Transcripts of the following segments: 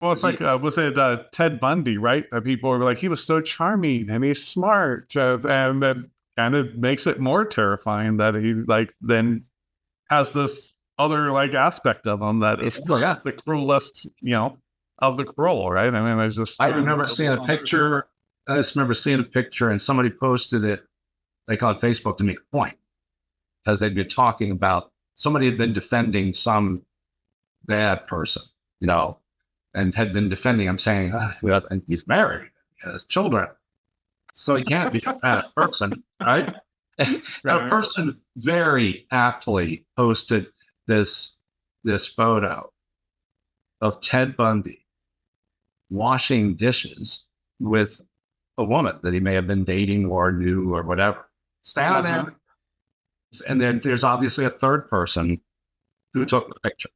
Well, it's like, was it Ted Bundy, right? People were like, he was so charming and he's smart. And that kind of makes it more terrifying that he, like, then has this other, like, aspect of him that is the cruelest, of the cruel, right? I mean, there's just. I remember seeing a picture. I just remember seeing a picture and somebody posted it, like on Facebook, to make a point. Because they'd been talking about, somebody had been defending some bad person, and had been defending him, saying, well, and he's married, he has children, so he can't be a bad person, right? And a person very aptly posted this photo of Ted Bundy washing dishes with a woman that he may have been dating or knew or whatever. Standing there. And then there's obviously a third person who took the picture.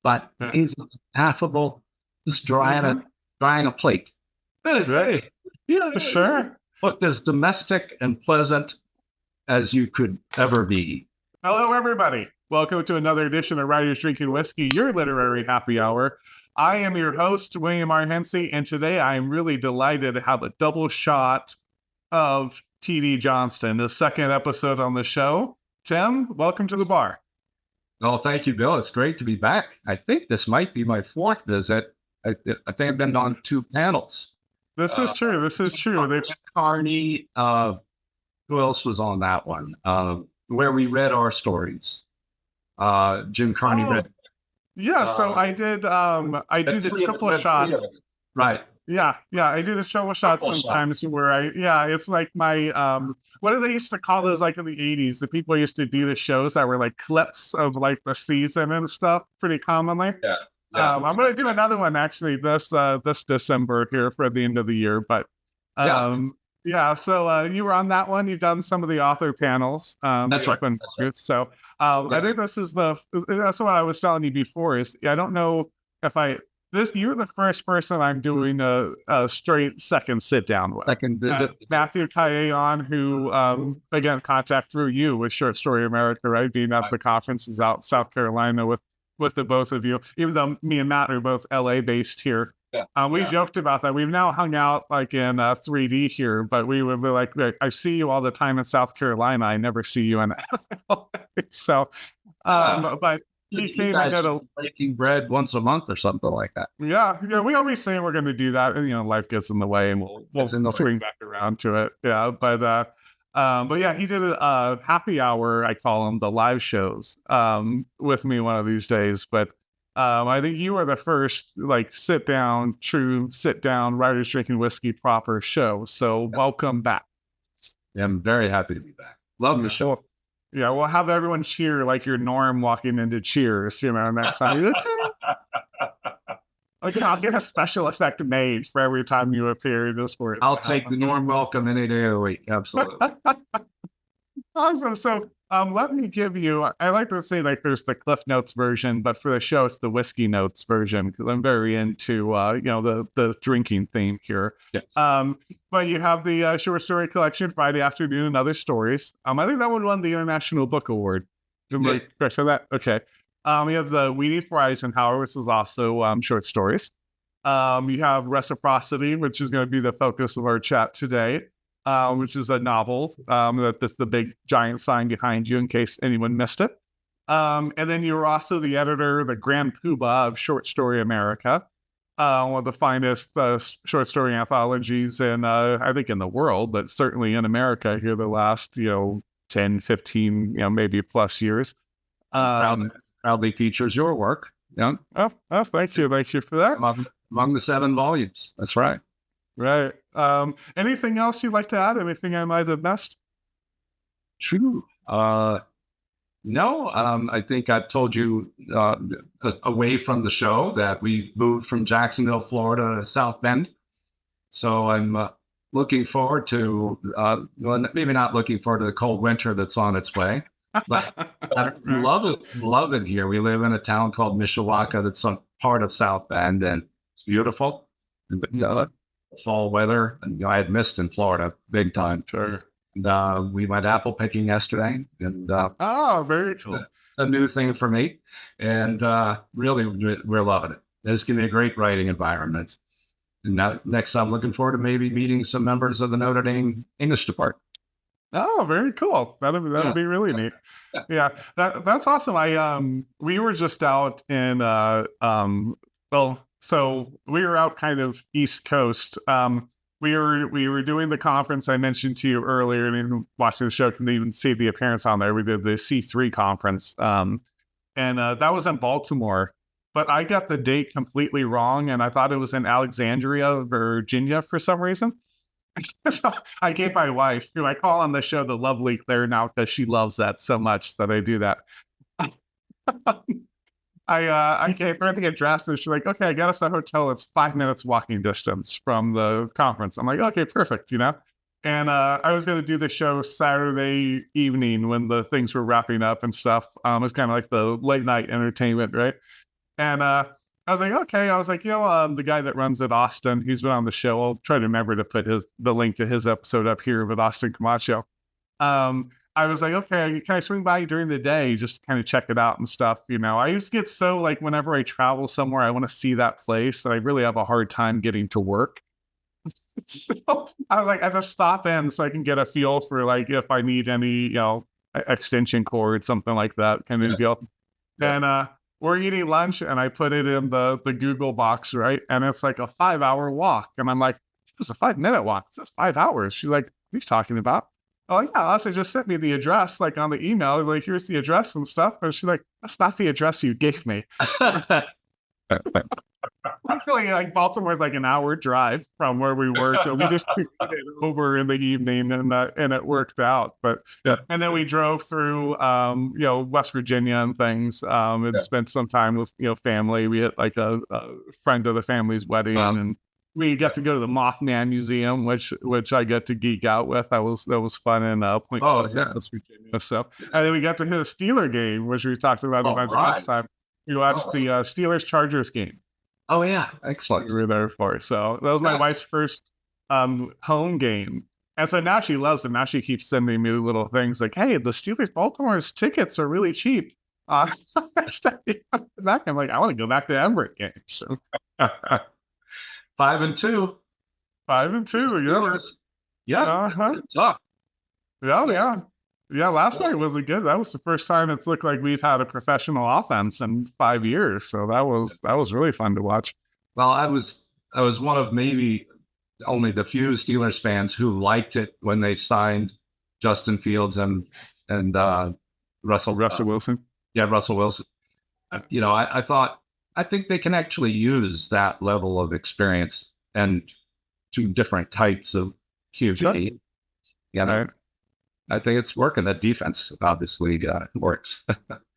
But he's affable, just drying a plate. Right. Yeah, sure. Look as domestic and pleasant as you could ever be. Hello, everybody. Welcome to another edition of Writers Drinking Whiskey, your literary happy hour. I am your host, William R. Hincy, and today I am really delighted to have a double shot of T.D. Johnston, the second episode on the show. Tim, welcome to the bar. Oh, thank you, Bill. It's great to be back. I think this might be my fourth visit. I think I've been on 2 panels. This is true. This is true. Carney, who else was on that one? Where we read our stories. Jim Carney read. Yeah, so I did the triple shots. Right. Yeah, I do the triple shots sometimes where it's like my what do they used to call those, like in the 80s? The people used to do the shows that were like clips of like the season and stuff pretty commonly. Yeah. I'm going to do another one actually this December here for the end of the year. But so you were on that one. You've done some of the author panels. That's right. So I think that's what I was telling you before is I don't know if you're the first person I'm doing a straight second sit down with. Second visit. Matthew Caillan, who again contact through you with Short Story America, right? Being at the conferences out South Carolina with the both of you, even though me and Matt are both LA based here. We joked about that. We've now hung out like in 3D here, but we would be like, I see you all the time in South Carolina. I never see you in LA. So, but he came and did making bread once a month or something like that. Yeah. We always say we're going to do that, and life gets in the way, and we'll swing back around to it. Yeah, but yeah, he did a happy hour. I call them the live shows with me one of these days. But I think you are the first like sit down Writers Drinking Whiskey proper show. So welcome back. Yeah, I'm very happy to be back. Love the show. Yeah, we'll have everyone cheer like your Norm walking into Cheers, next time. I'll get a special effect made for every time you appear in this word. I'll take the Norm welcome any day of the week. Absolutely. Awesome. So let me give you, I like to say like there's the Cliff Notes version, but for the show, it's the Whiskey Notes version because I'm very into, the drinking theme here. Yeah. But you have the short story collection, Friday Afternoon and Other Stories. I think that one won the International Book Award. So that, okay. We have the Weedy for Eisenhower, which is also short stories. You have Reciprocity, which is going to be the focus of our chat today. Which is a novel that's the big giant sign behind you in case anyone missed it. And then you were also the editor, the Grand Poobah of Short Story America, one of the finest short story anthologies I think in the world, but certainly in America here the last, 10, 15, maybe plus years. Proudly features your work. Yeah. Oh, thank you. Thank you for that. Among the 7 volumes. That's right. Right. Anything else you'd like to add? Anything I might have missed? True. No, I think I've told you away from the show that we moved from Jacksonville, Florida to South Bend. So I'm looking forward to, maybe not looking forward to the cold winter that's on its way, but I love it here. We live in a town called Mishawaka that's a part of South Bend, and it's beautiful. Fall weather, and I had missed in Florida big time. Sure. And we went apple picking yesterday, and very cool. A new thing for me, and really we're loving it. This can be a great writing environment. And now, next, I'm looking forward to maybe meeting some members of the Notre Dame English department. Oh, very cool. That'd be really neat. Yeah, that's awesome. We were just out in so we were out kind of East Coast. We were doing the conference I mentioned to you earlier, and even watching the show, can even see the appearance on there. We did the C3 conference, and that was in Baltimore. But I got the date completely wrong, and I thought it was in Alexandria, Virginia, for some reason. So I gave my wife, who I call on the show the lovely Claire now because she loves that so much that I do that. I gave her the address, and she's like, "Okay, I got us a hotel. It's 5 minutes walking distance from the conference." I'm like, "Okay, perfect," And I was going to do the show Saturday evening when the things were wrapping up and stuff. It was kind of like the late night entertainment, right? And I was like, okay. I was like, the guy that runs at Austin, he's been on the show. I'll try to remember to put the link to his episode up here with Austin Camacho. I was like, okay, can I swing by during the day just to kind of check it out and stuff? I used to get so like whenever I travel somewhere, I want to see that place, and I really have a hard time getting to work. So I was like, I just stop in so I can get a feel for like if I need any, extension cord, something like that kind of deal. And we're eating lunch, and I put it in the Google box, right? And it's like a 5-hour walk. And I'm like, it's a 5-minute walk. It's 5 hours. She's like, what are you talking about? Oh, yeah. Also just sent me the address, like on the email. Like, here's the address and stuff. And she's like, that's not the address you gave me. Luckily, like Baltimore's like an hour drive from where we were, so we just took it over in the evening, and it worked out. But and then we drove through, West Virginia and things, and spent some time with family. We had like a friend of the family's wedding, and we got to go to the Mothman Museum, which I got to geek out with. That was fun in Point Pleasant, West Virginia. So, and then we got to hit a Steeler game, which we talked about last time. We watched the Steelers Chargers game. Oh yeah, excellent. We were there for. So that was my wife's first home game, and so now she loves them. Now she keeps sending me little things like, "Hey, the Steelers Baltimore's tickets are really cheap." Back, I'm like, I want to go back to Everett game. So 5-2, 5-2, tough. Yeah, last night wasn't good. That was the first time it's looked like we've had a professional offense in 5 years. So that was really fun to watch. Well, I was one of maybe only the few Steelers fans who liked it when they signed Justin Fields and Russell Wilson. Yeah, Russell Wilson. I think they can actually use that level of experience and two different types of QB. Right. I think it's working. That defense obviously works.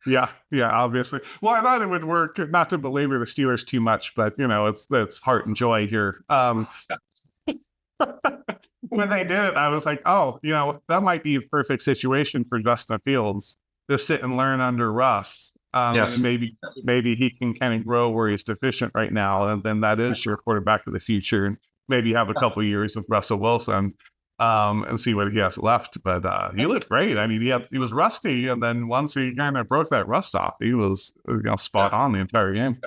Yeah, obviously. Well, I thought it would work, not to belabor the Steelers too much, but it's heart and joy here. When they did it, I was like, oh, that might be a perfect situation for Justin Fields to sit and learn under Russ. Yes. Maybe he can kind of grow where he's deficient right now, and then that is your quarterback of the future, and maybe have a couple of years with Russell Wilson. And see what he has left. But he looked great. I mean, he was rusty, and then once he kind of broke that rust off, he was spot on the entire game.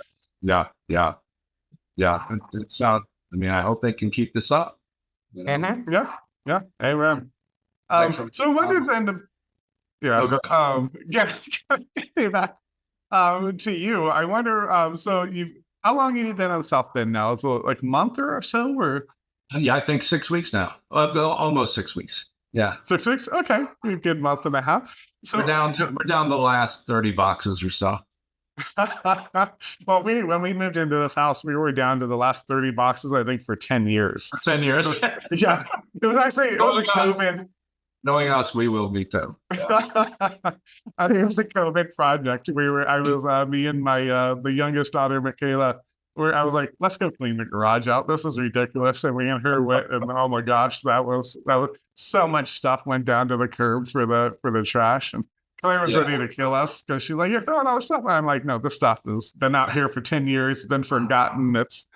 Yeah. It sounds. I mean, I hope they can keep this up. Mm-hmm. Yeah. Amen. So what did then? Getting back to you, I wonder. So how long have you been on South Bend now? It's like a month or so, or? Yeah, I think 6 weeks now. Almost 6 weeks. Yeah, 6 weeks. Okay, a good month and a half. So we're down the last 30 boxes or so. Well, when we moved into this house, we were down to the last 30 boxes, I think, for 10 years. 10 years. Yeah, it was a COVID. Knowing us, we will be too. Yeah. I think it was a COVID project. Me and my the youngest daughter, Michaela. Where I was like, let's go clean the garage out. This is ridiculous. And we and her went, and oh my gosh, that was so much stuff went down to the curb for the trash. And Claire was ready to kill us because she's like, you're throwing all this stuff. And I'm like, no, this stuff has been out here for 10 years, been forgotten. It's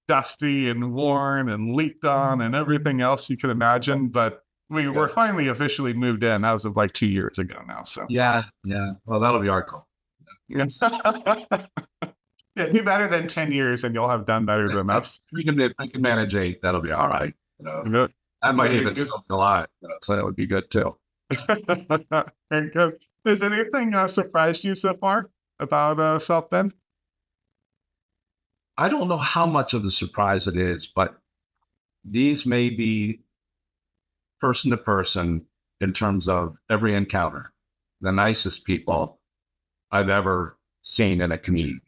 dusty and worn and leaked on and everything else you could imagine. But we were finally officially moved in as of like 2 years ago now. So yeah. Well, that'll be our goal. Yes. Yeah, do better than 10 years and you'll have done better than us. We can manage 8. That'll be all right. I might even still be alive. So that would be good too. Very good. Has anything surprised you so far about South Bend? I don't know how much of a surprise it is, but these may be person to person in terms of every encounter, the nicest people I've ever seen in a community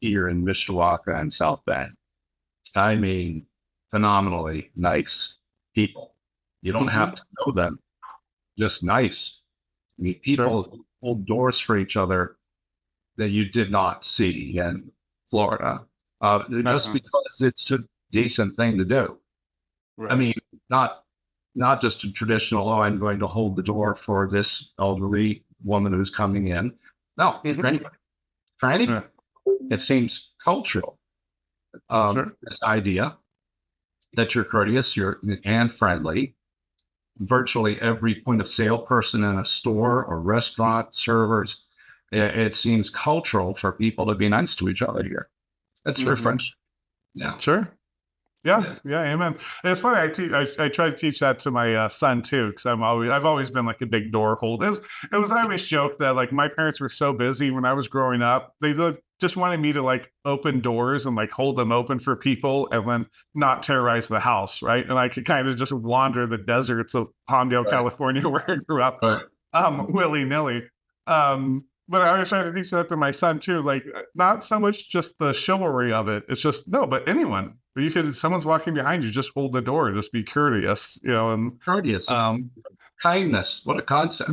here in Mishawaka and South Bend. I mean, phenomenally nice people. You don't have to know them, just nice. I mean, people who hold doors for each other that you did not see in Florida, just because it's a decent thing to do. Right. I mean, not just a traditional, oh, I'm going to hold the door for this elderly woman who's coming in. No, for anybody. For anybody. It seems cultural. This idea that you're courteous, and friendly. Virtually every point of sale person in a store or restaurant, servers, it seems cultural for people to be nice to each other here. That's refreshing. Yeah. Sure. Yeah, amen. It's funny. I try to teach that to my son too, because I've always been like a big door holder. It was I always joke that like my parents were so busy when I was growing up, they just wanted me to like open doors and like hold them open for people, and then not terrorize the house, right? And I could kind of just wander the deserts of Palmdale, California, where I grew up, willy nilly. But I was trying to teach that to my son too, like not so much just the chivalry of it. It's just but anyone. Someone's walking behind you, just hold the door, just be courteous, and courteous, kindness. What a concept.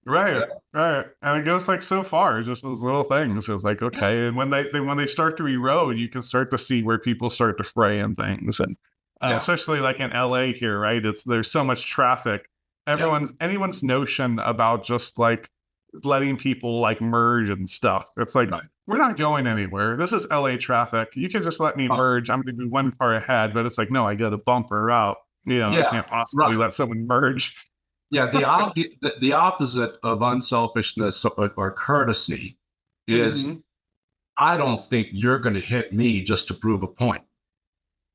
Right. And it goes like so far, just those little things. It's like, okay. And when they start to erode, you can start to see where people start to fray and things. And especially like in LA here, right? There's so much traffic. Anyone's notion about just like letting people like merge and stuff. It's like, we're not going anywhere. This is LA traffic. You can just let me merge. I'm going to be one car ahead, but it's like, no, I got to bumper out. I can't possibly let someone merge. Yeah. The opposite of unselfishness or courtesy is, I don't think you're going to hit me just to prove a point.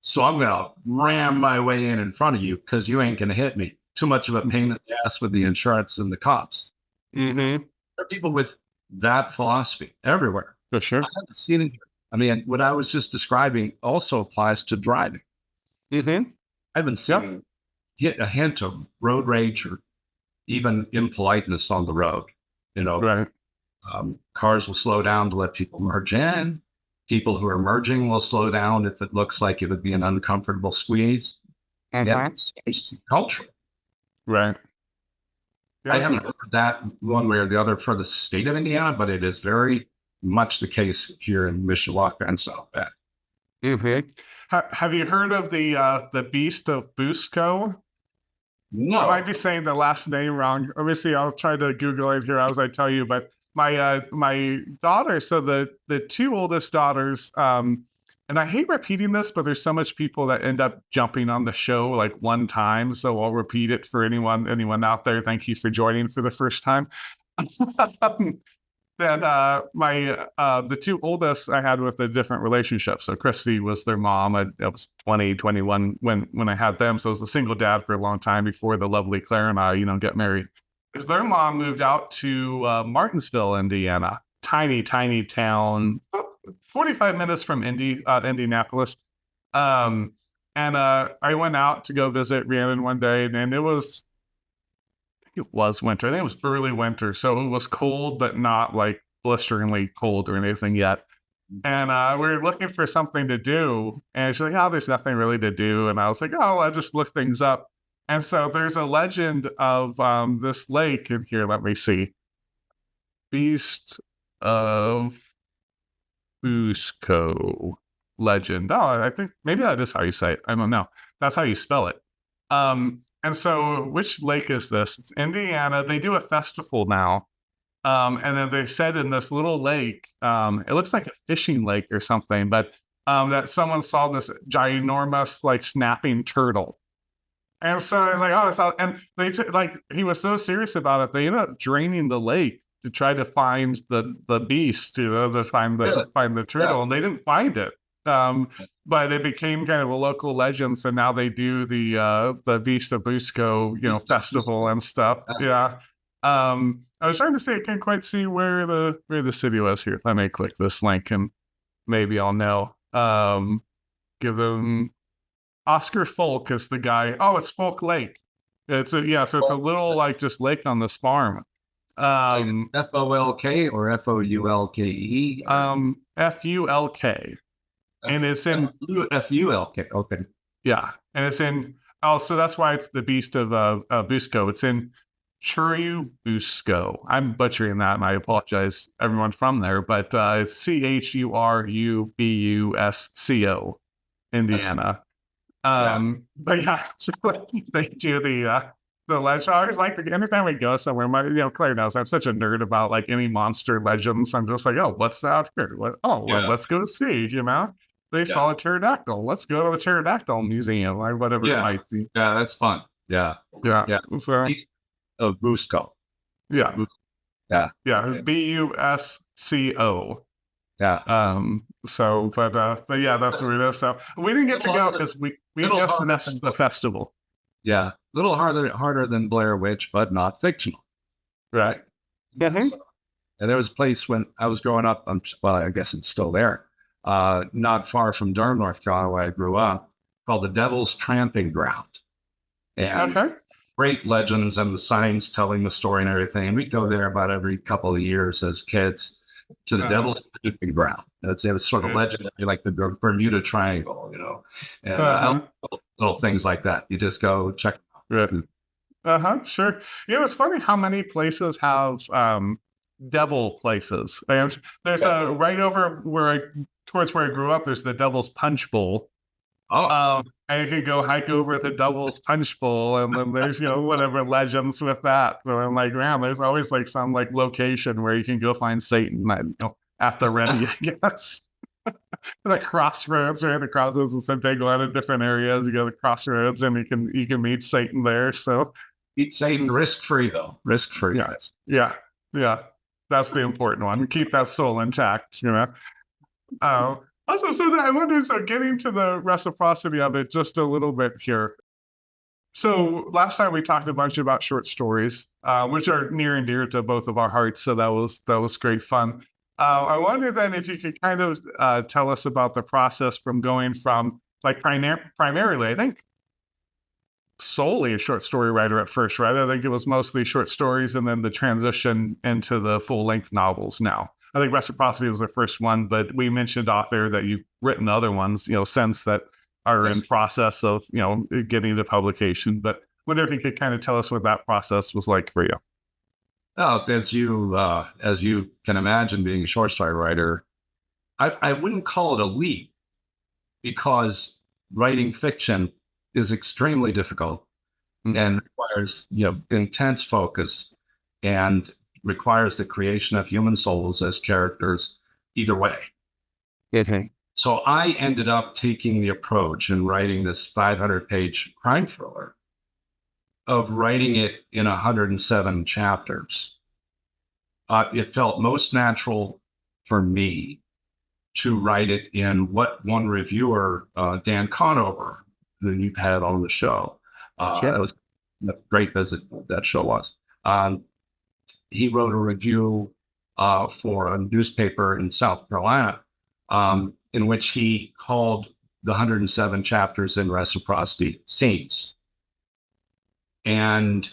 So I'm going to ram my way in front of you because you ain't going to hit me. Too much of a pain in the ass with the insurance and the cops. There are people with that philosophy everywhere. For sure. I haven't seen it here. I mean, what I was just describing also applies to driving. I haven't seen a hint of road rage or even impoliteness on the road. Cars will slow down to let people merge in. People who are merging will slow down if it looks like it would be an uncomfortable squeeze. It's cultural. Right. I haven't heard that one way or the other for the state of Indiana, but it is very much the case here in Mishawaka and South Bend. Have you heard of the Beast of Busco? No. I might be saying the last name wrong. Obviously, I'll try to Google it here as I tell you. But my daughter, so the two oldest daughters, and I hate repeating this, but there's so much people that end up jumping on the show like one time. So I'll repeat it for anyone out there. Thank you for joining for the first time. Then the two oldest I had with a different relationship. So Christy was their mom. I was 20, 21 when I had them. So I was a single dad for a long time before the lovely Claire and I, get married. Because their mom moved out to Martinsville, Indiana, tiny town, 45 minutes from Indianapolis. And I went out to go visit Rhiannon one day, and it was winter. I think it was early winter, so it was cold, but not like blisteringly cold or anything yet. And we were looking for something to do, and she's like, "Oh, there's nothing really to do." And I was like, "Oh, I'll just look things up." And so there's a legend of this lake in here. Let me see. Beast of Busco legend. Oh, I think maybe that is how you say it. I don't know. That's how you spell it. And so which lake is this? It's Indiana. They do a festival now. And then they said in this little lake, it looks like a fishing lake or something, but that someone saw this ginormous like snapping turtle. And so I was like, oh, and they he was so serious about it, they ended up draining the lake to try to find the beast, you know, to find the turtle, and they didn't find it. But it became kind of a local legend. So now they do the Beast of Busco, you know, festival and stuff. Yeah. I was trying to say I can't quite see where the city was here. Let me click this link and maybe I'll know. Give them Oscar Folk is the guy. Oh, it's Folk Lake. So it's a little like just lake on this farm. FOLK or FOULKE? FULK. And it's in FULK. Okay. Yeah. And it's in, so that's why it's the Beast of Busco. It's in Churubusco. I'm butchering that, and I apologize, everyone from there, but it's Churubusco, Indiana. But yeah, they do the legend. I always like, anytime we go somewhere, Claire knows I'm such a nerd about like any monster legends. I'm just like, oh, what's that here? Well, let's go see, you know? They saw a pterodactyl. Let's go to the pterodactyl museum, or whatever it might be. Yeah, that's fun. Yeah. So, of Busco. Yeah. Busco. So, but yeah, that's what it is. So we didn't get to go because we just missed the festival. Yeah, a little harder than Blair Witch, but not fictional. Right. And there was a place when I was growing up. I guess it's still there. Not far from Durham, North Carolina, where I grew up, called the Devil's Tramping Ground. And great legends and the signs telling the story and everything. And we'd go there about every couple of years as kids to the Devil's Tramping Ground. It's sort of legendary, like the Bermuda Triangle, you know, and little things like that. You just go check them out. Sure. You know, it's funny how many places have devil places. And there's right over towards where I grew up, there's the Devil's Punch Bowl. And you can go hike over the Devil's Punch Bowl, and then there's, you know, whatever legends with that. So I'm like, man, there's always like some like location where you can go find Satan, you know, at the ready, I guess. The crossroads, or the crossroads, and some big lot of different areas. You go to the crossroads, and you can meet Satan there. So meet Satan risk-free, though. Risk-free. Yeah. That's the important one. Keep that soul intact, you know. Also, so I wonder, so getting to the reciprocity of it just a little bit here. So last time we talked a bunch about short stories, which are near and dear to both of our hearts. So that was great fun. I wonder then if you could kind of tell us about the process from going from like primarily, I think, solely a short story writer at first, right? I think it was mostly short stories, and then the transition into the full-length novels now. I think Reciprocity was the first one, but we mentioned off there that you've written other ones, you know, since that are in process of, you know, getting to publication. But wonder if you could kind of tell us what that process was like for you. Oh, as you can imagine, being a short story writer, I wouldn't call it a leap, because writing fiction is extremely difficult and requires, you know, intense focus, and requires the creation of human souls as characters either way. So I ended up taking the approach in writing this 500-page crime thriller of writing it in 107 chapters. It felt most natural for me to write it in what one reviewer, Dan Conover, who you've had on the show, that was a great visit that show was. He wrote a review for a newspaper in South Carolina, in which he called the 107 chapters in Reciprocity scenes. And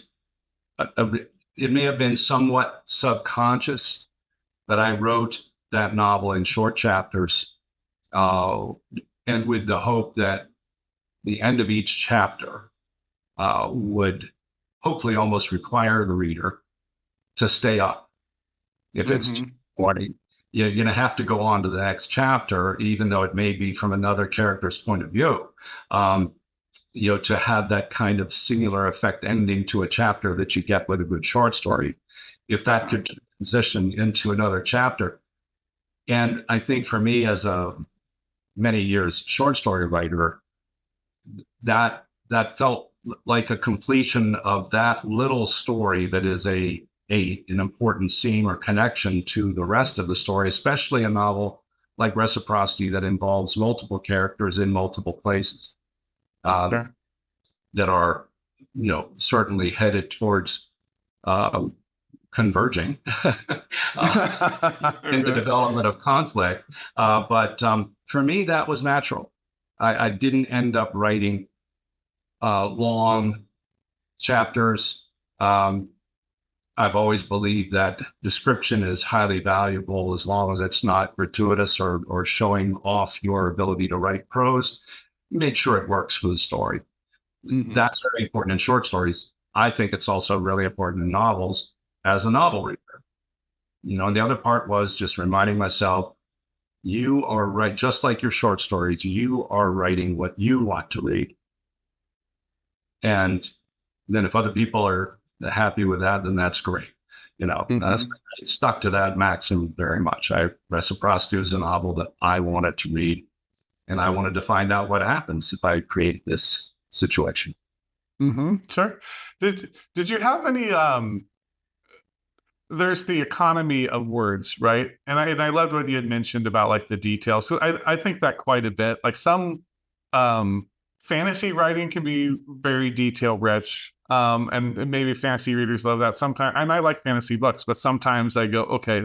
it may have been somewhat subconscious that I wrote that novel in short chapters, and with the hope that the end of each chapter would hopefully almost require the reader to stay up. If it's 20, you're going to have to go on to the next chapter, even though it may be from another character's point of view. You know, to have that kind of singular effect ending to a chapter that you get with a good short story, if that could transition into another chapter. And I think for me, as a many years short story writer, that felt like a completion of that little story that is a an important scene or connection to the rest of the story, especially a novel like Reciprocity that involves multiple characters in multiple places Sure. that are, certainly headed towards converging in the development of conflict. But for me, that was natural. I didn't end up writing long chapters. I've always believed that description is highly valuable as long as it's not gratuitous or showing off your ability to write prose. Make sure it works for the story. Mm-hmm. That's very important in short stories. I think it's also really important in novels as a novel reader. And the other part was just reminding myself, you are right, just like your short stories, you are writing what you want to read. And then if other people are happy with that, then that's great. I stuck to that maxim very much. Reciprocity was a novel that I wanted to read, and I wanted to find out what happens if I create this situation. Mm-hmm. Sure. Did you have any there's the economy of words, right? And I loved what you had mentioned about like the details. So I think that quite a bit. Like some fantasy writing can be very detail rich. And maybe fantasy readers love that sometimes. And I like fantasy books, but sometimes I go, okay,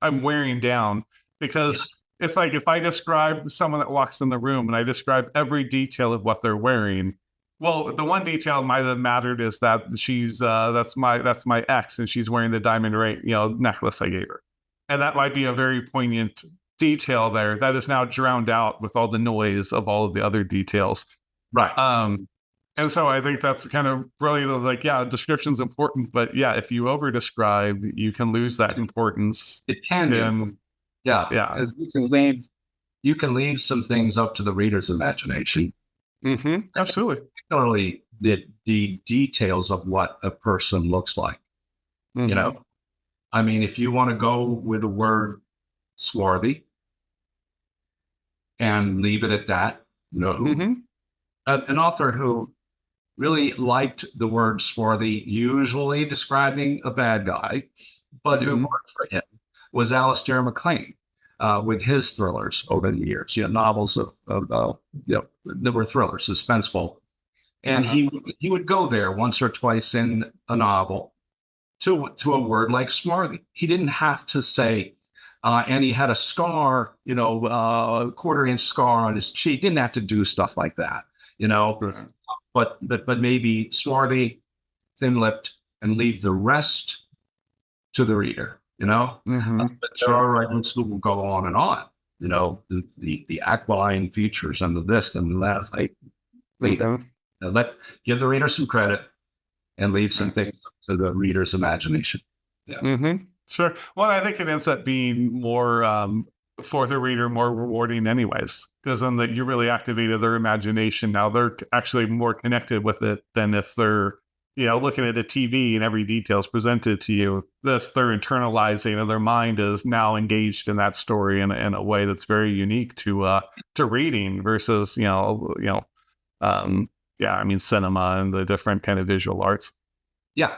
I'm wearing down, because it's like if I describe someone that walks in the room and I describe every detail of what they're wearing, well, the one detail might have mattered is that she's that's my ex, and she's wearing the diamond ring, necklace I gave her, and that might be a very poignant detail there that is now drowned out with all the noise of all of the other details. Right. And so I think that's kind of brilliant. Like, yeah, description's important, but yeah, if you over describe, you can lose that importance. It can be. Yeah. You can leave some things up to the reader's imagination. Mm-hmm. Absolutely. Particularly the details of what a person looks like. Mm-hmm. I mean, if you want to go with the word swarthy and leave it at that, Mm-hmm. An author who really liked the word swarthy, usually describing a bad guy, but who worked for him, was Alistair MacLean. With his thrillers over the years, novels that were thrillers, suspenseful, and he would go there once or twice in a novel to a word like swarthy. He didn't have to say, and he had a scar, a quarter-inch scar on his cheek. Didn't have to do stuff like that, but maybe swarthy, thin-lipped, and leave the rest to the reader. But there are writers who will go on and on. The aquiline features and the this and that. Give the reader some credit and leave some things to the reader's imagination. Yeah. Mm-hmm. Sure. Well, I think it ends up being more for the reader, more rewarding, anyways, because then you really activated their imagination. Now they're actually more connected with it than if they're looking at the TV and every detail is presented to you. They're internalizing, and their mind is now engaged in that story in a way that's very unique to reading versus cinema and the different kind of visual arts. Yeah.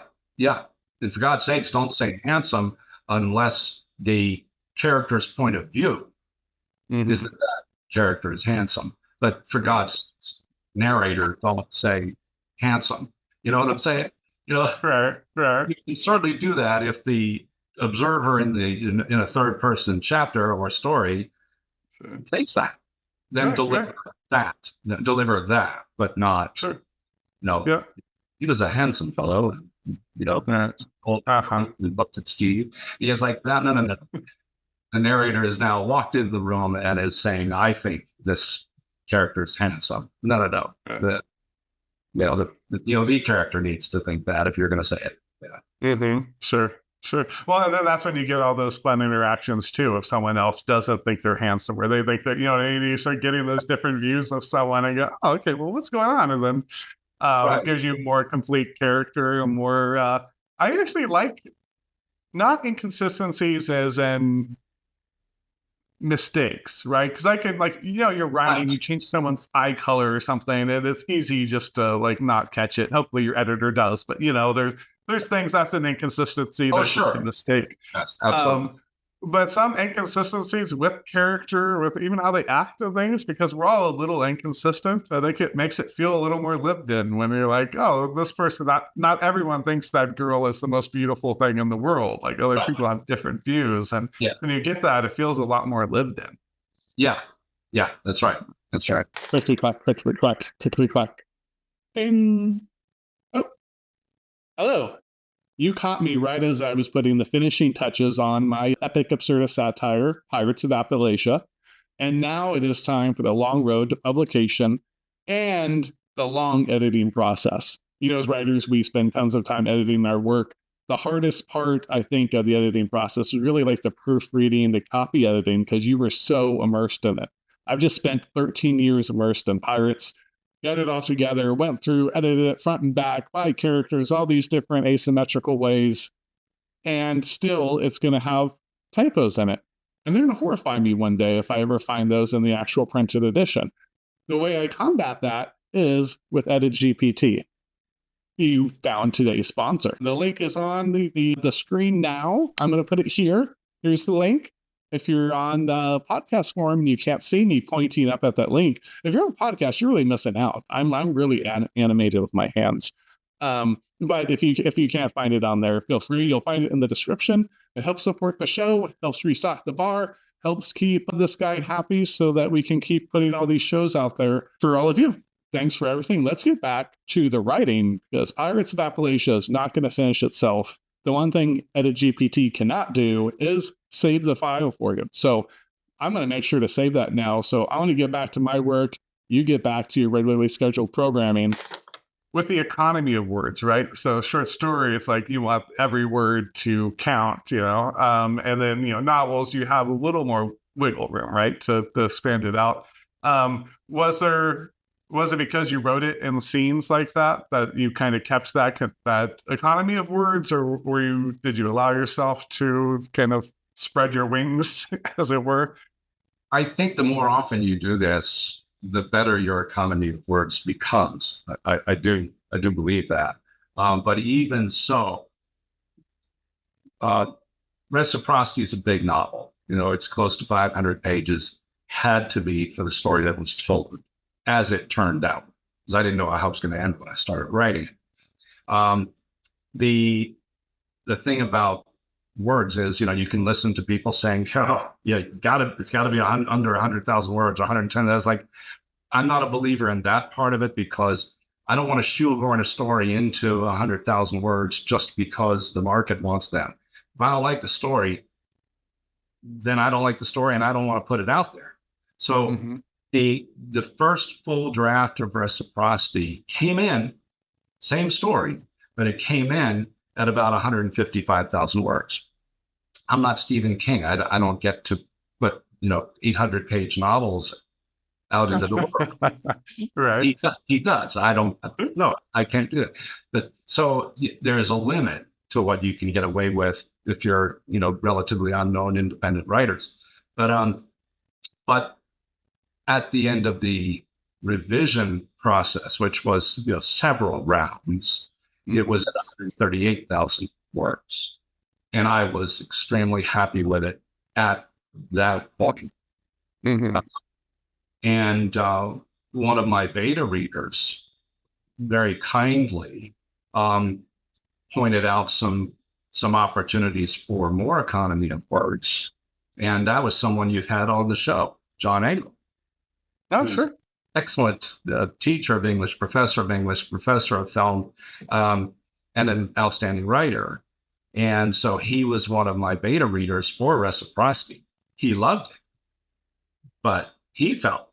And for God's sakes, don't say handsome unless the character's point of view is that character is handsome. But for God's sakes, narrator, don't say handsome. You know what I'm saying? Right. You can certainly do that if the observer in a third person chapter or story thinks that. Then deliver that. Deliver that, but not. Sure. No. Yeah. He was a handsome fellow. Looked at Steve. He was like, no. The narrator has now walked into the room and is saying, "I think this character is handsome." No. The POV character needs to think that if you're going to say it. Yeah. Mm-hmm. Sure. Well, and then that's when you get all those fun interactions too. If someone else doesn't think they're handsome, where they think that, you start getting those different views of someone and go, "Oh, okay, well, what's going on?" And then it gives you more complete character and more. I actually like not inconsistencies as in mistakes, right? Because I could you're writing, you change someone's eye color or something, and it's easy just to not catch it. Hopefully your editor does, but there's things that's an inconsistency. Oh, That's just a sure. mistake. Yes, absolutely. But some inconsistencies with character, with even how they act and things, because we're all a little inconsistent. I think it makes it feel a little more lived in when you're like, oh, this person, not everyone thinks that girl is the most beautiful thing in the world. Like other people have different views. And when you get that, it feels a lot more lived in. Yeah. Yeah, that's right. That's right. Clickety clack, clickety clack, clickety clack. Ding. Oh, hello. You caught me right as I was putting the finishing touches on my epic absurdist satire, Pirates of Appalachia. And now it is time for the long road to publication and the long editing process. You know, as writers, we spend tons of time editing our work. The hardest part, I think, of the editing process is really like the proofreading, the copy editing, because you were so immersed in it. I've just spent 13 years immersed in Pirates. Got it all together, went through, edited it front and back by characters, all these different asymmetrical ways. And still, it's going to have typos in it. And they're going to horrify me one day if I ever find those in the actual printed edition. The way I combat that is with EditGPT. You found today's sponsor. The link is on the screen now. I'm going to put it here. Here's the link. If you're on the podcast forum and you can't see me pointing up at that link, if you're on a podcast, you're really missing out. I'm really animated with my hands. But if you can't find it on there, feel free. You'll find it in the description. It helps support the show. It helps restock the bar. Helps keep this guy happy so that we can keep putting all these shows out there for all of you. Thanks for everything. Let's get back to the writing, because Pirates of Appalachia is not going to finish itself. The one thing EditGPT cannot do is save the file for you. So I'm going to make sure to save that now. So I want to get back to my work. You get back to your regularly scheduled programming. With the economy of words, right? So short story, it's like you want every word to count, and then, novels, you have a little more wiggle room, right? To expand it out. Was it because you wrote it in scenes like that you kind of kept that economy of words, or did you allow yourself to kind of spread your wings, as it were? I think the more often you do this, the better your economy of words becomes. I do believe that. But even so, Reciprocity is a big novel. It's close to 500 pages. Had to be for the story that was told, as it turned out, because I didn't know how it was going to end when I started writing it. The thing about words is, you can listen to people saying, "Oh, yeah, it's got to be under 100,000 words, 110." That's like, I'm not a believer in that part of it, because I don't want to shoehorn a story into 100,000 words just because the market wants them. If I don't like the story, then I don't like the story, and I don't want to put it out there. So the first full draft of Reciprocity came in, same story, but it came in at about 155,000 words. I'm not Stephen King. I don't get to put 800-page novels out in the door. Right. He does. I don't. No, I can't do it. But so there's a limit to what you can get away with if you're relatively unknown independent writers. But at the end of the revision process, which was several rounds, it was at 138,000 words, and I was extremely happy with it at that point. And one of my beta readers very kindly pointed out some opportunities for more economy of words, and that was someone you've had on the show, John Engel. Oh, sure. Excellent teacher of English, professor of film, and an outstanding writer. And so he was one of my beta readers for Reciprocity. He loved it, but he felt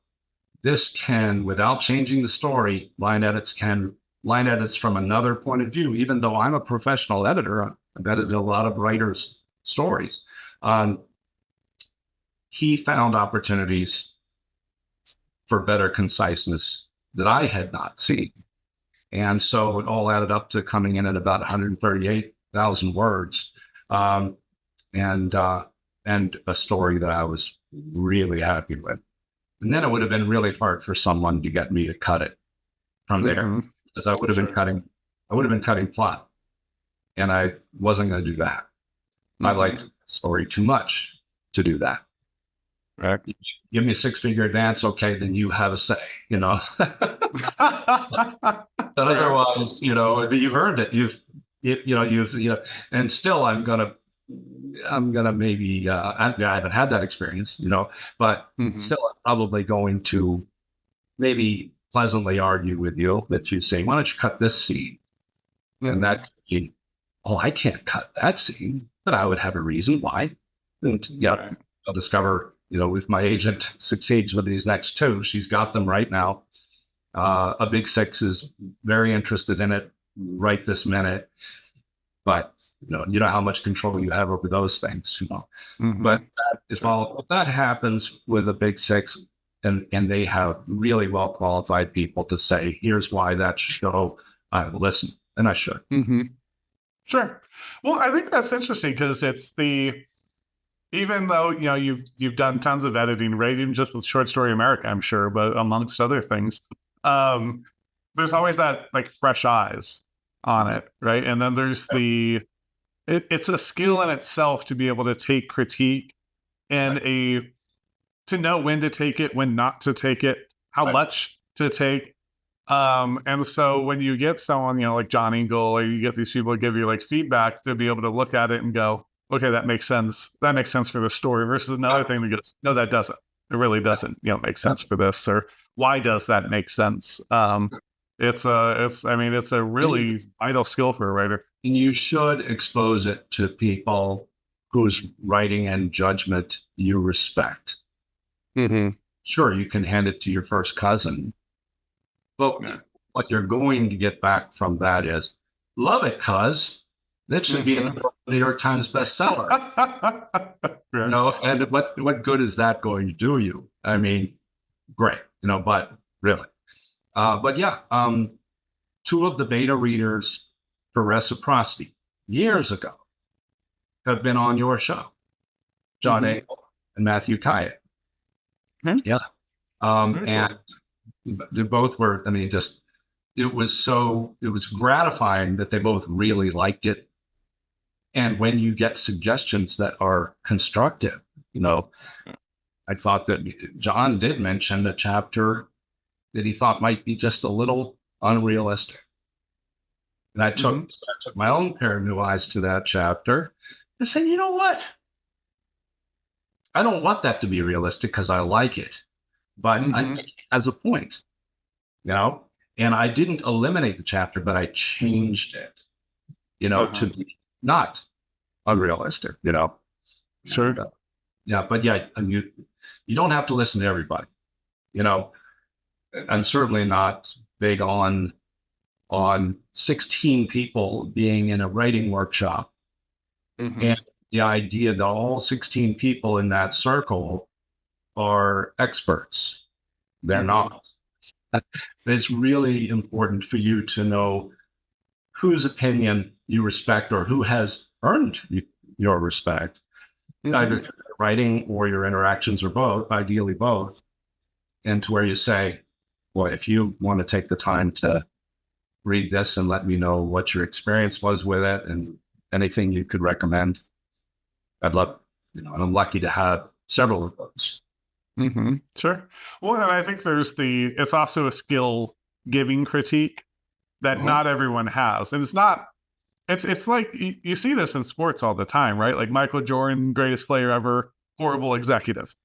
this can, without changing the story, line edits from another point of view. Even though I'm a professional editor, I've edited a lot of writers' stories. He found opportunities for better conciseness that I had not seen. And so it all added up to coming in at about 138,000 words, and a story that I was really happy with. And then it would have been really hard for someone to get me to cut it from there, because I would have been cutting plot. and I wasn't going to do that. I like story too much to do that. Right. Give me a 6-figure advance, okay, then you have a say, you know. But otherwise, you know, you've earned it. You've and still I'm gonna maybe I haven't had that experience, you know, but still I'm probably going to maybe pleasantly argue with you that you say, why don't you cut this scene? And that, oh, I can't cut that scene, but I would have a reason why. And yeah, I'll discover, you know, if my agent succeeds with these next 2, she's got them right now. A Big Six is very interested in it right this minute, but you know how much control you have over those things, you know. But if that happens with a Big Six, and they have really well qualified people to say, here's why that show, I will listen, and I should. Sure. Well, I think that's interesting because it's even though, you know, you've done tons of editing, right? Even just with Short Story America, I'm sure, but amongst other things, there's always that like fresh eyes on it, right? And then there's it's a skill in itself to be able to take critique and to know when to take it, when not to take it, how much to take. And so when you get someone, you know, like John Ingle, or you get these people to give you like feedback, to be able to look at it and go, okay, that makes sense. That makes sense for the story, versus another thing that goes, no, that doesn't. It really doesn't, you know, make sense for this, or why does that make sense? It's a really vital skill for a writer. And you should expose it to people whose writing and judgment you respect. Sure, you can hand it to your first cousin, but what you're going to get back from that is, love it, cuz. That should be a New York Times bestseller. You know, and what good is that going to do you? I mean, great, you know, but really. But yeah, 2 of the beta readers for Reciprocity years ago have been on your show, John Abel and Matthew Kyatt. Yeah. And they both were, I mean, just, it was gratifying that they both really liked it. And when you get suggestions that are constructive, you know, I thought that John did mention a chapter that he thought might be just a little unrealistic. And I took my own pair of new eyes to that chapter and said, you know what? I don't want that to be realistic because I like it, but I think it has a point, you know? And I didn't eliminate the chapter, but I changed it, you know, to be not unrealistic, you know? Sure. And, yeah, but yeah, you don't have to listen to everybody, you know? I'm certainly not big on 16 people being in a writing workshop and the idea that all 16 people in that circle are experts. They're not. It's really important for you to know whose opinion you respect or who has earned your respect, either through writing or your interactions or both, ideally both, and to where you say, well, if you want to take the time to read this and let me know what your experience was with it and anything you could recommend, I'd love, you know, and I'm lucky to have several of those. Sure. Well, and I think it's also a skill giving critique that not everyone has. And it's like, you see this in sports all the time, right? Like Michael Jordan, greatest player ever, horrible executive.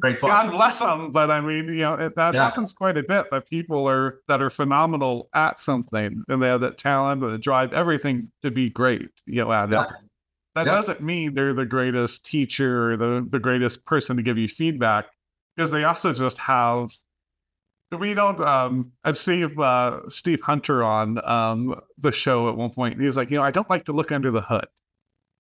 Great God bless them, but I mean, you know, that happens quite a bit, that people that are phenomenal at something and they have that talent and the drive, everything to be great, you know, at it. That doesn't mean they're the greatest teacher or the greatest person to give you feedback, because they also just have, we don't, I'd Steve Hunter on the show at one point, and he was like, you know, I don't like to look under the hood.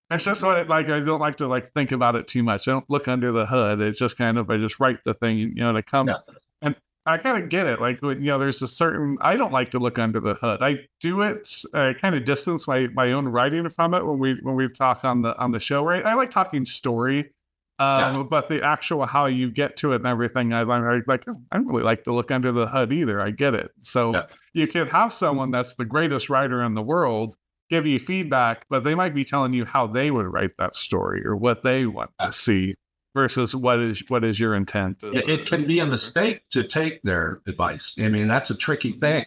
It's just what I don't like to think about it too much. I don't look under the hood. It's just kind of, I just write the thing, you know, and it comes. And I kind of get it. Like, you know, there's a certain, I don't like to look under the hood. I do it, I kind of distance my own writing from it when we talk on the show, right? I like talking story, But the actual how you get to it and everything, I'm like, oh, I don't really like to look under the hood either. I get it. So you can have someone that's the greatest writer in the world give you feedback, but they might be telling you how they would write that story or what they want to see versus what is your intent. It can be a mistake to take their advice. I mean, that's a tricky thing,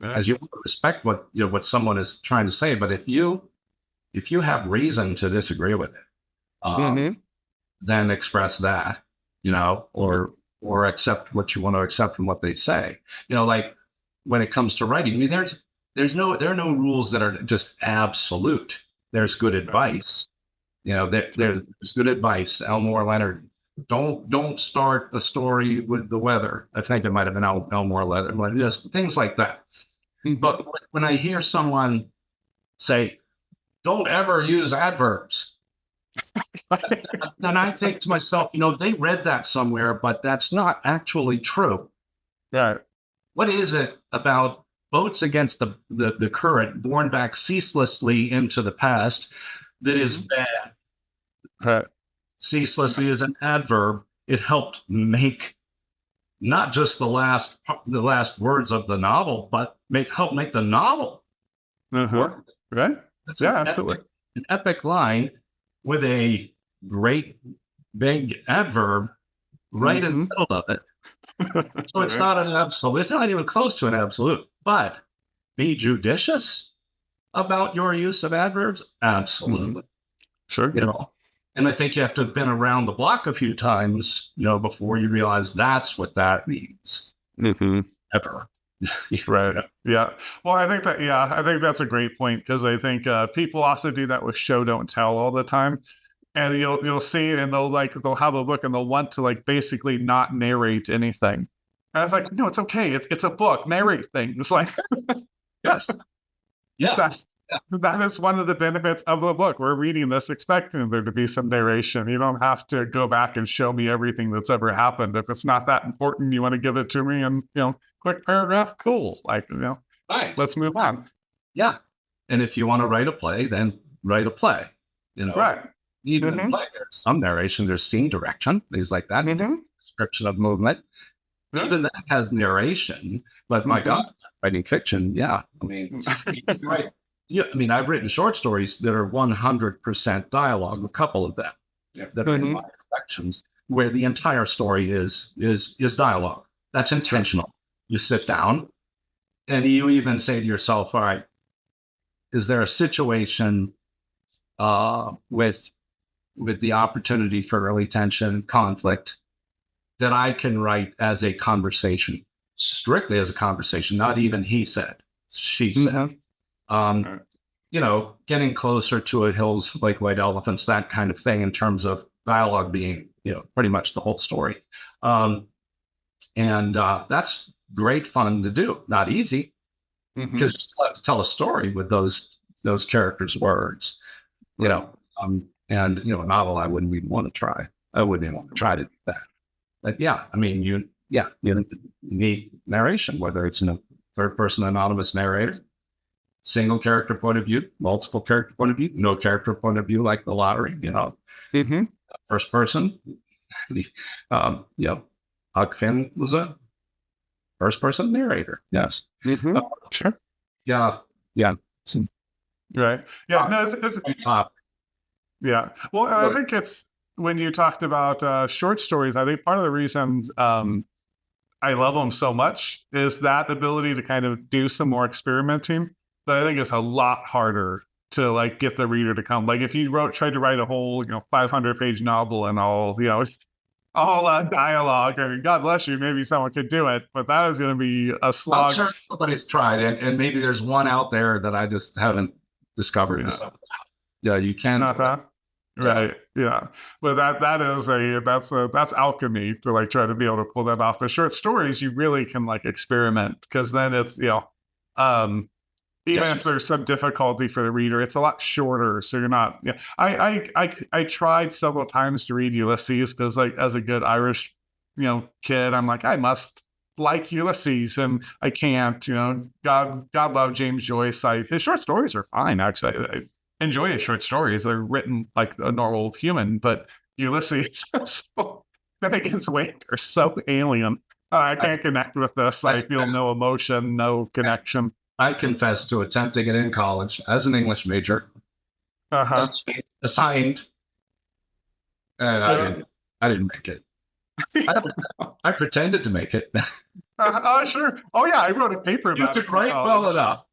as you respect what someone is trying to say. But if you have reason to disagree with it, then express that, or accept what you want to accept from what they say. Like when it comes to writing, I mean, there are no rules that are just absolute. There's good advice. There's good advice. Elmore Leonard, don't start the story with the weather. I think it might have been Elmore Leonard, but just things like that. But when I hear someone say, "Don't ever use adverbs," then I think to myself, they read that somewhere, but that's not actually true. Right. What is it about boats against the current, borne back ceaselessly into the past, that is bad? Right. Ceaselessly is an adverb. It helped make not just the last words of the novel, but help make the novel work. Right. That's absolutely. An epic line with a great big adverb right in the middle of it. So it's not an absolute. It's not even close to an absolute. But be judicious about your use of adverbs. Absolutely. Sure. And I think you have to have been around the block a few times, before you realize that's what that means. Ever. Right. Yeah. Well, I think that's a great point, because I think people also do that with show don't tell all the time. And you'll see it, and they'll have a book and they'll want to basically not narrate anything. And it's like, no, it's okay. It's a book. Narrate things. Like, yes. Yeah. That is one of the benefits of the book. We're reading this expecting there to be some narration. You don't have to go back and show me everything that's ever happened. If it's not that important, you want to give it to me in, quick paragraph, cool. Right. Let's move on. Yeah. And if you want to write a play, then write a play. Right. Even in play, there's some narration, there's scene direction, things like that, description of movement. Yeah. Even that has narration, but my God, writing fiction, yeah. I mean, right. Yeah, I mean, I've written short stories that are 100% dialogue, a couple of them that are in my collections, where the entire story is dialogue. That's intentional. You sit down and you even say to yourself, all right, is there a situation with the opportunity for early tension, conflict, that I can write as a conversation, strictly as a conversation, not even he said, she said. Getting closer to a hills like white elephants, that kind of thing, in terms of dialogue being, pretty much the whole story. And that's great fun to do. Not easy, because let's tell a story with those characters' words, and a novel I wouldn't even want to try. I wouldn't even want to try to do that. But yeah, I mean, you need narration, whether it's in a third-person anonymous narrator, single character point of view, multiple character point of view, no character point of view, like the lottery, first person. Huck Finn was a first person narrator. Yes. Sure. Yeah. Right. Yeah. No, it's top. Yeah. Well, I think it's when you talked about short stories, I think part of the reason I love them so much is that ability to kind of do some more experimenting. That I think is a lot harder to get the reader to come. Like if you tried to write a whole 500-page novel and all dialogue, I mean, God bless you, maybe someone could do it, but that is going to be a slog. I'm sure somebody's tried, and maybe there's one out there that I just haven't discovered. Yeah, you can. Not that. Right. Yeah. But that's alchemy to try to be able to pull that off. But short stories, you really can experiment, because then it's even if there's some difficulty for the reader, it's a lot shorter. So you're not. Yeah. I tried several times to read Ulysses, because as a good Irish kid, I'm like, I must like Ulysses, and I can't. God love James Joyce. His short stories are fine, actually. I enjoy his short stories. They're written like a normal human, but Ulysses. So, Finnegan's Wake are so alien. I can't connect with this. I feel no emotion, no connection. I confess to attempting it in college as an English major. Assigned, and I didn't make it. I pretended to make it. Sure. Oh yeah, I wrote a paper about it. Write well enough,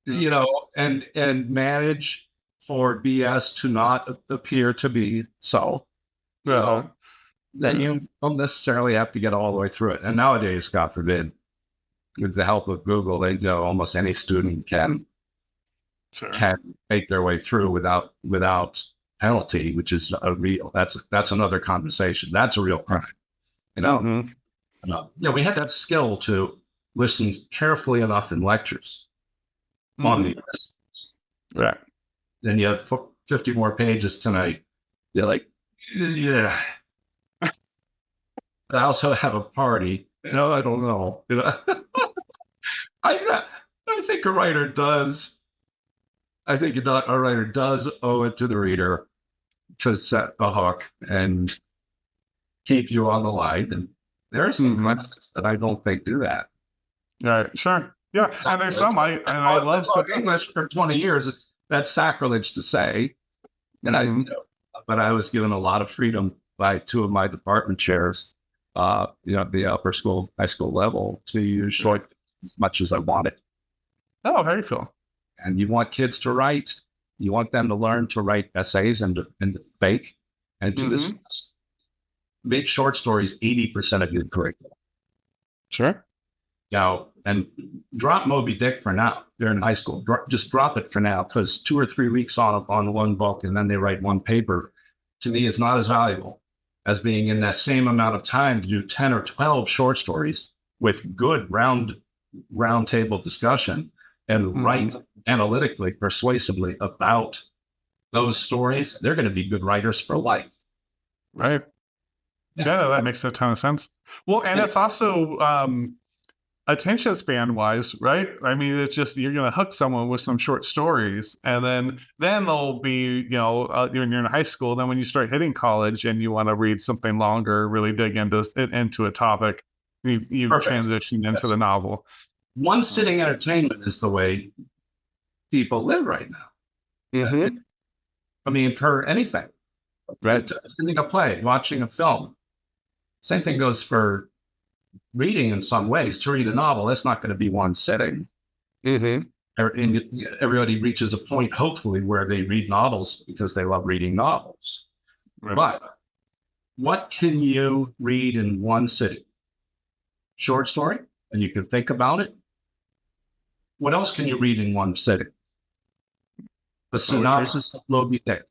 and manage for BS to not appear to be so. Well, that you don't necessarily have to get all the way through it. And nowadays, God forbid, with the help of Google, they know almost any student can make their way through without penalty, which is that's another conversation. That's a real crime. We had that skill to listen carefully enough in lectures on the lessons. Right. Then you have 50 more pages tonight. You're like, yeah. I also have a party. No, I don't know. I think a writer does. I think a writer does owe it to the reader to set the hook and keep you on the line. And there are some classics that I don't think do that. Right. Sure. Yeah. And there's some I love English for 20 years. That's sacrilege to say. And but I was given a lot of freedom by two of my department chairs, the upper school, high school level, to use short as much as I wanted. Oh, very cool. And you want kids to write. You want them to learn to write essays and to fake and do this. Make short stories 80% of your curriculum. Sure. And drop Moby Dick for now. They're in high school. Just drop it for now, because 2 or 3 weeks on one book and then they write one paper, to me, is not as valuable as being in that same amount of time to do 10 or 12 short stories with good round table discussion and write analytically, persuasively about those stories. They're going to be good writers for life. Right. Yeah, that makes a ton of sense. Well, and it's also attention span wise, right? I mean, it's just, you're going to hook someone with some short stories, and then they'll be, when you're in high school, then when you start hitting college and you want to read something longer, really dig into a topic, you transition into the novel. One sitting entertainment is the way people live right now. I mean, for anything, right? Attending a play, watching a film. Same thing goes for reading in some ways. To read a novel, that's not going to be one sitting. Everybody reaches a point, hopefully, where they read novels because they love reading novels. Right. But what can you read in one sitting? Short story, and you can think about it. What else can you read in one sitting? The synopsis of Moby Dick.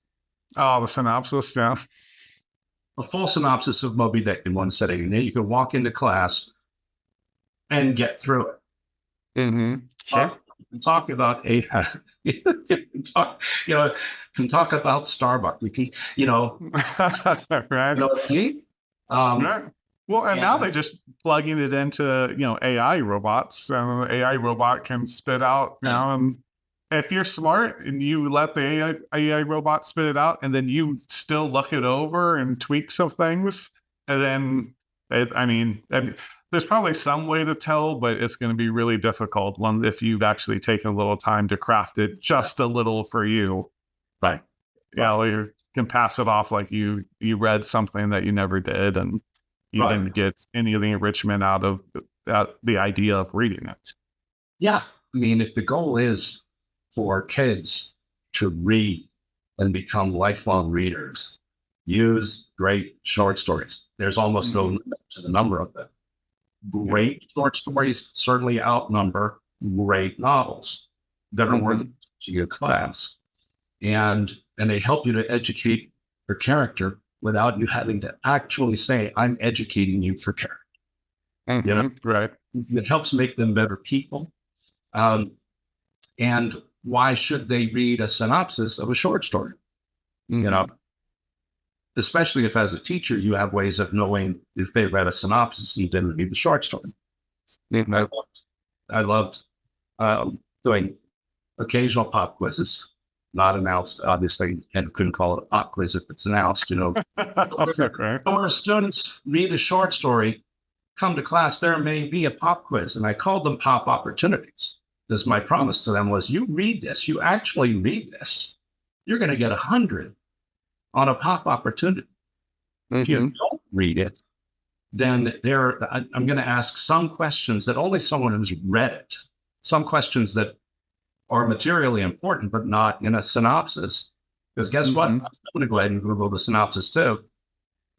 Oh, the synopsis, yeah. A full synopsis of Moby Dick in one sitting, and then you can walk into class and get through it. Sure. Can talk about can talk about Starbucks. We can, right. Right. Well, and now they're just plugging it into, AI robots, and the AI robot can spit out, and if you're smart and you let the AI robot spit it out, and then you still look it over and tweak some things, and then, there's probably some way to tell, but it's going to be really difficult if you've actually taken a little time to craft it just a little for you. Right. You can pass it off like you read something that you never did, and you didn't get any of the enrichment out of the idea of reading it. Yeah. I mean, if the goal is for kids to read and become lifelong readers, use great short stories. There's almost no limit to the number of them. Great short stories certainly outnumber great novels that are worth teaching a class. And they help you to educate your character without you having to actually say, I'm educating you for character. Right. It helps make them better people. And why should they read a synopsis of a short story? Especially if, as a teacher, you have ways of knowing if they read a synopsis and you didn't read the short story. I loved doing occasional pop quizzes not announced, obviously, and couldn't call it a pop quiz if it's announced, Okay. Or students read a short story, come to class, there may be a pop quiz. And I called them pop opportunities. Because my promise to them was, you read this, you actually read this, you're going to get 100 on a pop opportunity. If you don't read it, then I'm going to ask some questions that only someone who's read it, some questions that are materially important, but not in a synopsis. Because guess what? I'm going to go ahead and Google the synopsis too.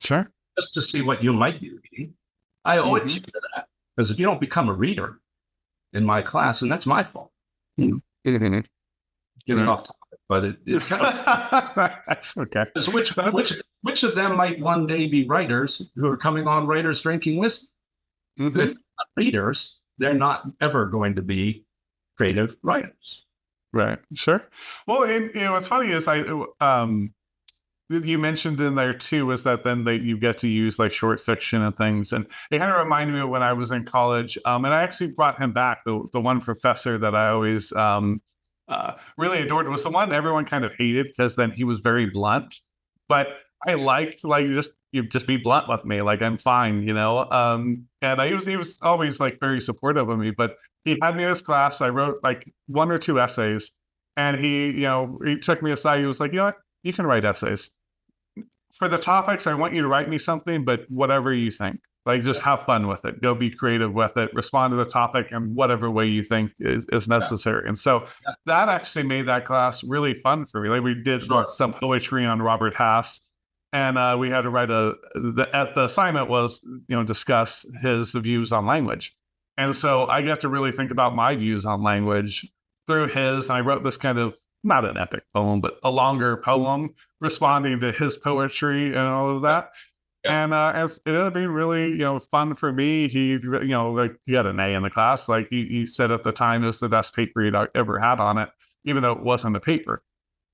Sure. Just to see what you might be reading. I owe it to you to that. Because if you don't become a reader in my class, and that's my fault. Get it off topic, but it kind of that's okay. Which of them might one day be writers who are coming on Writers Drinking Whiskey? If they're not readers, they're not ever going to be creative writers. Right. Sure. Well, and, what's funny is you mentioned in there too is that then you get to use like short fiction and things, and it kind of reminded me of when I was in college. And I actually brought him back. The one professor that I always really adored was the one everyone kind of hated because then he was very blunt. But I liked you just be blunt with me, like I'm fine, And he was always like very supportive of me. But he had me in his class. I wrote like 1 or 2 essays, and he took me aside. He was like, you know what? You can write essays. For the topics, I want you to write me something, but whatever you think. Like, just have fun with it. Go be creative with it. Respond to the topic in whatever way you think is necessary. And so that actually made that class really fun for me. Like, we did some poetry on Robert Hass, and we had to write the assignment was, discuss his views on language. And so I got to really think about my views on language through his, and I wrote this kind of, not an epic poem, but a longer poem responding to his poetry and all of that. And it ended up being really, fun for me. He, like he had an A in the class. Like he said at the time it was the best paper he'd ever had on it, even though it wasn't a paper.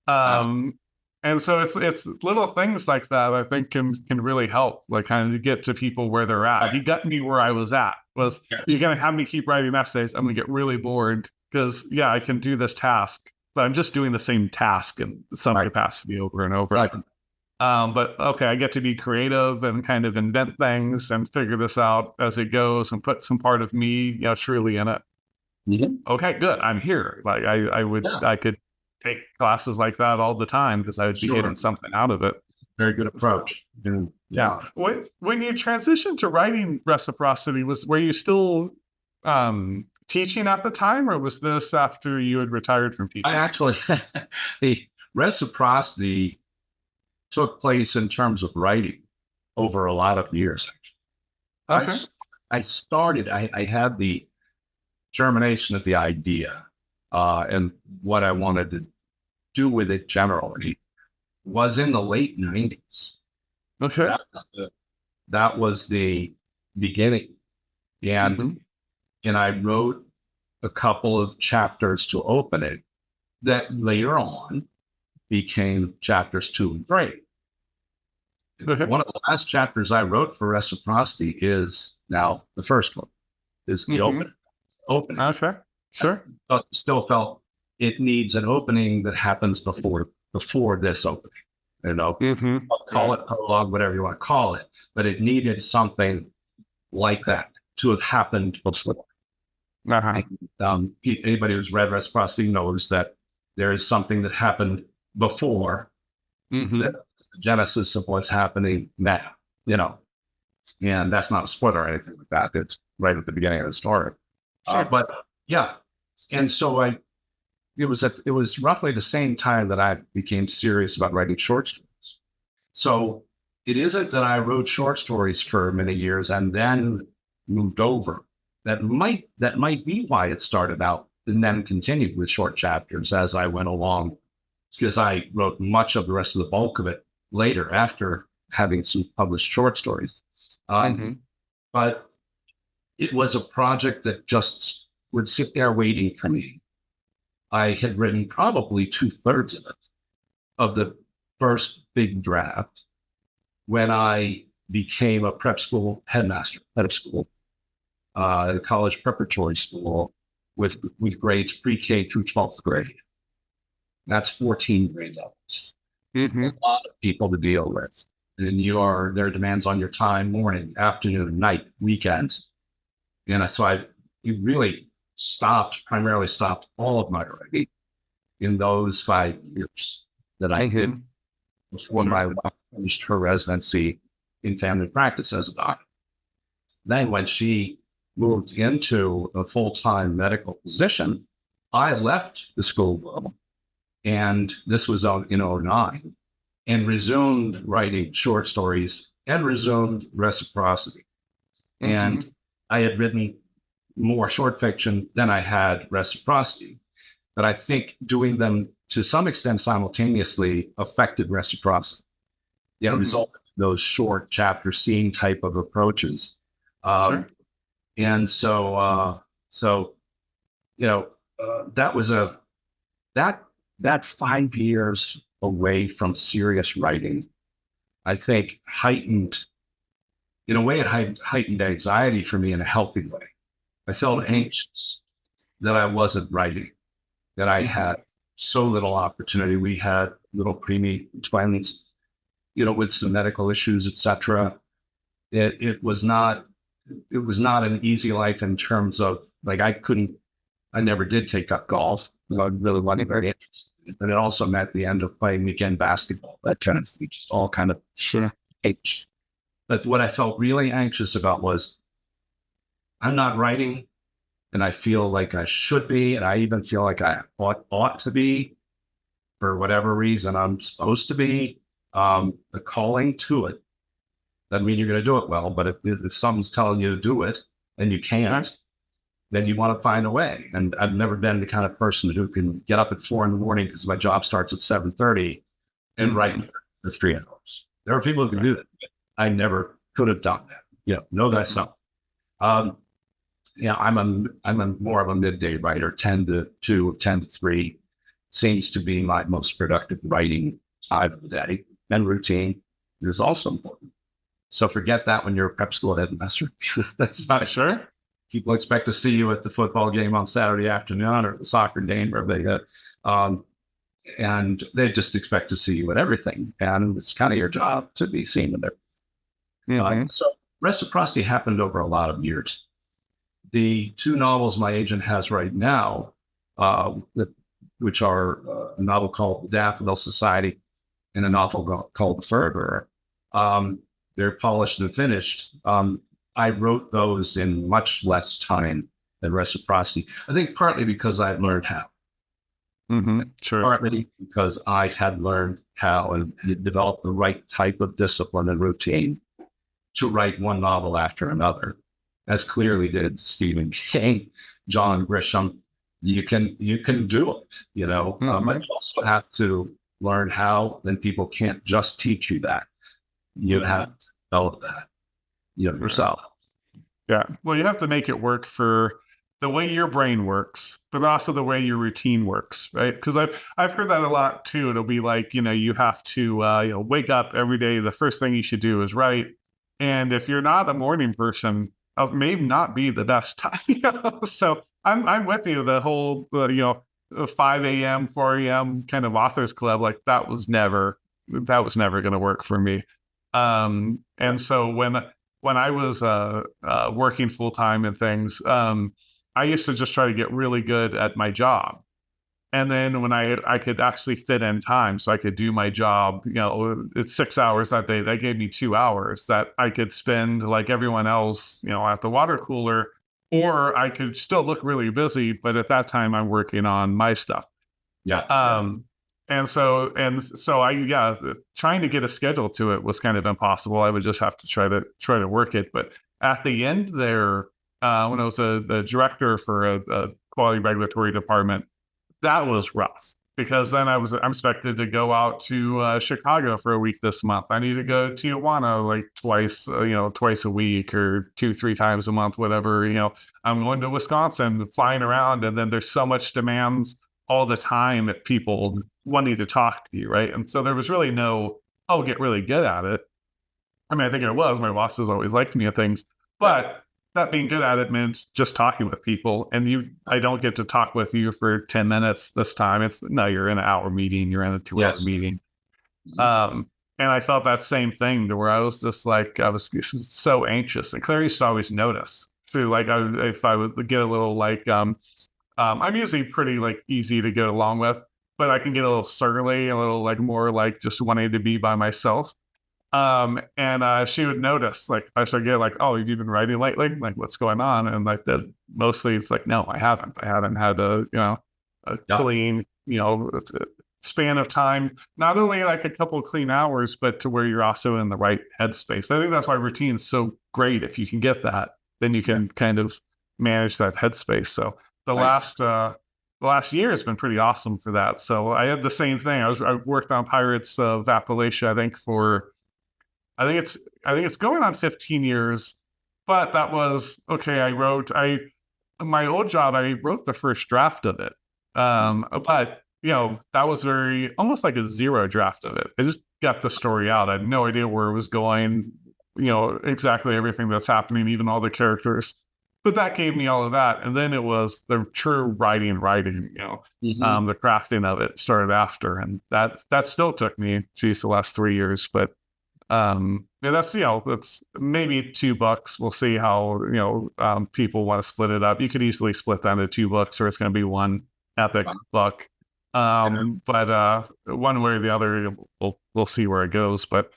And so it's little things like that I think can really help, like kind of get to people where they're at. He got me where I was at. You're going to have me keep writing essays. I'm going to get really bored because, I can do this task, but I'm just doing the same task in some capacity over and over. Right. But okay, I get to be creative and kind of invent things and figure this out as it goes and put some part of me, truly in it. Okay, good. I'm here. Like I could take classes like that all the time because I would be getting something out of it. Very good approach. Yeah. When you transitioned to writing Reciprocity, were you still teaching at the time, or was this after you had retired from teaching? I actually, the Reciprocity took place in terms of writing over a lot of years. Okay. I had the germination of the idea and what I wanted to do with it generally was in the late 90s. Okay. That was the beginning. And I wrote a couple of chapters to open it that later on became chapters 2 and 3. Okay. One of the last chapters I wrote for Reciprocity is now the first one, is the opening. Okay. Sure. But still felt it needs an opening that happens before this opening. Call it prologue, whatever you want to call it, but it needed something like that to have happened before. Anybody who's read Reciprocity knows that there is something that happened before the genesis of what's happening now, and that's not a spoiler or anything like that. It's right at the beginning of the story. Sure. But yeah, and so it was roughly the same time that I became serious about writing short stories. So it isn't that I wrote short stories for many years and then moved over. That might be why it started out and then continued with short chapters as I went along, because I wrote much of the rest of the bulk of it later after having some published short stories. But it was a project that just would sit there waiting for me. I had written probably 2/3 of the first big draft when I became a prep school headmaster at a school, at a college preparatory school with grades pre-K through 12th grade. That's 14 grade levels. Mm-hmm. A lot of people to deal with. And there are demands on your time, morning, afternoon, night, weekends. And so I really primarily stopped all of my writing in those 5 years that I did before my wife finished her residency in family practice as a doctor. Then when she moved into a full-time medical position, I left the school world, and this was in 2009, and resumed writing short stories and resumed reciprocity. And I had written more short fiction than I had reciprocity, but I think doing them to some extent simultaneously affected reciprocity. Resulted in those short chapter scene type of approaches. And so that was that's 5 years away from serious writing. I think heightened anxiety for me in a healthy way. I felt anxious that I wasn't writing, that I had so little opportunity. We had little preemie twins, with some medical issues, etc. It was not an easy life in terms of I never did take up golf. I really wasn't very interested. But it also meant the end of playing weekend basketball, that kind of thing, just all kind of H. But what I felt really anxious about was I'm not writing, and I feel like I should be, and I even feel like I ought to be, for whatever reason I'm supposed to be. The calling to it doesn't mean you're going to do it well, but if someone's telling you to do it and you can't, then you want to find a way. And I've never been the kind of person who can get up at 4 a.m. because my job starts at 7:30 and write for 3 hours. There are people who can do that. I never could have done that. Know thyself. I'm more of a midday writer. 10 to 2, 10 to 3 seems to be my most productive writing time of the day. And routine is also important. So forget that when you're a prep school headmaster. That's not sure. People expect to see you at the football game on Saturday afternoon or the soccer game, wherever they go. And they just expect to see you at everything. And it's kind of your job to be seen in there. So reciprocity happened over a lot of years. The 2 novels my agent has right now, which are a novel called The Daffodil Society and a novel called The Furbearer, they're polished and finished. I wrote those in much less time than reciprocity. I think partly because I had learned how. Partly because I had learned how and developed the right type of discipline and routine to write one novel after another, as clearly did Stephen King, John Grisham. You can do it, but you also have to learn how. Then people can't just teach you that. You have to develop that, yourself. Yeah. Well, you have to make it work for the way your brain works, but also the way your routine works, right? Because I've heard that a lot too. It'll be like, you have to wake up every day. The first thing you should do is write. And if you're not a morning person, it may not be the best time. So I'm with you. The whole 5 a.m., 4 a.m. kind of authors club, like that was never going to work for me. And so when I was working full time and things, I used to just try to get really good at my job. And then when I could actually fit in time, so I could do my job, it's 6 hours that day. That gave me 2 hours that I could spend like everyone else, at the water cooler, or I could still look really busy. But at that time, I'm working on my stuff. And so trying to get a schedule to it was kind of impossible. I would just have to try to work it. But at the end there, when I was the director for a quality regulatory department, that was rough because then I'm expected to go out to Chicago for a week this month. I need to go to Tijuana like twice a week or 2-3 times a month, whatever. I'm going to Wisconsin, flying around, and then there's so much demands all the time that people wanting to talk to you, right? And so there was really no, get really good at it. I mean, I think it was. My bosses always liked me at things, but that being good at it meant just talking with people, and I don't get to talk with you for 10 minutes this time. You're in an hour meeting, you're in a 2 hour meeting. And I felt that same thing to where I was just like, I was so anxious, and Claire used to always notice too. Like if I would get a little like, I'm usually pretty like easy to get along with, but I can get a little surly, a little like more like just wanting to be by myself. And she would notice, like, I should get like, oh, have you been writing lately? Like, what's going on? And like that, mostly it's like, no, I haven't had a clean, span of time, not only like a couple of clean hours, but to where you're also in the right headspace. I think that's why routine is so great. If you can get that, then you can kind of manage that headspace. So the last year has been pretty awesome for that. So I had the same thing. I worked on Pirates of Appalachia, I think it's going on 15 years, but that was okay. My old job, I wrote the first draft of it. But that was almost like a zero draft of it. I just got the story out. I had no idea where it was going, exactly everything that's happening, even all the characters. But that gave me all of that. And then it was the true writing, the crafting of it started after. And that still took me, the last 3 years. But that's maybe $2. We'll see how people want to split it up. You could easily split that into $2, or it's going to be one epic buck. But one way or the other, we'll see where it goes. But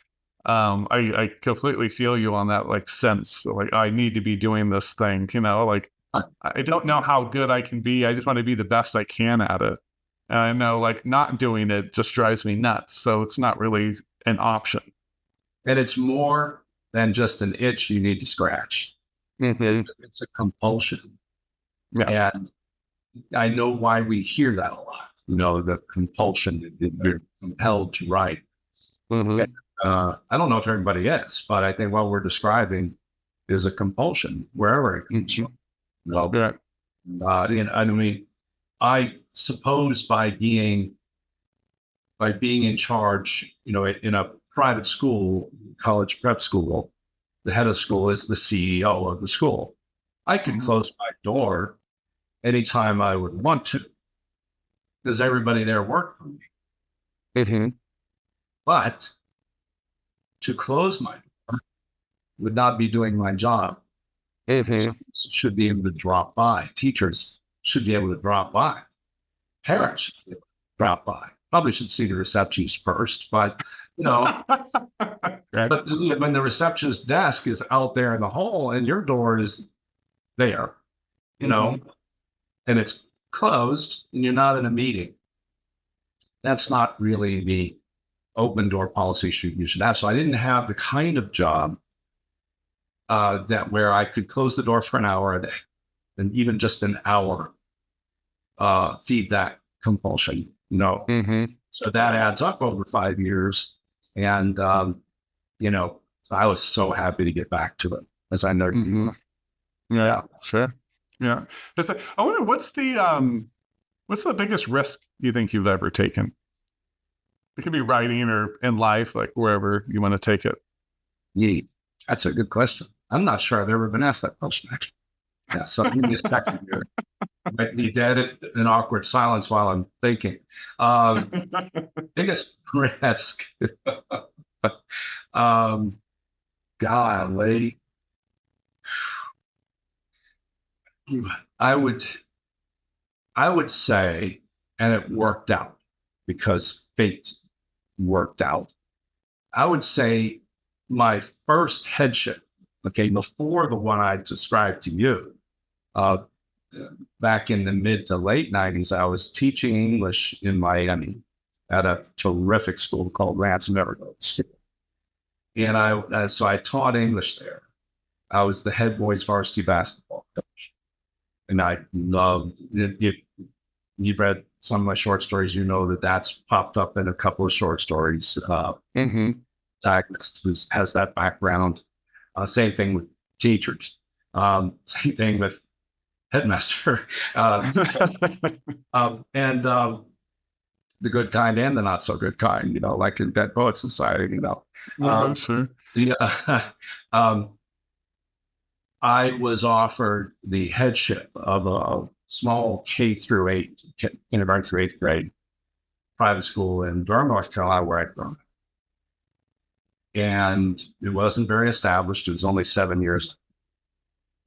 I completely feel you on that like sense. Like, I need to be doing this thing. Like, I don't know how good I can be. I just want to be the best I can at it. And I know like not doing it just drives me nuts. So it's not really an option. And it's more than just an itch you need to scratch. Mm-hmm. It's a compulsion. Yeah. And I know why we hear that a lot. The compulsion, you're compelled to write. Mm-hmm. And, I don't know if everybody is, but I think what we're describing is a compulsion wherever it comes from. I mean, I suppose by being in charge, in a private school, college prep school, the head of school is the CEO of the school. I can close my door anytime I would want to, because everybody there worked for me. Mm-hmm. But to close my door would not be doing my job. Mm-hmm. Should be able to drop by. Teachers should be able to drop by. Parents should be able to drop by. Probably should see the receptionist first, but but when the receptionist desk is out there in the hall and your door is there, and it's closed and you're not in a meeting, that's not really the open door policy you should have. So I didn't have the kind of job that where I could close the door for an hour a day, and even just an hour feed that compulsion. So that adds up over 5 years. And, I was so happy to get back to it, as I know. Mm-hmm. Yeah, sure. Yeah. I wonder what's the biggest risk you think you've ever taken? It could be writing or in life, like wherever you want to take it. Yeah, that's a good question. I'm not sure I've ever been asked that question, actually. Yeah, so give me a second here. Might need to edit an awkward silence while I'm thinking. Biggest risk. Golly. I would say, and it worked out because fate worked out. I would say my first headship, before the one I described to you, back in the mid to late 90s, I was teaching English in Miami at a terrific school called Ransom Everglades. And so I taught English there. I was the head boys varsity basketball coach. And I loved it. You read some of my short stories, that's popped up in a couple of short stories. Who has that background. Same thing with teachers. Same thing with headmaster. And the good kind and the not so good kind, like in Dead Poets Society, Sure. Yeah. I was offered the headship of a small kindergarten through eighth grade private school in Durham, North Carolina, where I'd grown up. And it wasn't very established. It was only 7 years.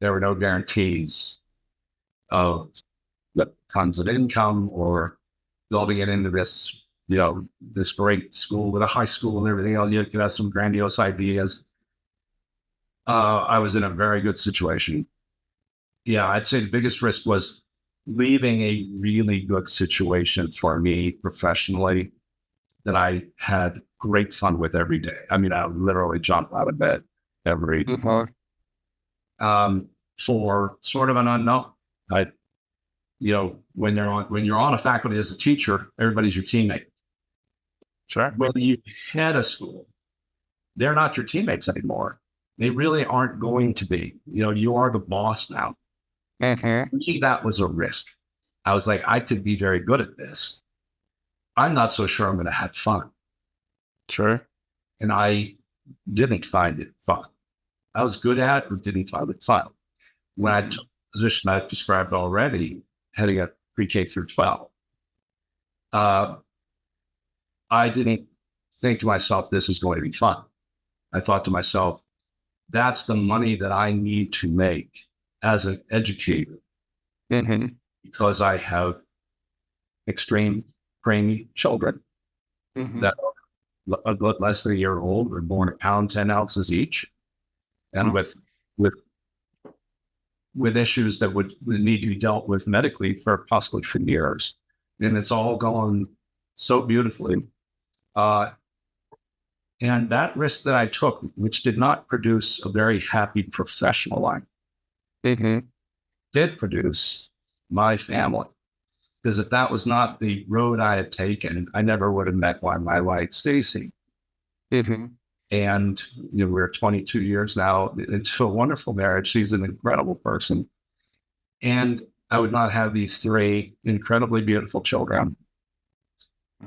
There were no guarantees of the tons of income or building it into this, this great school with a high school and everything else. You could have some grandiose ideas. I was in a very good situation. Yeah, I'd say the biggest risk was leaving a really good situation for me professionally that I had great fun with every day. I mean, I would literally jump out of bed every for sort of an unknown. When you're on a faculty as a teacher, everybody's your teammate. Sure. When you head a school, they're not your teammates anymore. They really aren't going to be. You are the boss now. For me, that was a risk. I was like, I could be very good at this. I'm not so sure I'm going to have fun. Sure. And I didn't find it fun. I was good at it, but didn't find it fun. When I took the position I've described already, heading up pre-K through 12, I didn't think to myself, this is going to be fun. I thought to myself, that's the money that I need to make as an educator because I have extreme preemie children that are a little less than a year old, were born 1 pound, 10 ounces each, and with issues that would need to be dealt with medically for possibly for years. And it's all gone so beautifully. And that risk that I took, which did not produce a very happy professional life, did produce my family. Because if that was not the road I had taken, I never would have met my wife, Stacy. And we're 22 years now into a wonderful marriage. She's an incredible person. And I would not have these 3 incredibly beautiful children.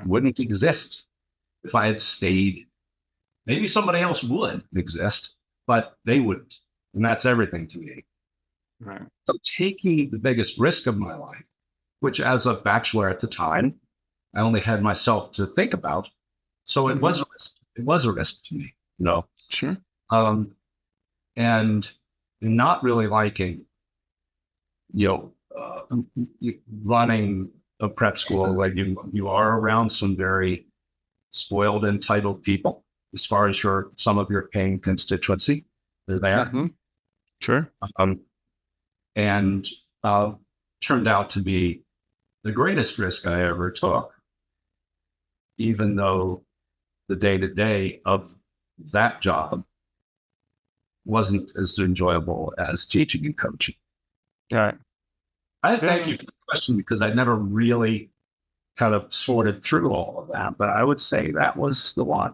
Wouldn't exist if I had stayed. Maybe somebody else would exist, but they wouldn't. And that's everything to me. Right. So taking the biggest risk of my life, which as a bachelor at the time, I only had myself to think about. So it was a risk. It was a risk to me, Sure. And not really liking, running a prep school. Like you are around some very spoiled, entitled people as far as some of your paying constituency. They're there. Sure. And turned out to be the greatest risk I ever took, even though the day-to-day of that job wasn't as enjoyable as teaching and coaching. Right. I thank you for the question because I never really kind of sorted through all of that, but I would say that was the one.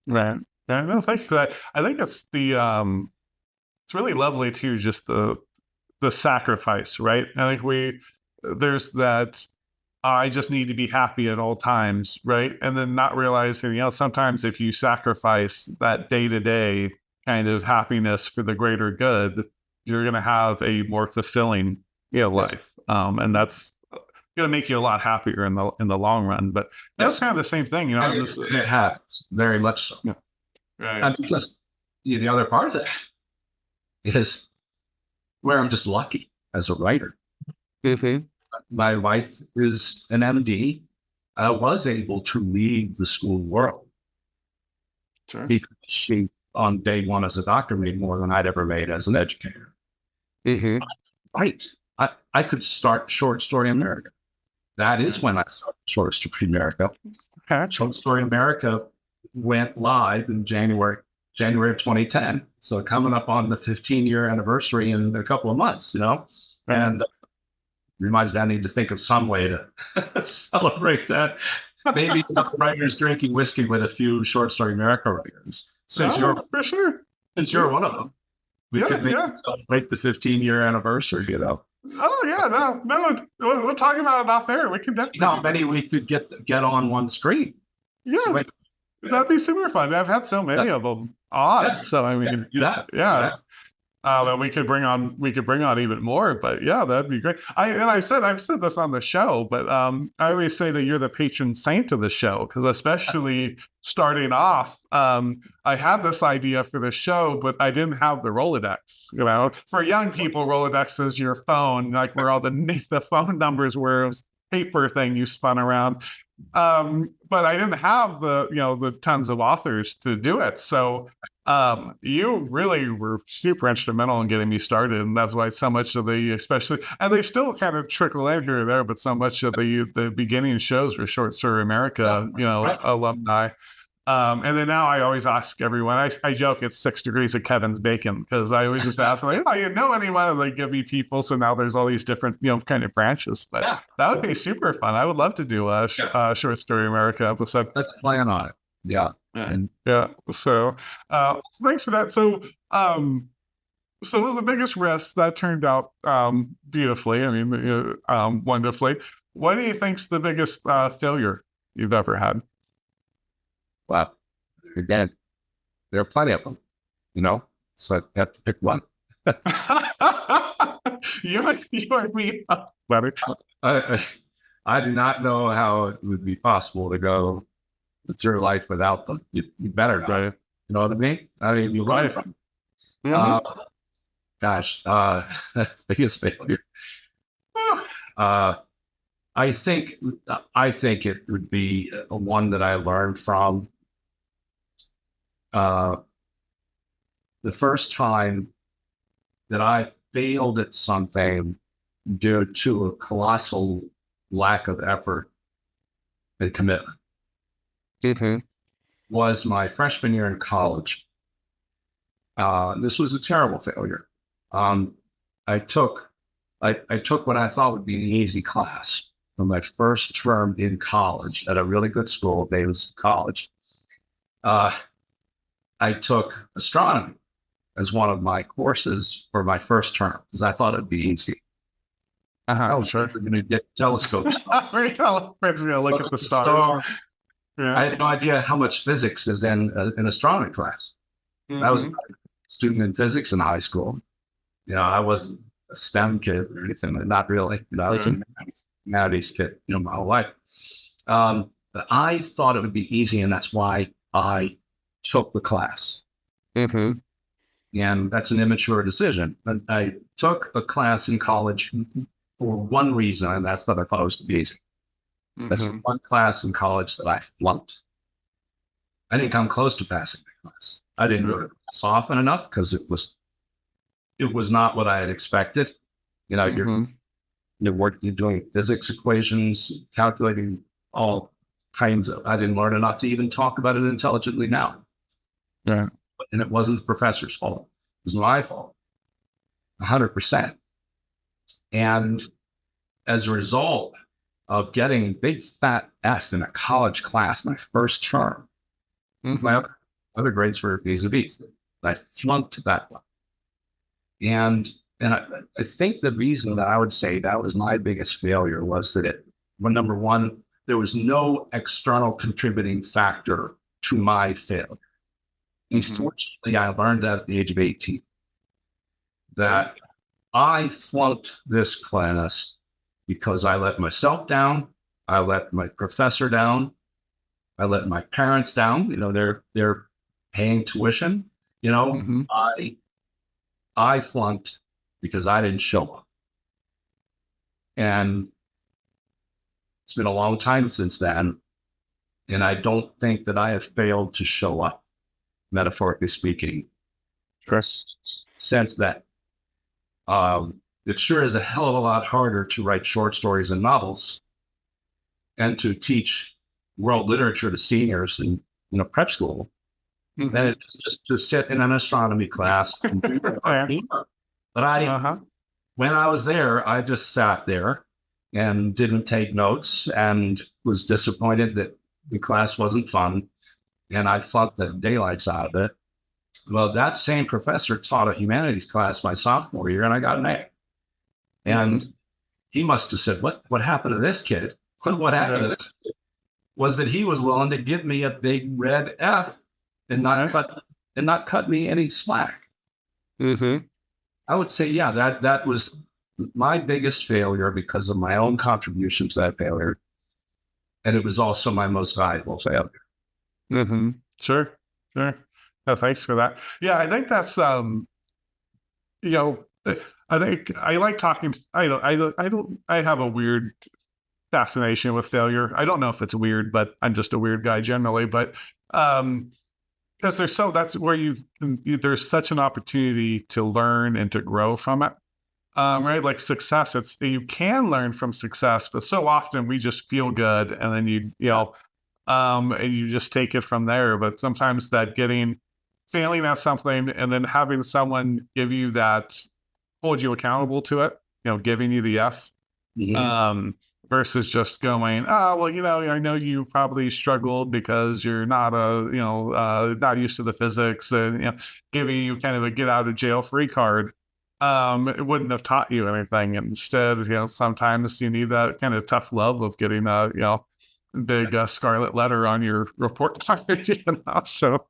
Right. Yeah, no, thank you for that. I think it's it's really lovely too, just the sacrifice, right? I think there's that I just need to be happy at all times, right? And then not realizing, sometimes if you sacrifice that day-to-day kind of happiness for the greater good, you're going to have a more fulfilling life. And that's going to make you a lot happier in the long run. But that's kind of the same thing, It happens, very much so. Yeah. Right. And because the other part of that is where I'm just lucky as a writer. My wife is an MD. I was able to leave the school world. Sure. Because she, on day one as a doctor, made more than I'd ever made as an educator. Right. I could start Short Story America. That is when I started Short Story America. Short Story America went live in January of 2010. So coming up on the 15-year anniversary in a couple of months, and reminds me I need to think of some way to celebrate that. Maybe writers drinking whiskey with a few Short Story America writers. Since you're one of them, we could maybe celebrate the 15-year anniversary, Oh yeah, no, we'll talk about it off there. We can definitely. How many we could get on one screen? Yeah, So that'd be super fun. I've had so many of them. Odd. So I mean, yeah. And we could bring on even more, but yeah, that'd be great. I've said this on the show, but I always say that you're the patron saint of the show, because especially starting off, I had this idea for the show, but I didn't have the Rolodex. You know, for young people, Rolodex is your phone, like where all the phone numbers were. It was a paper thing you spun around. But I didn't have the tons of authors to do it, so. You really were super instrumental in getting me started, and that's why so much of especially, and they still kind of trickle in here or there, but so much of the beginning shows were Short Story America, alumni. And then now I always ask everyone, I joke it's 6 degrees of Kevin's bacon, because I always just ask, like, you know anyone of the Gibby people? So now there's all these different, kind of branches, but that would be super fun. I would love to do a Short Story America episode. Let's plan on it. Yeah. So thanks for that. So so it was the biggest risk that turned out beautifully. I mean, wonderfully. What do you think's the biggest failure you've ever had? Well, again, there are plenty of them, so I have to pick one. you and me. I do not know how it would be possible to go through life without them. You better, right? You know what I mean? You run from. Biggest failure. I think it would be one that I learned from the first time that I failed at something due to a colossal lack of effort and commitment. Was my freshman year in college. This was a terrible failure. I took what I thought would be an easy class for my first term in college at a really good school, Davis College. I took astronomy as one of my courses for my first term because I thought it'd be easy. Sure. We're going to get telescopes. We're gonna look at the stars. Yeah. I had no idea how much physics is in an astronomy class. I was a student in physics in high school. I wasn't a STEM kid or anything. Not really. I was a humanities kid, my whole life. But I thought it would be easy, and that's why I took the class. And that's an immature decision. But I took a class in college for one reason, and that's that I thought it was to be easy. That's one class in college that I flunked. I didn't come close to passing the class. I didn't go to class often enough because it was not what I had expected. You're doing physics equations, calculating all kinds of. I didn't learn enough to even talk about it intelligently now. Yeah, and it wasn't the professor's fault. It was my fault, 100%. And as a result of getting big fat S in a college class, my first term, my other grades were vis-a-vis. I flunked that one. And I think the reason that I would say that was my biggest failure was that number one, there was no external contributing factor to my failure. Unfortunately, I learned that at the age of 18, that I flunked this class because I let myself down, I let my professor down, I let my parents down. They're paying tuition. I flunked because I didn't show up. And it's been a long time since then, and I don't think that I have failed to show up, metaphorically speaking, since then. It sure is a hell of a lot harder to write short stories and novels and to teach world literature to seniors in prep school than it is just to sit in an astronomy class. But when I was there, I just sat there and didn't take notes and was disappointed that the class wasn't fun, and I flunked the daylights out of it. Well, that same professor taught a humanities class my sophomore year, and I got an A. And he must have said, what happened to this kid? What happened to this kid was that he was willing to give me a big red F and not cut me any slack. I would say, yeah, that was my biggest failure because of my own contribution to that failure. And it was also my most valuable failure. Mm-hmm. Sure. Sure. No, thanks for that. Yeah, I think that's you know, I think I like talking. I have a weird fascination with failure. I don't know if it's weird, but I'm just a weird guy generally. But because that's where there's such an opportunity to learn and to grow from it. Right, like success, you can learn from success, but so often we just feel good, and then and you just take it from there. But sometimes failing at something, and then having someone hold you accountable to it, giving you the yes, versus just going, oh, well, I know you probably struggled because you're not not used to the physics, and giving you kind of a get out of jail free card. It wouldn't have taught you anything. Instead, sometimes you need that kind of tough love of getting a big scarlet letter on your report card. So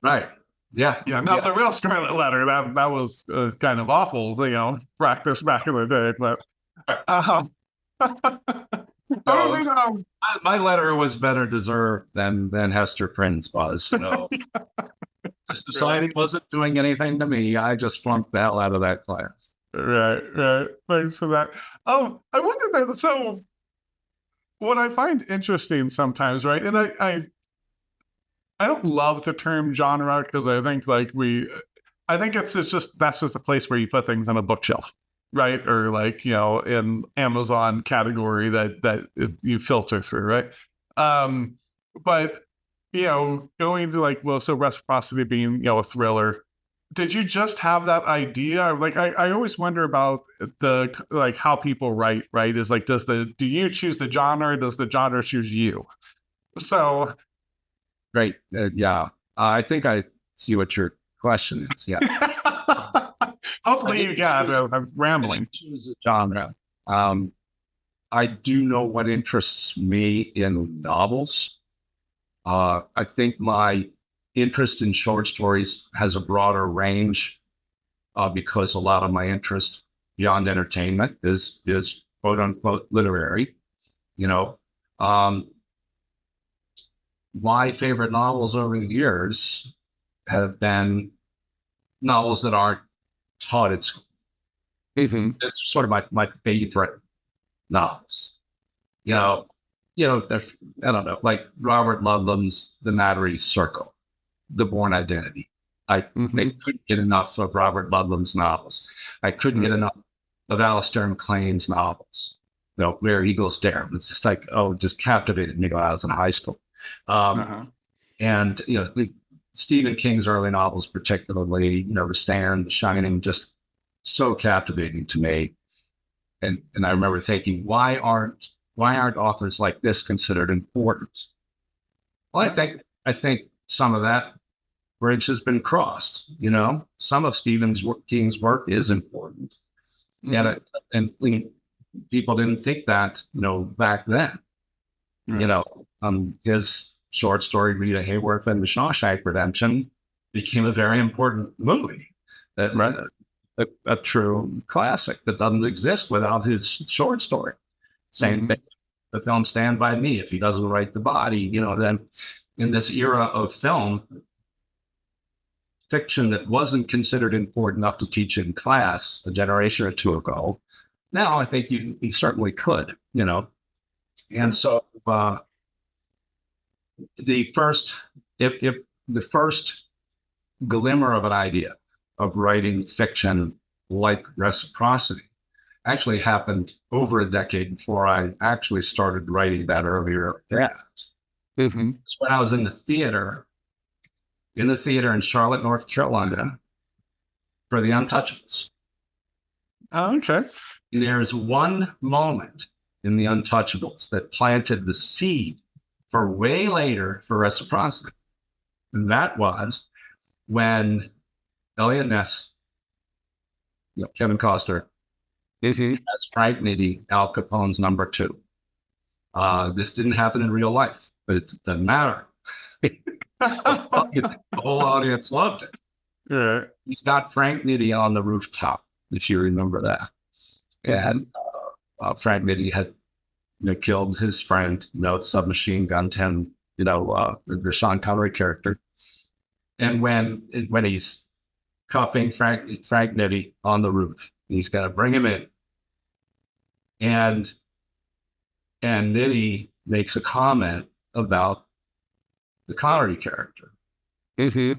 right. Yeah. Yeah, not the real scarlet letter. That was kind of awful, practice back in the day. But my letter was better deserved than Hester Prynne's was. Society wasn't doing anything to me. I just flunked the hell out of that class. Right. Thanks for that. I wonder so what I find interesting sometimes, right? And I don't love the term genre because I think it's just that's just a place where you put things on a bookshelf, right? Or in Amazon category that you filter through, right? But going to so Reciprocity being a thriller, did you just have that idea? I always wonder about how people write, right? Is do you choose the genre, or does the genre choose you? So great. Yeah. I think I see what your question is. Yeah. Hopefully you got it. I'm rambling. Choose a genre. I do know what interests me in novels. I think my interest in short stories has a broader range because a lot of my interest beyond entertainment is quote unquote literary. My favorite novels over the years have been novels that aren't taught at school. It's sort of my favorite novels. There's, I don't know, like Robert Ludlum's The Mattery Circle, The Born Identity. I couldn't get enough of Robert Ludlum's novels. I couldn't get enough of Alistair MacLean's novels. Where Eagles Dare. It's just just captivated me when I was in high school. And Stephen King's early novels, particularly, The Stand, The Shining, just so captivating to me. And I remember thinking, why aren't authors like this considered important? Well, I think some of that bridge has been crossed. Some of Stephen King's work is important, and people didn't think that back then. His short story Rita Hayworth and The Shawshank Redemption became a very important movie. A true classic that doesn't exist without his short story. Same thing. The film Stand By Me, if he doesn't write the body, then in this era of film, fiction that wasn't considered important enough to teach in class a generation or two ago, now I think you certainly could, And so the first glimmer of an idea of writing fiction like Reciprocity actually happened over a decade before I actually started writing that earlier draft. It's when I was in the theater in Charlotte, North Carolina for The Untouchables. Oh, okay. And there's one moment in The Untouchables that planted the seed for way later for Reciprocity. And that was when Elliot Ness, Kevin Costner, as Frank Nitti, Al Capone's number 2. This didn't happen in real life, but it doesn't matter. The whole audience loved it. Yeah. He's got Frank Nitti on the rooftop if you remember that. And Frank Nitti had killed his friend, submachine gun 10, the Sean Connery character. And when he's cuffing Frank Nitti on the roof, he's got to bring him in. And Nitti makes a comment about the Connery character. He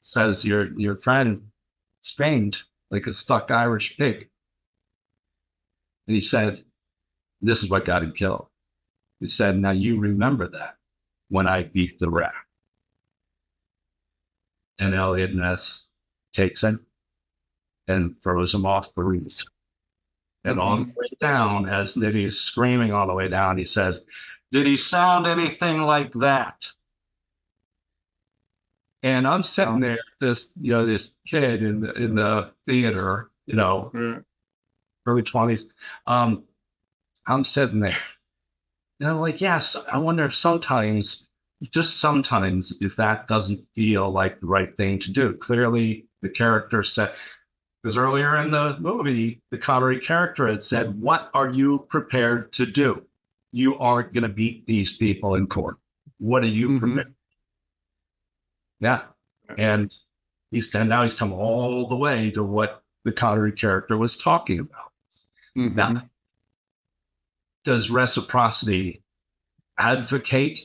says, your friend is famed like a stuck Irish pig. And he said, this is what got him killed. He said, now you remember that when I beat the rat. And Eliot Ness takes him and throws him off the roof. And on the way down, as Nitti is screaming all the way down, he says, did he sound anything like that? And I'm sitting there, this kid in the theater, early 20s. I'm sitting there, and I'm like, yes, I wonder if sometimes, just sometimes, if that doesn't feel like the right thing to do. Clearly, the character said, because earlier in the movie, the Connery character had said, what are you prepared to do? You aren't going to beat these people in court. What are you prepared? Yeah. And now he's come all the way to what the Connery character was talking about. Now, does reciprocity advocate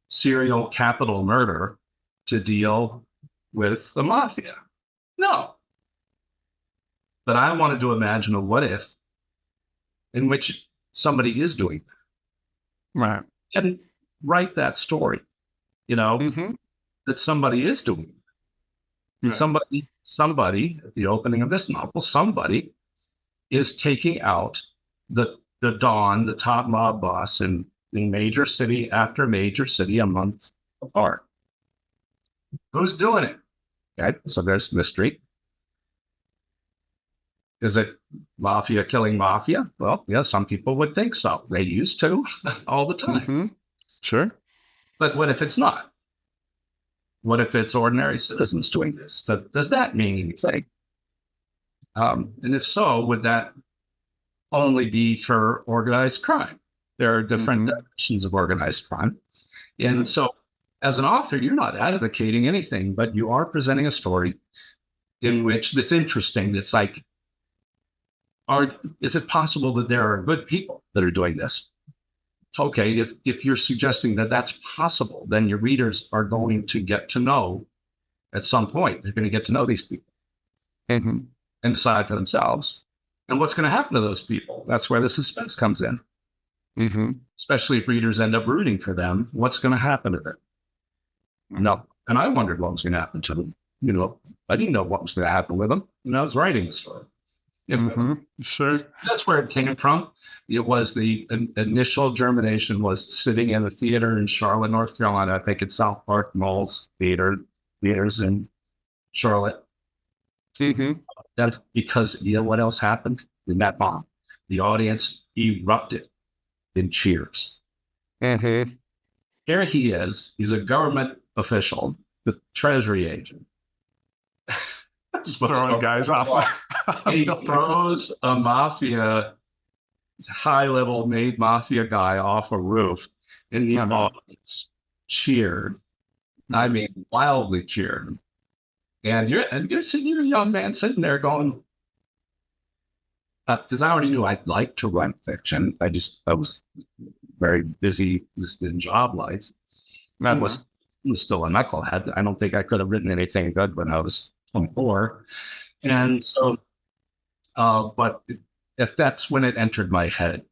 serial capital murder to deal with the mafia? No. But I wanted to imagine a what if in which somebody is doing that. Right. And write that story, that somebody is doing it. Right. Somebody at the opening of this novel, somebody is taking out the Don, the top mob boss in major city after major city a month apart. Who's doing it? Okay, so there's mystery. Is it mafia killing mafia? Well, yeah, some people would think so. They used to all the time. Sure. But what if it's not? What if it's ordinary citizens doing this? Does that mean anything? And if so, would that only be for organized crime? There are different definitions of organized crime. And so as an author, you're not advocating anything, but you are presenting a story in which it's interesting. It's like, is it possible that there are good people that are doing this? Okay, if you're suggesting that that's possible, then your readers are going to get to know at some point. They're going to get to know these people and decide for themselves. And what's going to happen to those people? That's where the suspense comes in. Especially if readers end up rooting for them. What's going to happen to them? No. And I wondered what was going to happen to them. I didn't know what was going to happen with them. I was writing the story. Sure. That's where it came from. It was the initial germination was sitting in a theater in Charlotte, North Carolina. I think it's South Park Malls theaters in Charlotte. That's because what else happened in that bomb? The audience erupted in cheers. Here he is. He's a government official, the Treasury agent. Throwing guys off. He throws a high-level made mafia guy off a roof, and the audience cheered. I mean, wildly cheered. And you're a young man sitting there going, because I already knew I'd like to write fiction. I was very busy just in job life. I was still a knucklehead. I don't think I could have written anything good when I was 24. And so, but if that's when it entered my head,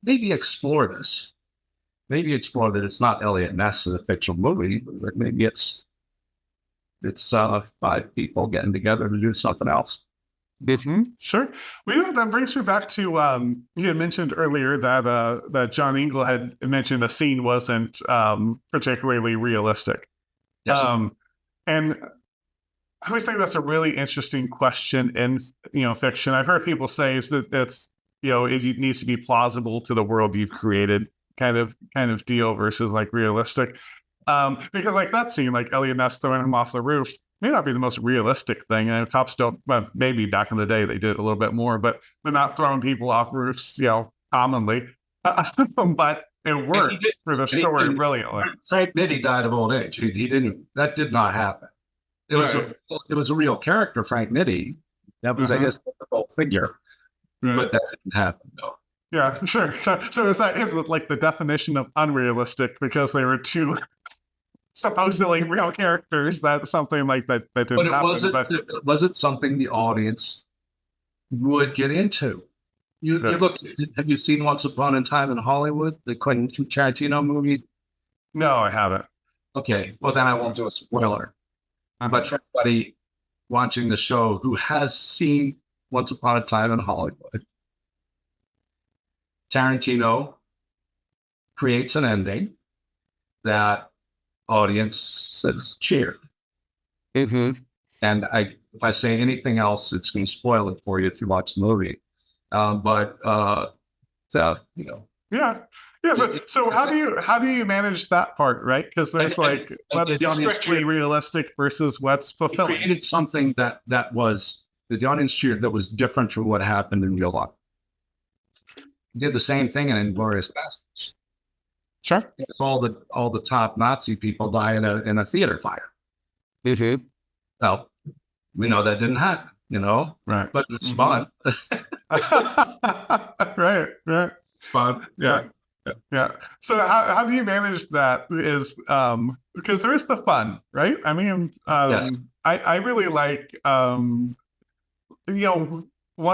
maybe explore this. Maybe explore that it's not Eliot Ness in a fictional movie, but maybe it's 5 people getting together to do something else. Sure. Well, that brings me back to you had mentioned earlier that John Ingle had mentioned a scene wasn't particularly realistic. Yes. And I always think that's a really interesting question in fiction. I've heard people say is that it's it needs to be plausible to the world you've created, kind of deal versus like realistic. Because like that scene, like Eliot Ness throwing him off the roof, may not be the most realistic thing. And cops don't, well, maybe back in the day they did a little bit more, but they're not throwing people off roofs, commonly. But it worked for the story brilliantly. Frank Nitti died of old age. He didn't. That did not happen. It was it was a real character, Frank Nitti. That was a historical figure, but that didn't happen. No. Yeah, sure. So is it like the definition of unrealistic because they were two supposedly real characters? That something like that didn't happen. It wasn't something the audience would get into. You look. Have you seen Once Upon a Time in Hollywood, the Quentin Tarantino movie? No, I haven't. Okay, well then I won't do a spoiler. But for everybody watching the show who has seen Once Upon a Time in Hollywood, Tarantino creates an ending that audience says cheered. And if I say anything else, it's going to spoil it for you if you watch the movie. Yeah. So how do you manage that part, right? Because there's what's strictly realistic versus what's fulfilling. He created something that was the audience cheered that was different from what happened in real life. He did the same thing in Inglourious Basterds. Sure. All the top Nazi people die in a theater fire. Well, we know that didn't happen. Right? But it's fun. right. It's fun. Yeah. So how do you manage that? Is because there is the fun, right? I mean, yes. I really like one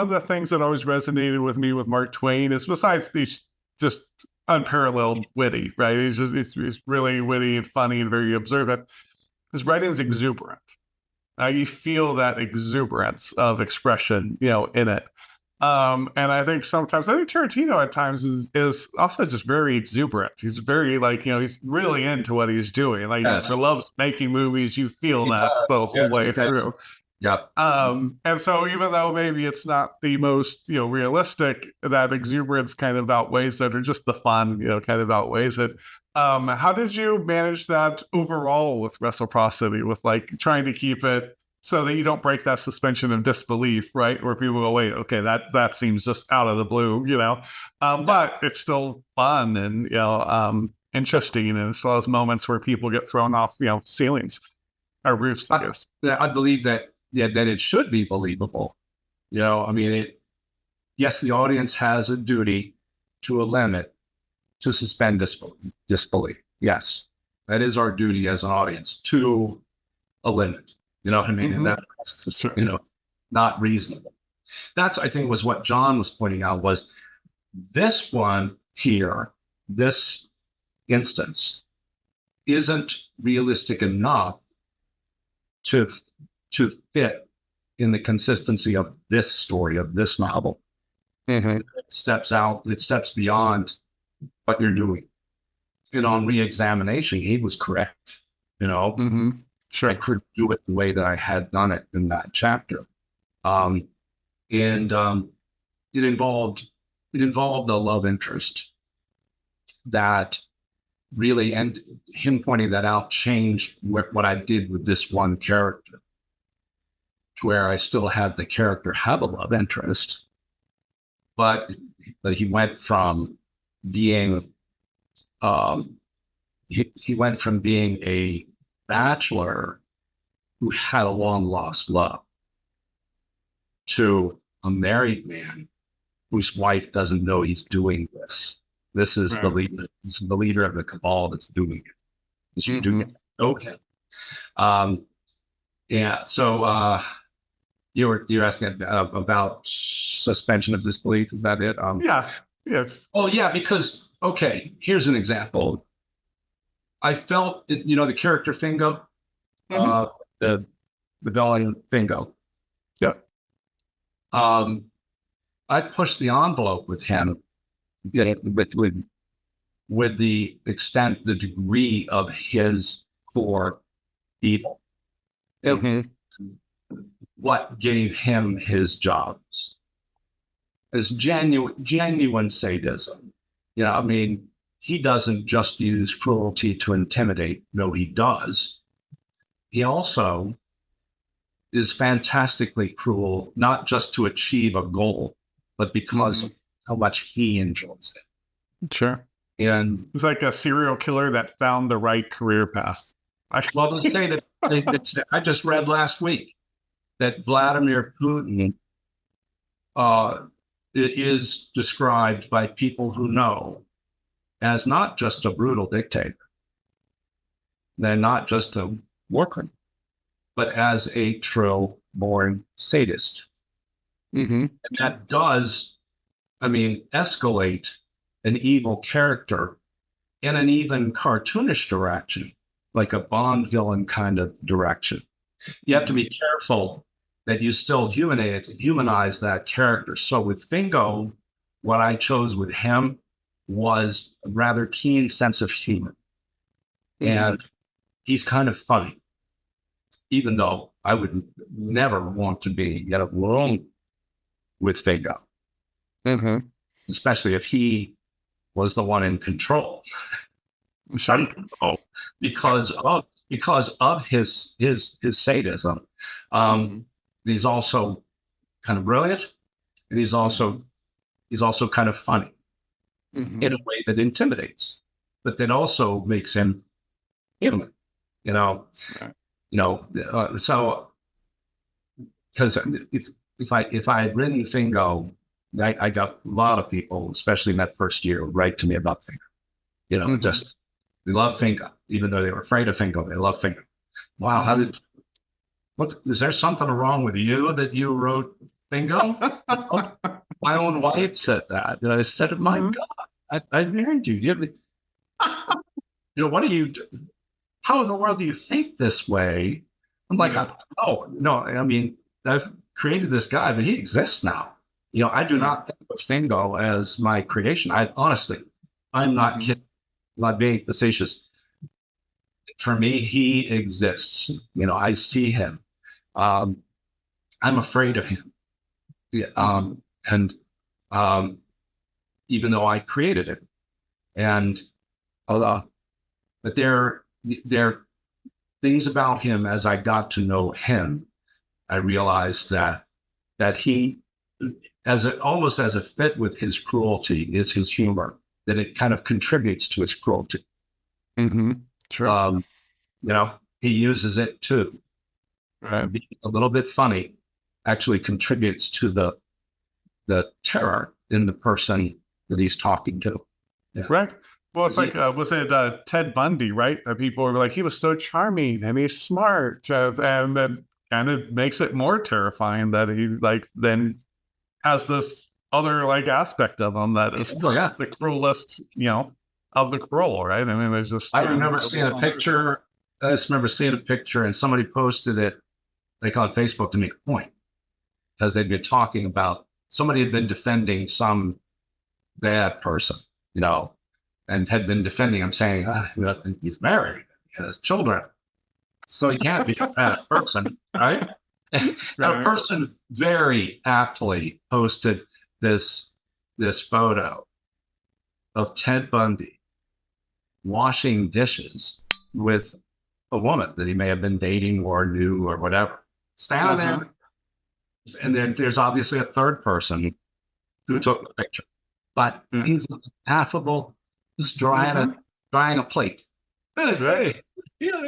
of the things that always resonated with me with Mark Twain is, besides these just unparalleled witty, right? He's really witty and funny and very observant. His writing is exuberant. You feel that exuberance of expression, in it. And I think Tarantino at times is also just very exuberant. He's very he's really into what he's doing. He loves making movies. You feel that the whole way through. Yeah. And so even though maybe it's not the most, realistic, that exuberance kind of outweighs it, or just the fun, kind of outweighs it. How did you manage that overall with reciprocity, with trying to keep it so that you don't break that suspension of disbelief, right? Where people go, wait, okay, that seems just out of the blue, but it's still fun and, interesting. And it's those moments where people get thrown off, ceilings or roofs, I guess. I believe that it should be believable. Yes, the audience has a duty to a limit to suspend disbelief. Yes, that is our duty as an audience, to a limit. You know what I mean? And that's, not reasonable. That's, I think, was what John was pointing out, was this one here, this instance, isn't realistic enough to fit in the consistency of this story, of this novel. It steps beyond what you're doing. And on re-examination, he was correct. Sure. I couldn't do it the way that I had done it in that chapter. And it involved a love interest that really, and him pointing that out, changed what I did with this one character, to where I still had the character have a love interest, but he went from being he went from being a bachelor who had a long lost love to a married man whose wife doesn't know he's doing this. This is the leader. This is the leader of the cabal that's doing it. Okay. Yeah. So you're asking about suspension of disbelief. Is that it? Yeah. Yes. Oh yeah. Because here's an example. I felt, the character Fingo, the rebellion Fingo. Yeah. I pushed the envelope with him, with the extent, the degree of his core evil. What gave him his jobs is genuine sadism. He doesn't just use cruelty to intimidate. No, he does. He also is fantastically cruel, not just to achieve a goal, but because of how much he enjoys it. Sure. And it's like a serial killer that found the right career path. well, they say that I just read last week that Vladimir Putin is described by people who know as not just a brutal dictator. They're not just a war criminal, but as a trail-born sadist. And that does, escalate an evil character in an even cartoonish direction, like a Bond villain kind of direction. You have to be careful that you still humanize that character. So with Fingo, what I chose with him was a rather keen sense of humor. And he's kind of funny, even though I would never want to be in a room with Fingo, especially if he was the one in control. Because of his sadism. He's also kind of brilliant, and he's also kind of funny in a way that intimidates, but that also makes him human. So because if I had written Fingo, I got a lot of people, especially in that first year, write to me about Fingo. Just they love Fingo, even though they were afraid of Fingo. They love Fingo. Wow, is there something wrong with you that you wrote Fingo? My own wife said that. And I said, my God, I married you. What do you? How in the world do you think this way? I'm like, oh no, I've created this guy, but he exists now. I do not think of Fingo as my creation. I'm not kidding. I'm not being facetious. For me, he exists. I see him. I'm afraid of him. Even though I created him, but there are things about him as I got to know him. I realized that he, almost as a fit with his cruelty, is his humor. That it kind of contributes to his cruelty. Sure. He uses it too. Right. Being a little bit funny actually contributes to the terror in the person that he's talking to. Yeah. Right. Well, it's like, was it Ted Bundy, right? That people were like, he was so charming and he's smart. And then kind of makes it more terrifying that he then has this other aspect of him that is the cruelest, of the cruel, right? There's just. I remember seeing a picture. I just remember seeing a picture and somebody posted it on Facebook to make a point, because they'd been talking about somebody had been defending some bad person, and had been defending him, saying, he's married, he has children, so he can't be a bad person, right? And a person very aptly posted this photo of Ted Bundy washing dishes with a woman that he may have been dating or knew or whatever. Standing there, and then there's obviously a third person who took the picture, but he's affable, just drying a plate. Right.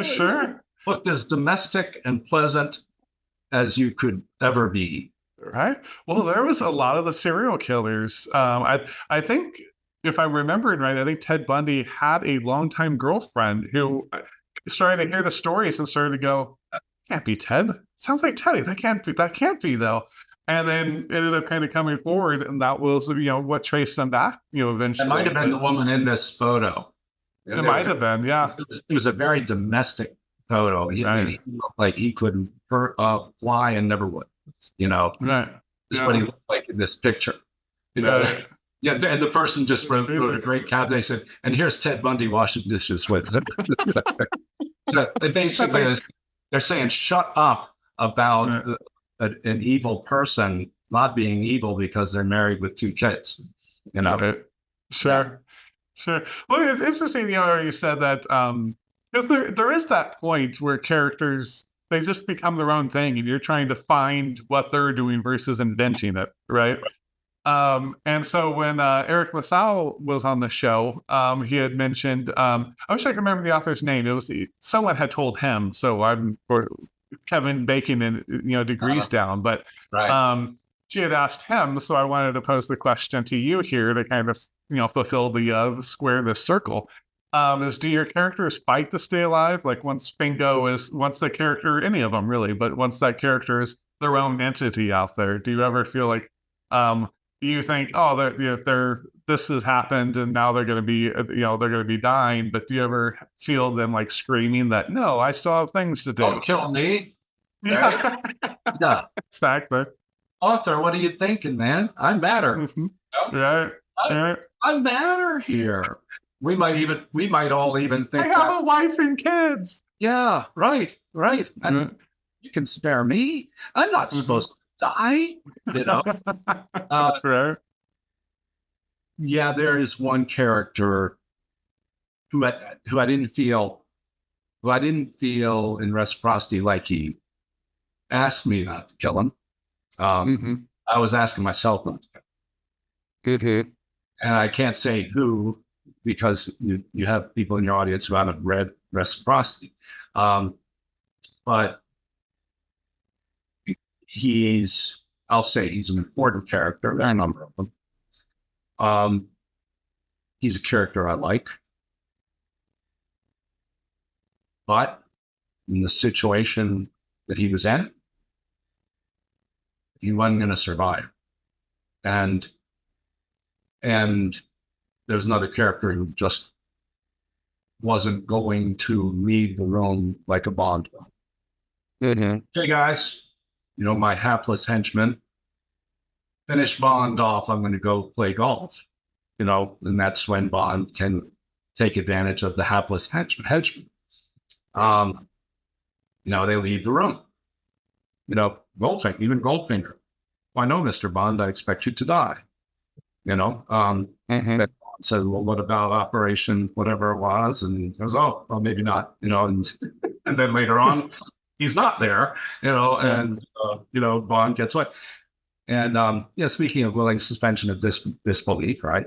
Sure. Looked as domestic and pleasant as you could ever be. Right. Well, there was a lot of the serial killers. I think, if I remembered right, I think Ted Bundy had a longtime girlfriend who started to hear the stories and started to go, "Can't be Ted. Sounds like Teddy. That can't be though." And then ended up kind of coming forward, and that was what traced them back. Eventually, it might have been the woman in this photo. It might have been, yeah. It was a very domestic photo. He looked like he could fly and never would. Right. That's what he looked like in this picture. Yeah, and the person just wrote a great cap. They said, "And here's Ted Bundy washing dishes with." So they basically, they're saying, "Shut up about an evil person not being evil because they're married with 2 kids." Sure. Well, it's interesting, you said that because there is that point where characters they just become their own thing, and you're trying to find what they're doing versus inventing it, right? And so when Eric LaSalle was on the show, he had mentioned, I wish I could remember the author's name. It was someone had told him, so I'm for Kevin Bacon and degrees down, but she had asked him, so I wanted to pose the question to you here to kind of fulfill the square this circle. Is, do your characters fight to stay alive? Like once the character, any of them really, but once that character is their own entity out there, do you ever feel like you think, oh, this has happened and now they're going to be, they're going to be dying, but do you ever feel them like screaming that, no, I still have things to do? Don't kill me. Yeah. Yeah. Exactly. Author, what are you thinking, man? I matter. Mm-hmm. Right. I matter here. We might all even think I have a wife and kids. Yeah, right. And you can spare me. I'm not supposed to die. Right. Yeah, there is one character who I didn't feel in reciprocity like he asked me not to kill him. I was asking myself not to kill him. And I can't say who, because you have people in your audience who haven't read Reciprocity. But I'll say he's an important character. There are a number of them. He's a character I like. But in the situation that he was in, he wasn't going to survive. And there's another character who just wasn't going to leave the room like a Bond. Hey guys, my hapless henchman, finish Bond off, I'm going to go play golf. And that's when Bond can take advantage of the hapless henchman. They leave the room. Goldfinger. Well, I know, Mr. Bond, I expect you to die. That says, well, what about Operation whatever it was? And he goes, oh, well, maybe not, and then later on, he's not there, and Bond gets away. And speaking of willing suspension of disbelief, right?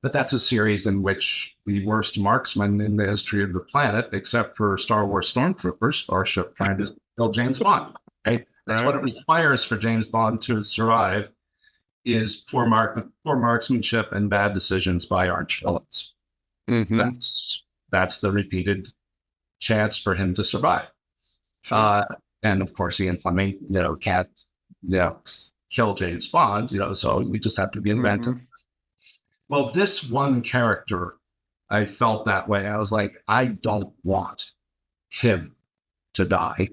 But that's a series in which the worst marksman in the history of the planet, except for Star Wars stormtroopers, are trying to kill James Bond. Right? That's what it requires for James Bond to survive, is poor marksmanship and bad decisions by arch villains. That's the repeated chance for him to survive. Sure. And of course, Ian Fleming, can't, kill James Bond, so we just have to be inventive. Well, this one character, I felt that way. I was like, I don't want him to die.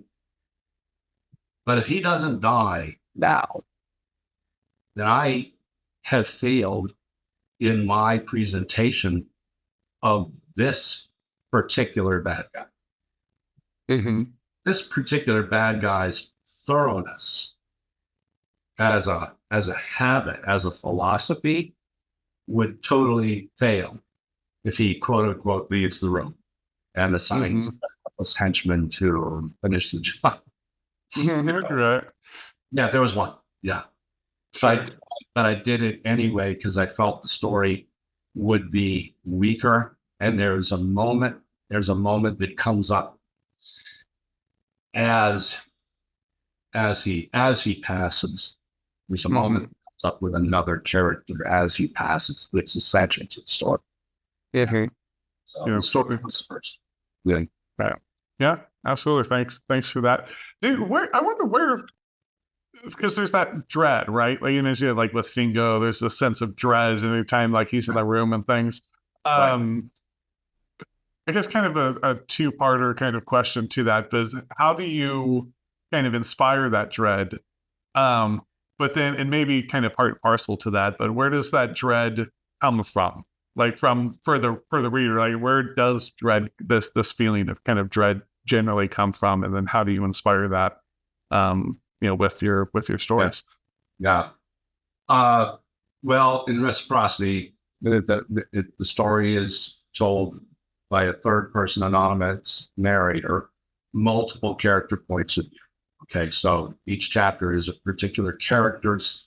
But if he doesn't die now, then I have failed in my presentation of this particular bad guy. This particular bad guy's thoroughness as a habit, as a philosophy, would totally fail if he, quote unquote, leaves the room and assigns his henchmen to finish the job. Right. Yeah, there was one. Yeah. But I did it anyway because I felt the story would be weaker. And there's a moment that comes up as he passes. There's a moment that comes up with another character as he passes, which is essential to the story. So the story comes first. Yeah, absolutely. Thanks for that. Dude, I wonder where, because there's that dread, right? Like, like with Fingo, there's this sense of dread anytime like he's in the room and things. I guess kind of a two-parter kind of question to that is, how do you kind of inspire that dread? But then, and maybe kind of part and parcel to that, but where does that dread come from? Like for the reader, like where does dread, this feeling of kind of dread generally come from? And then how do you inspire that, with your stories? Yeah. Well, in Reciprocity, the story is told by a third person anonymous narrator multiple character points of view. Okay, so each chapter is a particular character's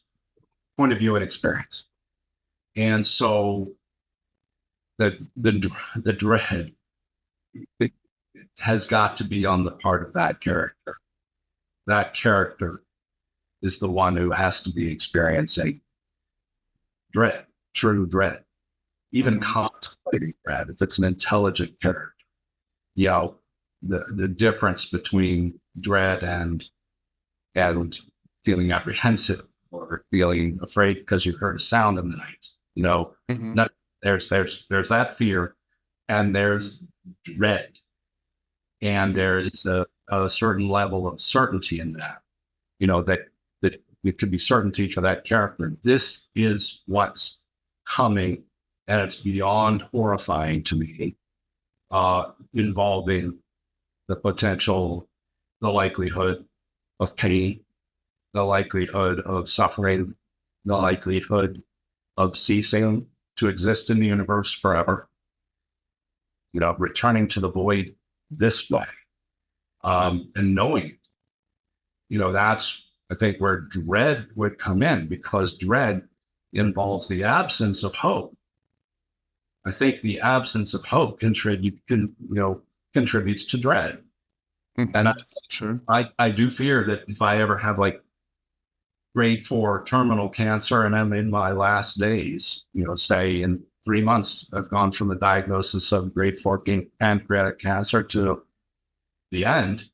point of view and experience. And so the dread, it has got to be on the part of that character. That character is the one who has to be experiencing dread, true dread, even contemplating dread. If it's an intelligent character, you know, the difference between dread and feeling apprehensive or feeling afraid because you heard a sound in the night. You know, there's that fear, and there's dread, and there's a certain level of certainty in that. You know, that it could be certainty for that character. This is what's coming, and it's beyond horrifying to me, involving the potential, the likelihood of pain, the likelihood of suffering, the likelihood of ceasing to exist in the universe forever, you know, returning to the void this way, and knowing it. You know, that's, I think, where dread would come in, because dread involves the absence of hope. I think the absence of hope contributes to dread. And I do fear that if I ever have like grade 4 terminal cancer and I'm in my last days, you know, say in 3 months, I've gone from the diagnosis of grade 4 pancreatic cancer to the end.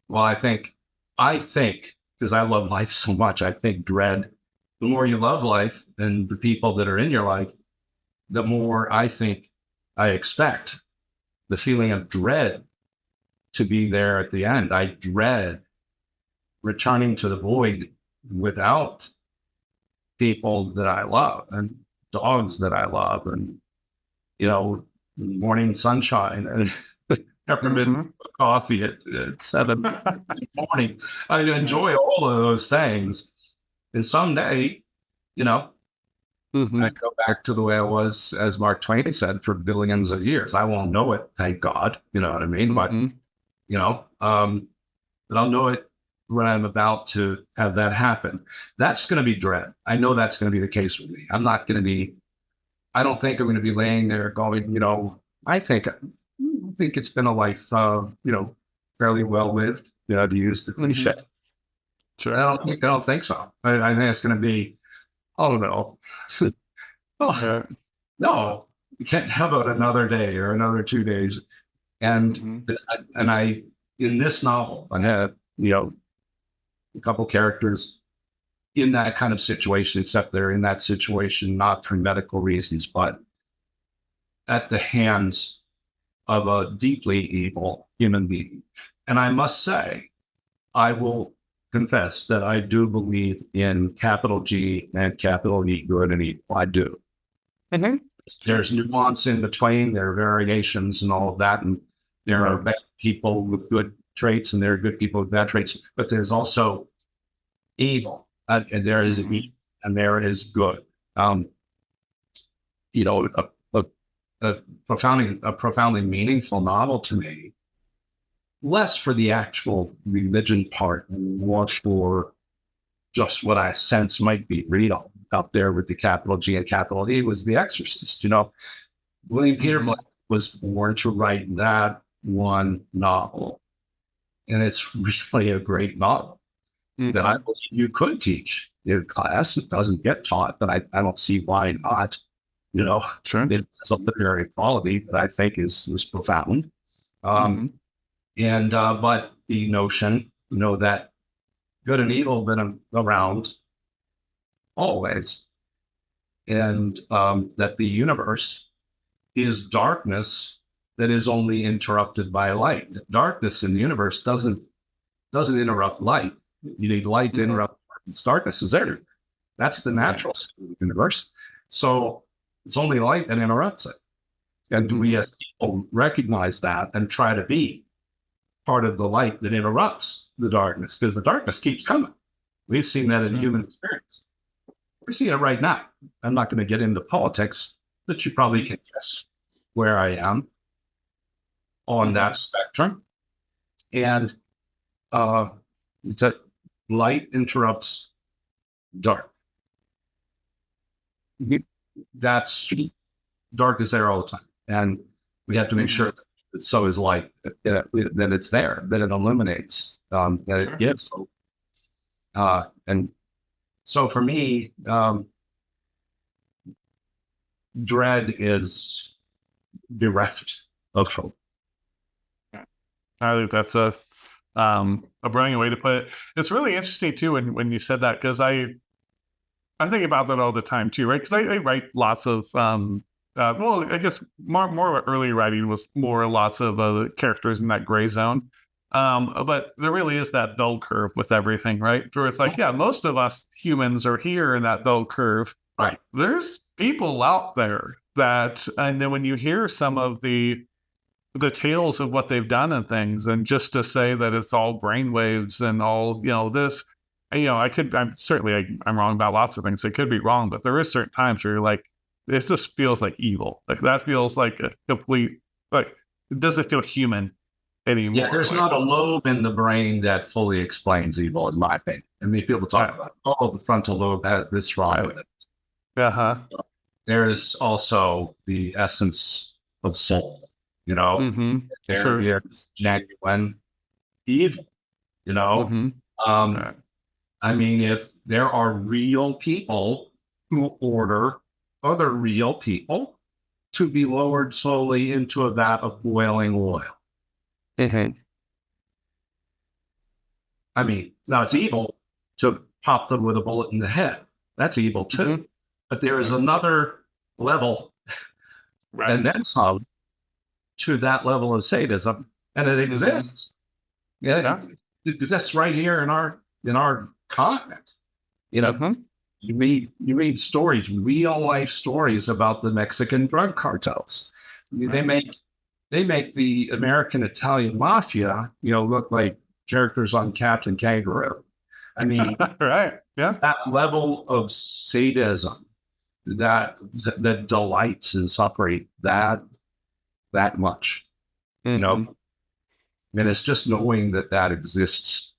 Well, I think, because I love life so much, I think dread, the more you love life and the people that are in your life, the more I think I expect the feeling of dread to be there at the end. I dread returning to the void without people that I love and dogs that I love, and, you know, morning sunshine and peppermint coffee at 7 in the morning. I enjoy all of those things. And someday, you know, I go back to the way I was, as Mark Twain said, for billions of years. I won't know it, thank God. You know what I mean? But, you know, but I'll know it when I'm about to have that happen. That's going to be dread. I know that's going to be the case with me. I don't think I'm going to be laying there going, you know, I think it's been a life, you know, fairly well lived, you know, to use the cliche. Sure. I don't think so. I think it's going to be, oh no, no, you can't have it another day or another 2 days. And I, in this novel, I have, you know, a couple characters in that kind of situation, except they're in that situation not for medical reasons, but at the hands of a deeply evil human being. And I must say, I will confess that I do believe in capital G and capital E, good and evil. I do. There's nuance in between, there are variations and all of that, and there are bad people with good traits and there are good people with bad traits, but there's also evil, and there is evil and there is good. You know, a profoundly meaningful novel to me, less for the actual religion part and more for just what I sense might be real out there with the capital G and capital E, was The Exorcist. You know, William Peter Blatty was born to write that one novel, and it's really a great novel that I believe you could teach in class. It doesn't get taught, but I don't see why not. You know, it has a literary quality that I think is profound. But the notion, you know, that good and evil have been around always, and that the universe is darkness that is only interrupted by light. Darkness in the universe doesn't interrupt light. You need light to interrupt darkness. Darkness is there. That's the natural state of the universe. So it's only light that interrupts it. And we as people recognize that and try to be part of the light that interrupts the darkness, because the darkness keeps coming. We've seen that in human experience. We're seeing it right now. I'm not going to get into politics, but you probably can guess where I am on that spectrum. And it's that light interrupts dark. That's dark is there all the time. And we have to make sure that so is light, that it's there, that it illuminates, that it gives hope. And so for me, dread is bereft of hope. I think that's a brilliant way to put it. It's really interesting too when you said that, because I think about that all the time too, right? Because I write lots of well, I guess more early writing was more lots of characters in that gray zone. But there really is that bell curve with everything, right? Where it's like, yeah, most of us humans are here in that bell curve. Right. There's people out there that, and then when you hear some of the tales of what they've done and things, and just to say that it's all brainwaves and all, this, I'm wrong about lots of things. It could be wrong, but there is certain times where you're like, this just feels like evil. Like that feels like a complete, like, it doesn't feel human anymore. Yeah, there's not a lobe in the brain that fully explains evil, in my opinion. I mean, people talk about, the frontal lobe has this wrong with it. There is also the essence of soul, There's genuine evil, I mean, if there are real people who order other real people to be lowered slowly into a vat of boiling oil. I mean, now it's evil to pop them with a bullet in the head. That's evil too. But there is another level, and then some, to that level of sadism, and it exists. Yeah, it exists right here in our continent. You read stories, real life stories about the Mexican drug cartels. They make the American Italian mafia, look like characters on Captain Kangaroo. I mean, that level of sadism that delights in suffering that much, and it's just knowing that exists,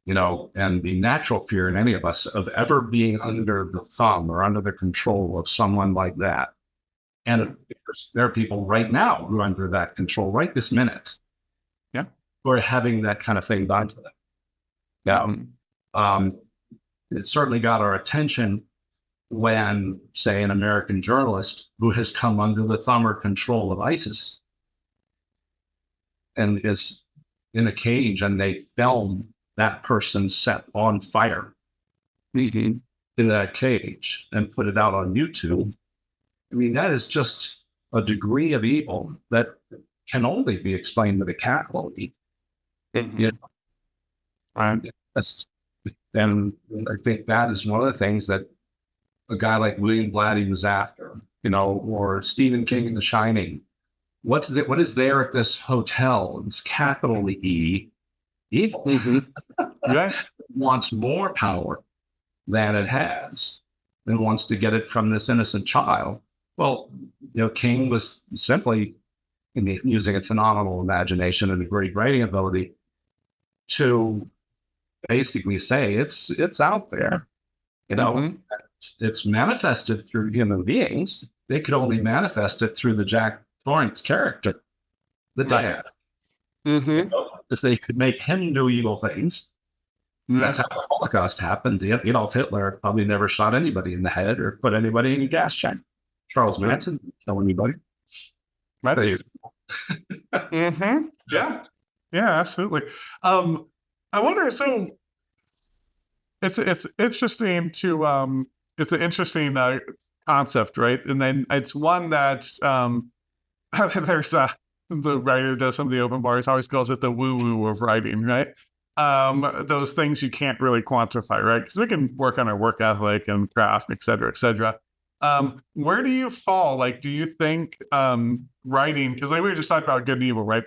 and the natural fear in any of us of ever being under the thumb or under the control of someone like that. And there are people right now who are under that control right this minute. Yeah. Who are having that kind of thing done to them. Yeah. It certainly got our attention when, say, an American journalist who has come under the thumb or control of ISIS and is in a cage, and they film that person set on fire in that cage and put it out on YouTube. I mean, that is just a degree of evil that can only be explained with a capital E. And I think that is one of the things that a guy like William Blatty was after, or Stephen King in The Shining. What is there at this hotel? It's capital E, evil. Wants more power than it has and wants to get it from this innocent child. Well, King was simply using a phenomenal imagination and a great writing ability to basically say it's out there. It's manifested through human beings. They could only manifest it through the Jack Torrance character, the dad. If they could make him do evil things, that's how the Holocaust happened. Hitler probably never shot anybody in the head or put anybody in a gas chamber. Charles Manson didn't kill anybody. Yeah, absolutely. I wonder. So it's interesting to it's an interesting concept, right? And then it's one that there's the writer that does some of the open bars always calls it the woo-woo of writing, right? Those things you can't really quantify, right? Because we can work on our work ethic and craft, et cetera, et cetera. Where do you fall? Like, do you think writing? Because we were just talking about good and evil, right?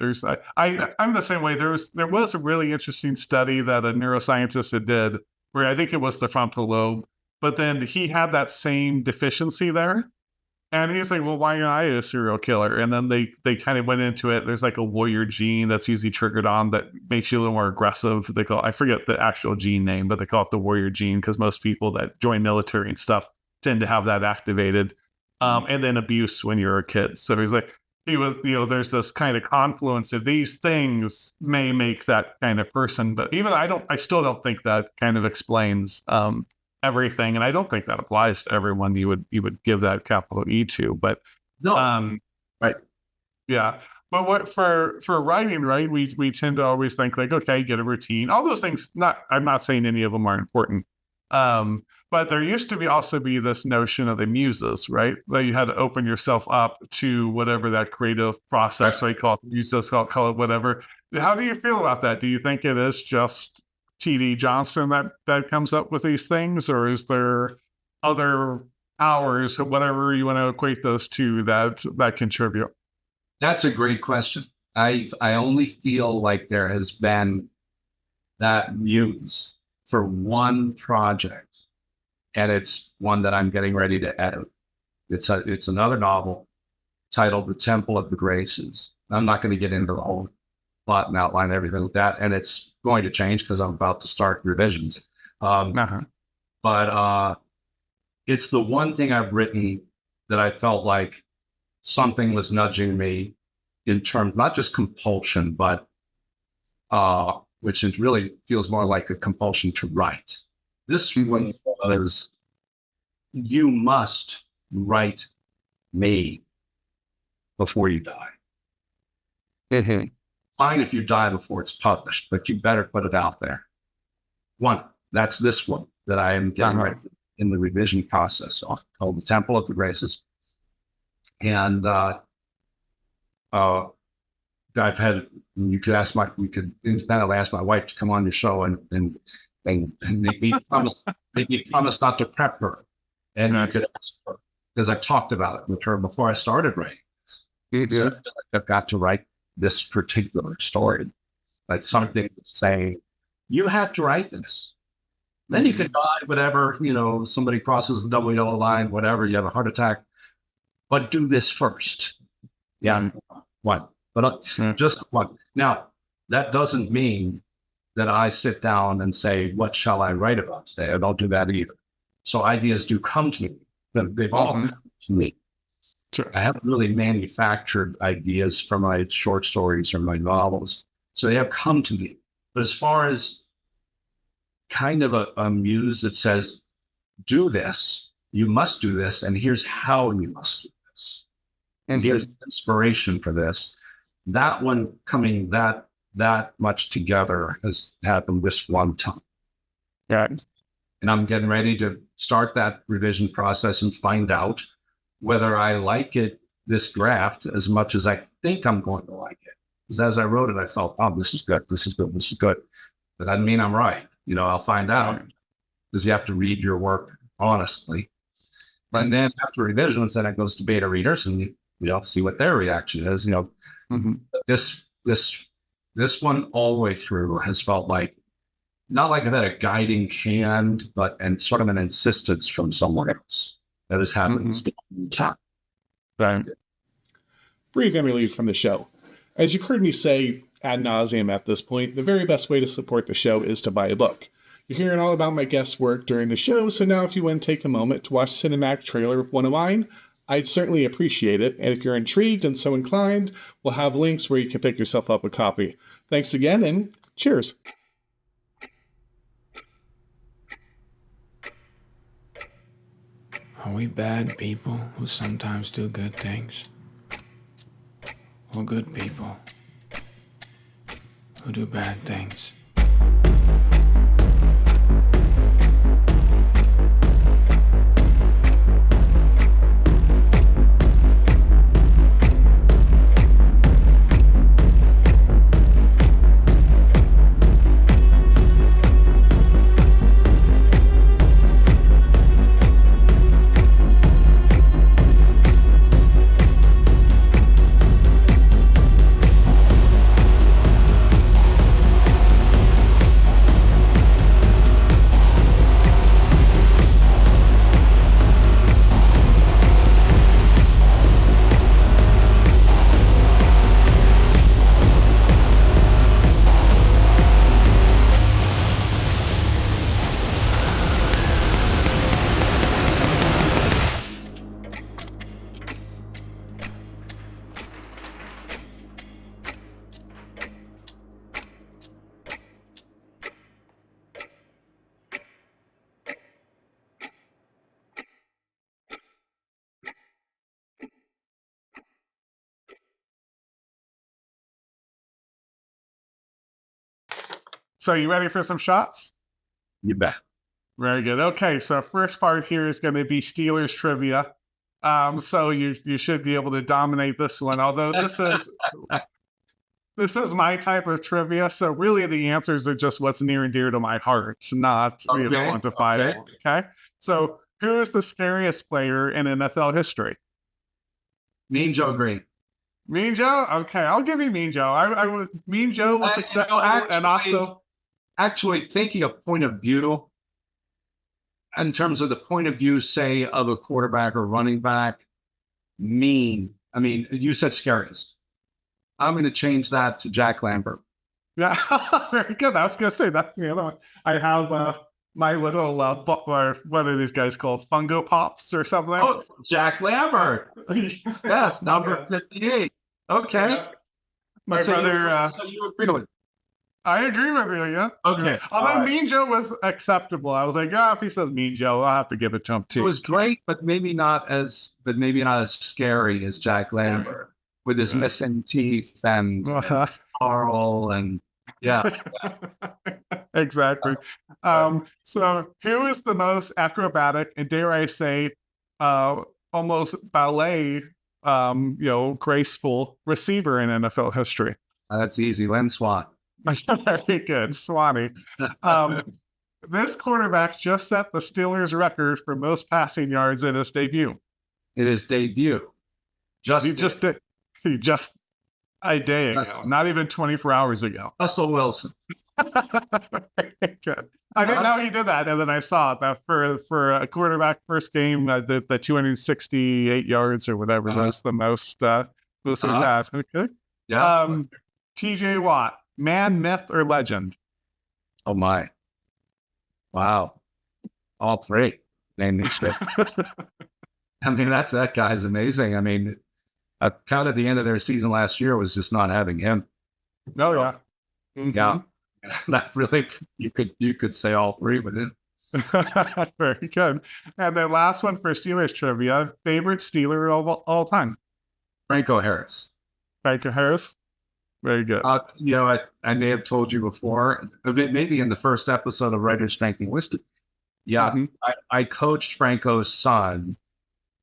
I'm the same way. There was a really interesting study that a neuroscientist did, where I think it was the frontal lobe, but then he had that same deficiency there, And he's like, well, why am I a serial killer? And then they kind of went into it. There's like a warrior gene that's usually triggered on that makes you a little more aggressive. They call, I forget the actual gene name, but they call it the warrior gene because most people that join military and stuff tend to have that activated. And then abuse when you're a kid. So he's like, there's this kind of confluence of these things may make that kind of person. But even I still don't think that kind of explains everything, and I don't think that applies to everyone you would give that capital E to. But No, right. Yeah. But what for writing, right? We tend to always think like, okay, get a routine. All those things. I'm not saying any of them are important. But there used to also be this notion of the muses, right? That you had to open yourself up to whatever that creative process, right? Call it the muses, call it whatever. How do you feel about that? Do you think it is just T.D. Johnston that comes up with these things, or is there other powers, whatever you want to equate those to, that contribute? That's a great question. I only feel like there has been that muse for one project, and it's one that I'm getting ready to edit. It's another novel titled The Temple of the Graces. I'm not going to get into the whole plot and outline everything like that, and it's going to change because I'm about to start revisions. But it's the one thing I've written that I felt like something was nudging me in terms, not just compulsion, but which it really feels more like a compulsion to write. This one was, you must write me before you die. Fine if you die before it's published, but you better put it out there. One, that's this one that I am getting right in the revision process called The Temple of the Graces. And I've had, you could independently ask my wife to come on your show and make me promise not to prep her. And you could ask her, because I talked about it with her before I started writing. So I feel like I've got to write this particular story. Like something saying, you have to write this. Then you can die, whatever, somebody crosses the double yellow line, whatever, you have a heart attack. But do this first. Yeah, one. But just one. Now, that doesn't mean that I sit down and say, what shall I write about today? I don't do that either. So ideas do come to me. They've all come to me. Sure. I haven't really manufactured ideas for my short stories or my novels. So they have come to me. But as far as kind of a muse that says, do this, you must do this, and here's how you must do this. And here's inspiration for this. That one coming that much together has happened this one time. Yeah. And I'm getting ready to start that revision process and find out whether I like it, this draft, as much as I think I'm going to like it. Because as I wrote it, I felt, oh, this is good, this is good, this is good. But that doesn't mean I'm right. I'll find out, because you have to read your work honestly. And then after revisions, then it goes to beta readers and see what their reaction is. This one all the way through has felt like, not like I've had a guiding hand, and sort of an insistence from someone else that has happened. Right. Brief interlude from the show. As you've heard me say ad nauseum at this point, the very best way to support the show is to buy a book. You're hearing all about my guest work during the show, so now if you want to take a moment to watch a cinematic trailer of one of mine, I'd certainly appreciate it. And if you're intrigued and so inclined, we'll have links where you can pick yourself up a copy. Thanks again, and cheers. Are we bad people who sometimes do good things? Or good people who do bad things? So you ready for some shots? You bet. Very good. Okay, so first part here is going to be Steelers trivia. So you should be able to dominate this one. Although this is my type of trivia, so really the answers are just what's near and dear to my heart, not really quantifiable. Okay. So who is the scariest player in NFL history? Mean Joe Green. Mean Joe? Okay, I'll give you Mean Joe. Mean Joe was acceptable, and also actually thinking of point of view, in terms of the point of view, say, of a quarterback or running back, mean. I mean, you said scariest. I'm going to change that to Jack Lambert. Yeah, very good. I was going to say that's the other one. I have my little what are these guys called? Fungo Pops or something? Oh, Jack Lambert. Yes, number 58. Okay. Yeah. My brother. So you agree with it? I agree with you, yeah. Okay. Although Mean Joe was acceptable. I was like, if he says Mean Joe, I'll have to give it to him too. It was great, but maybe not as scary as Jack Lambert with his missing teeth and Carl and exactly. So who is the most acrobatic and, dare I say, almost ballet, graceful receiver in NFL history? That's easy. Len Swan. Very good, Swanee. This quarterback just set the Steelers record for most passing yards in his debut. In his debut. Just a day ago, not even 24 hours ago. Russell Wilson. Good. I didn't know he did that, and then I saw it that for a quarterback first game, the 268 yards or whatever was the most pass. Okay. Yeah. TJ Watt, man, myth, or legend? Oh my! Wow, all three. Name these shit. I mean, that guy's amazing. I mean, I counted the end of their season last year was just not having him. Oh yeah, yeah. That really, you could say all three with him. Very good. And then last one for Steelers trivia: favorite Steeler of all time? Franco Harris. Franco Harris. Very good. I may have told you before, maybe in the first episode of Writer's Strength and Wisdom. Yeah, I coached Franco's son,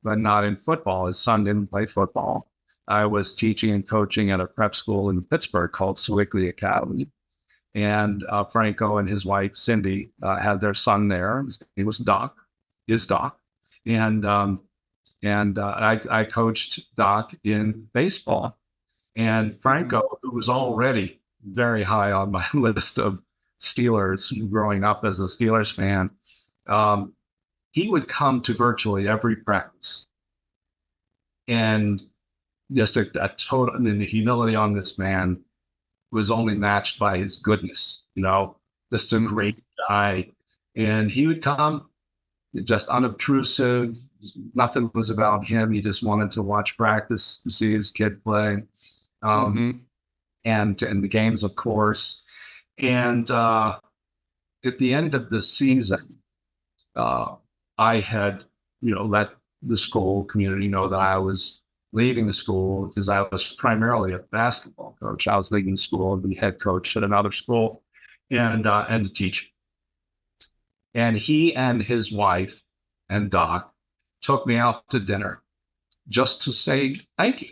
but not in football. His son didn't play football. I was teaching and coaching at a prep school in Pittsburgh called Sewickley Academy. And Franco and his wife, Cindy, had their son there. He was Doc. And I coached Doc in baseball. And Franco, who was already very high on my list of Steelers growing up as a Steelers fan, he would come to virtually every practice. And just a total, and the humility on this man was only matched by his goodness, just a great guy. And he would come just unobtrusive. Nothing was about him. He just wanted to watch practice, to see his kid play. And the games, of course. And at the end of the season, I had, let the school community know that I was leaving the school because I was primarily a basketball coach. I was leaving the school and the head coach at another school and a teacher. And he and his wife and Doc took me out to dinner just to say thank you.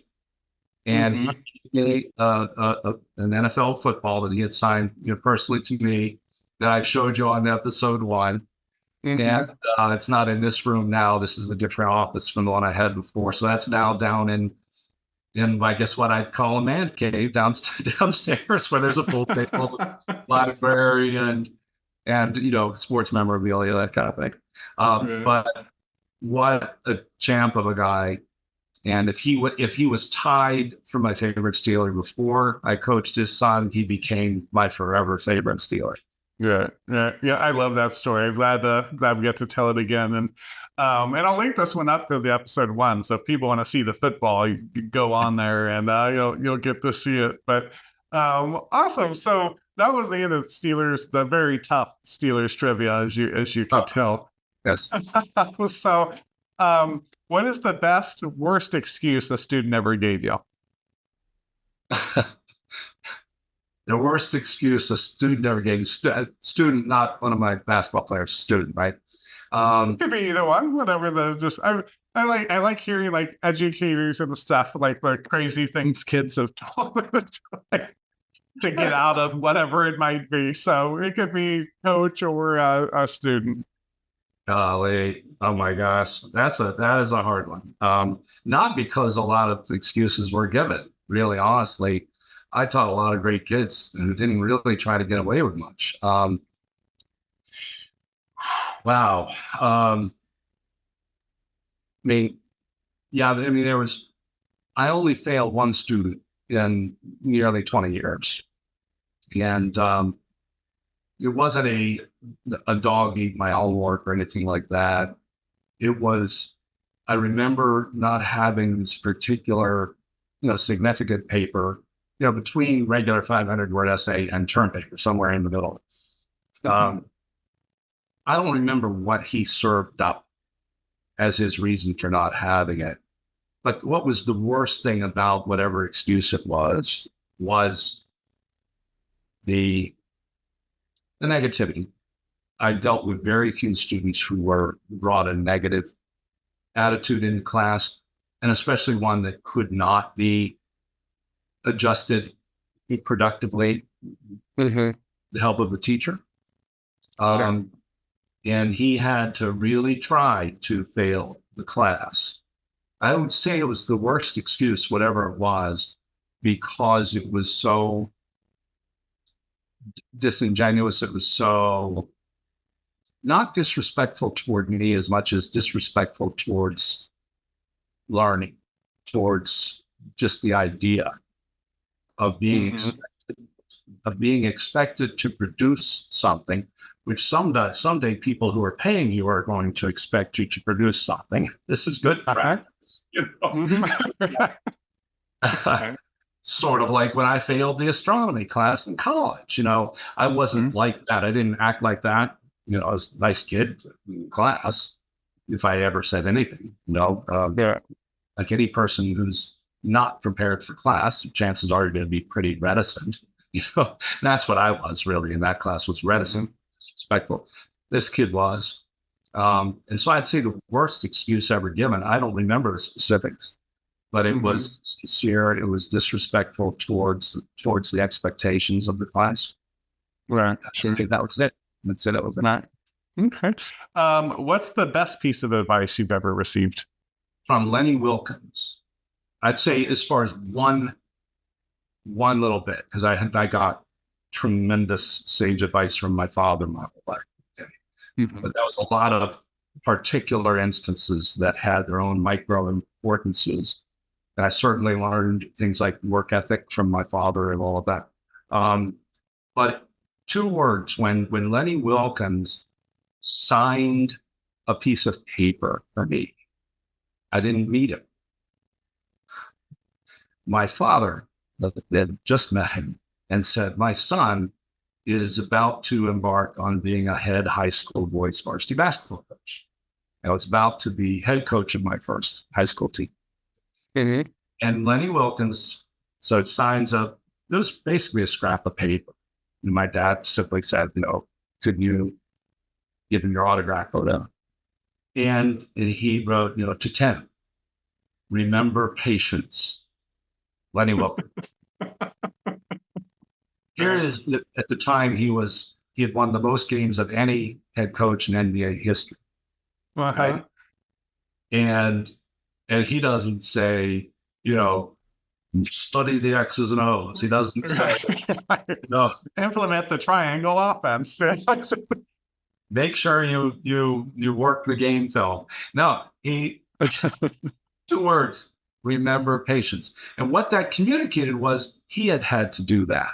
And he gave me an NFL football that he had signed personally to me that I showed you on episode 1. And it's not in this room now. This is a different office from the one I had before. So that's now down in I guess what I'd call a man cave downstairs where there's a pool table, library, and sports memorabilia, that kind of thing. But what a champ of a guy. And if he was tied for my favorite Steeler before I coached his son, he became my forever favorite Steeler. Yeah. I love that story. I'm glad we get to tell it again. And I'll link this one up to the episode 1. So if people want to see the football, you can go on there and you'll get to see it. But awesome. So that was the end of Steelers, the very tough Steelers trivia, as you could tell. Yes. So what is the best, worst excuse a student ever gave you? The worst excuse a student ever gave, student, not one of my basketball players, student, right? Could be either one, whatever. I like hearing like educators and stuff, like the crazy things kids have told them to get out of whatever it might be. So it could be coach or a student. Golly, oh my gosh, that is a hard one. Not because a lot of excuses were given. Really, honestly, I taught a lot of great kids who didn't really try to get away with much. Wow. I mean, yeah. I mean, I only failed one student in nearly 20 years, and it wasn't a dog eat my homework or anything like that. It was, I remember not having this particular, significant paper, between regular 500-word essay and term paper, somewhere in the middle. I don't remember what he served up as his reason for not having it. But what was the worst thing about whatever excuse it was the negativity. I dealt with very few students who brought a negative attitude into class, and especially one that could not be adjusted productively with the help of the teacher. Sure. And he had to really try to fail the class. I would say it was the worst excuse, whatever it was, because it was so disingenuous. It was so not disrespectful toward me as much as disrespectful towards learning, towards just the idea of being expected to produce something, which someday people who are paying you are going to expect you to produce something. This is good practice. Sort of like when I failed the astronomy class in college. I wasn't like that. I didn't act like that. I was a nice kid in class, if I ever said anything. Like any person who's not prepared for class, chances are you're going to be pretty reticent. That's what I was really in that class, was reticent, disrespectful. This kid was. And so I'd say the worst excuse ever given, I don't remember the specifics, but it was sincere. It was disrespectful towards the expectations of the class. Right. Sure. That was it. That's it. That was it. Right. Okay. What's the best piece of advice you've ever received? From Lenny Wilkins. I'd say as far as one little bit, because I got tremendous sage advice from my father my whole life. But that was a lot of particular instances that had their own micro importances. And I certainly learned things like work ethic from my father and all of that. But two words, when Lenny Wilkins signed a piece of paper for me, I didn't meet him. My father had just met him and said, my son is about to embark on being a head high school boys varsity basketball coach. I was about to be head coach of my first high school team. And Lenny Wilkins, so it signs up, it was basically a scrap of paper. And my dad simply said, could you give him your autograph photo? And he wrote, to Temu, remember patience, Lenny Wilkins. Here is, at the time, he had won the most games of any head coach in NBA history. Right? And he doesn't say, study the X's and O's. He doesn't say, no, implement the triangle offense. Make sure you work the game film. No, two words, remember patience. And what that communicated was he had to do that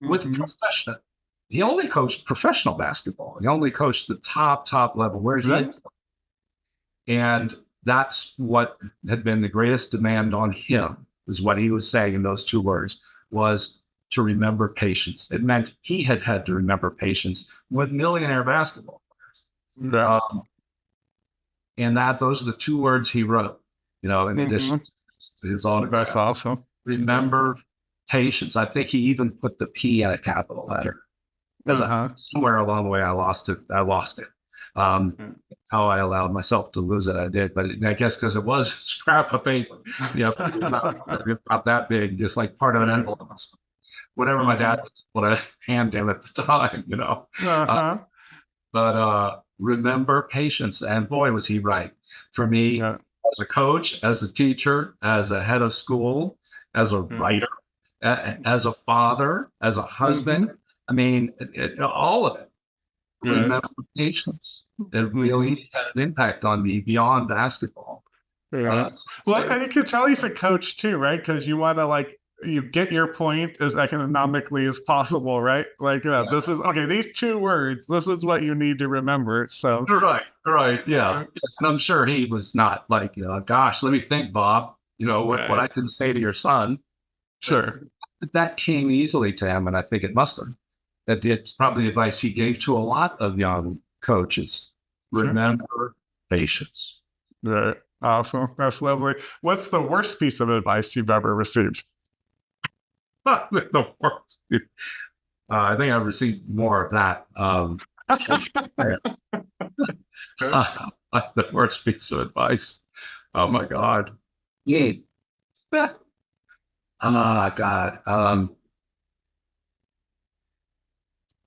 with professional. He only coached professional basketball. He only coached the top level where he had. And that's what had been the greatest demand on him, is what he was saying in those two words, was to remember patience. It meant he had to remember patience with millionaire basketball players. And those are the two words he wrote, in addition to his autograph. That's awesome. Remember patience. I think he even put the P in a capital letter. Because somewhere along the way, I lost it. How I allowed myself to lose it, I did. But I guess because it was a scrap of paper, about that big, just like part of an envelope. Whatever my dad would have hand him at the time, But remember patience. And boy, was he right. For me, as a coach, as a teacher, as a head of school, as a writer, as a father, as a husband, I mean, all of it. Remember patience. It really had an impact on me beyond basketball. Well, and you can tell he's a coach too, right? Because you want to you get your point as economically as possible, right? This is okay. These 2 words. This is what you need to remember. So right, yeah. And I'm sure he was not like, gosh, let me think, Bob. What I can say to your son. Sure, but that came easily to him, and I think it must have. It's probably advice he gave to a lot of young coaches. Remember patience. Right. Awesome. That's lovely. What's the worst piece of advice you've ever received? The worst. I think I've received more of that. The worst piece of advice. Oh my God. Yeah. Oh God.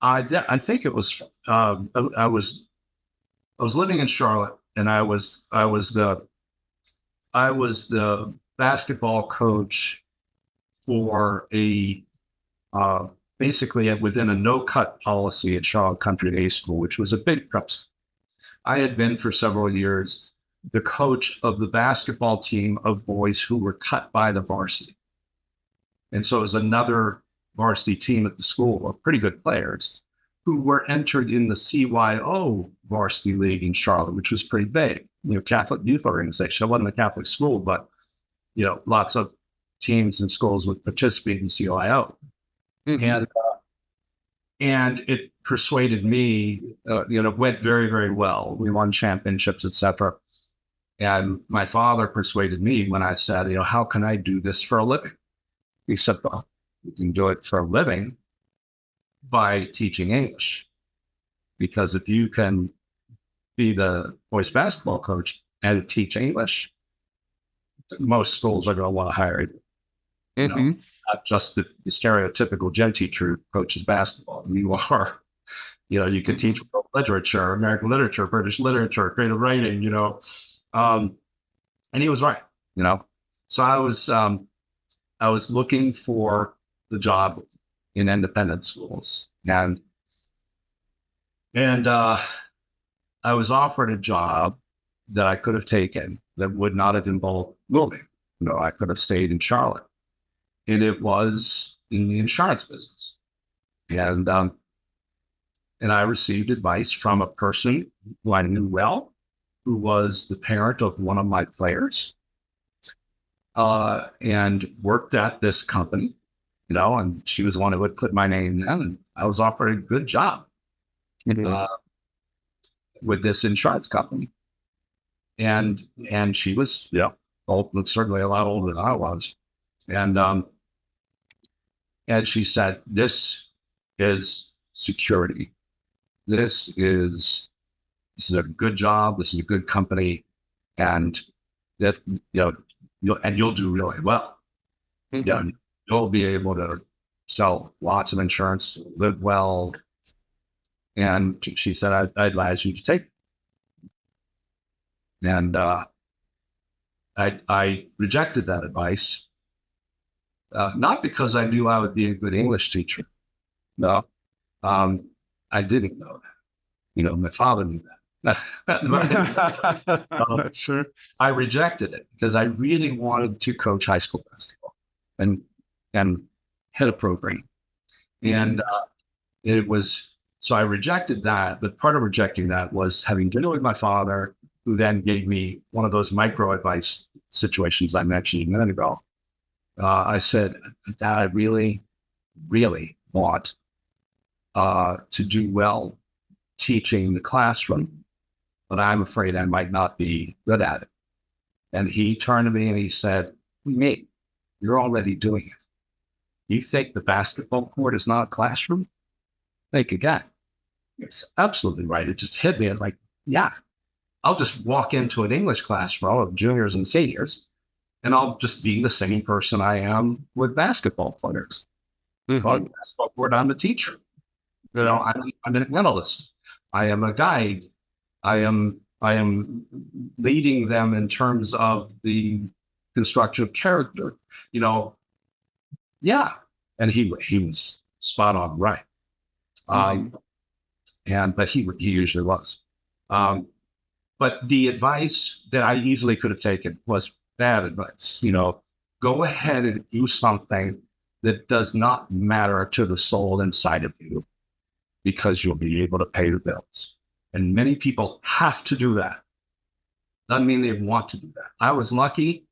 I think it was. I was living in Charlotte, and I was the basketball coach for a basically within a no-cut policy at Charlotte Country Day School, which was a big prep. I had been for several years the coach of the basketball team of boys who were cut by the varsity, and so it was another varsity team at the school of pretty good players who were entered in the CYO varsity league in Charlotte, which was pretty big, Catholic youth organization. It wasn't a Catholic school, but, lots of teams and schools would participate in CYO. And it persuaded me, went very, very well. We won championships, etc. And my father persuaded me when I said, how can I do this for a living? He said, well, you can do it for a living by teaching English. Because if you can be the boys basketball coach and teach English, most schools are going to want to hire you. Not just the stereotypical gen teacher who coaches basketball. You are, you can teach literature, American literature, British literature, creative writing, and he was right, So I was looking for the job in independent schools, and I was offered a job that I could have taken that would not have involved moving. I could have stayed in Charlotte, and it was in the insurance business. And I received advice from a person who I knew well, who was the parent of one of my players, and worked at this company. And she was the one who would put my name in, and I was offered a good job with this insurance company. And she was, certainly a lot older than I was. And she said, this is security. This is a good job. This is a good company. And that, you'll do really well. You'll be able to sell lots of insurance, live well. And she said, I advise you to take it. And I rejected that advice, not because I knew I would be a good English teacher. No, I didn't know that. My father knew that. Sure. I rejected it because I really wanted to coach high school basketball and head a program. And so I rejected that. But part of rejecting that was having dinner with my father, who then gave me one of those micro advice situations I mentioned a minute ago. I said, Dad, I really, really want to do well teaching the classroom, but I'm afraid I might not be good at it. And he turned to me and he said, "Mate, you're already doing it. You think the basketball court is not a classroom? Think again. It's absolutely right. It just hit me. I was like, yeah, I'll just walk into an English classroom of juniors and seniors, and I'll just be the same person I am with basketball players. On the basketball court, I'm a teacher. You know, I'm an analyst. I am a guide. I am leading them in terms of the construction of character. You know, yeah. And he was spot on right. But he usually was. But the advice that I easily could have taken was bad advice. You know, go ahead and do something that does not matter to the soul inside of you, because you'll be able to pay the bills. And many people have to do that. Doesn't mean they want to do that. I was lucky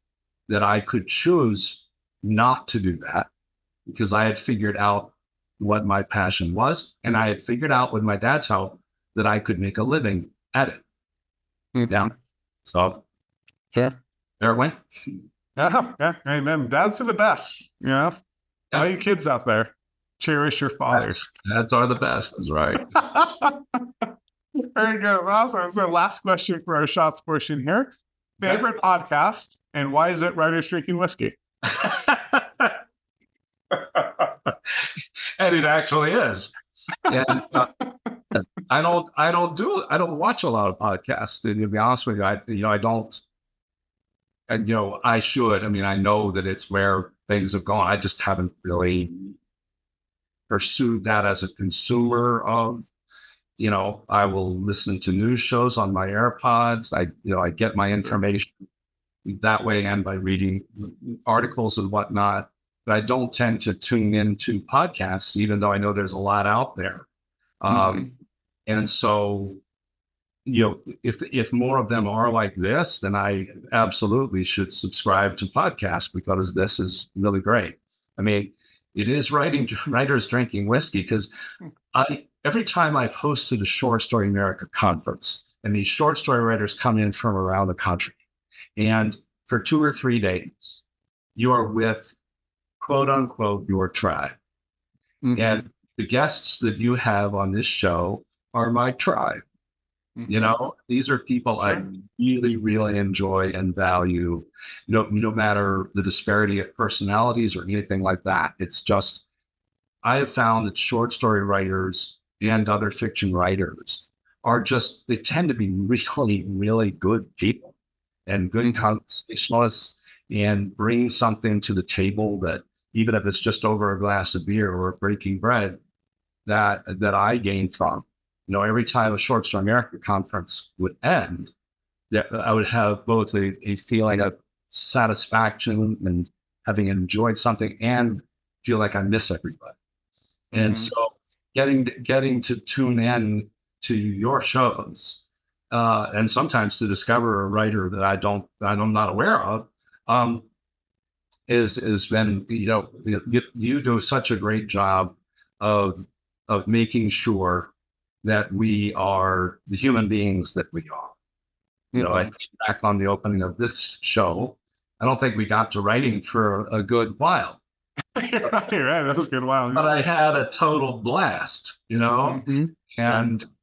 that I could choose not to do that, because I had figured out what my passion was, and I had figured out with my dad's help that I could make a living at it. Yeah. So Sure. there it went. Yeah. Amen. Dads are the best. You know, all you kids out there, cherish your fathers. Dads are the best. That's right. Very good. Awesome. So last question for our shots portion here. Favorite podcast, and why is it writers drinking whiskey? And it actually is. And I don't watch a lot of podcasts, to be honest with you. I don't. And I should. I mean, I know that it's where things have gone. I just haven't really pursued that as a consumer of. I will listen to news shows on my AirPods. I get my information that way, and by reading articles and whatnot. But I don't tend to tune into podcasts, even though I know there's a lot out there. And so, if more of them are like this, then I absolutely should subscribe to podcasts, because this is really great. I mean, it is writers drinking whiskey, because every time I've hosted a Short Story America conference, and these short story writers come in from around the country, and for 2 or 3 days, you are with, quote unquote, your tribe. And the guests that you have on this show are my tribe. These are people I really, really enjoy and value, no matter the disparity of personalities or anything like that. It's just, I have found that short story writers and other fiction writers they tend to be really, really good people and good conversationalists, and bring something to the table that, even if it's just over a glass of beer or breaking bread, that I gain from. Every time a Short Story America conference would end, I would have both a feeling of satisfaction and having enjoyed something, and feel like I miss everybody. And so getting to tune in to your shows, and sometimes to discover a writer that I'm not aware of, is been, you do such a great job of making sure that we are the human beings that we are. I think back on the opening of this show, I don't think we got to writing for a good while. You're right. That was a good while. But I had a total blast, and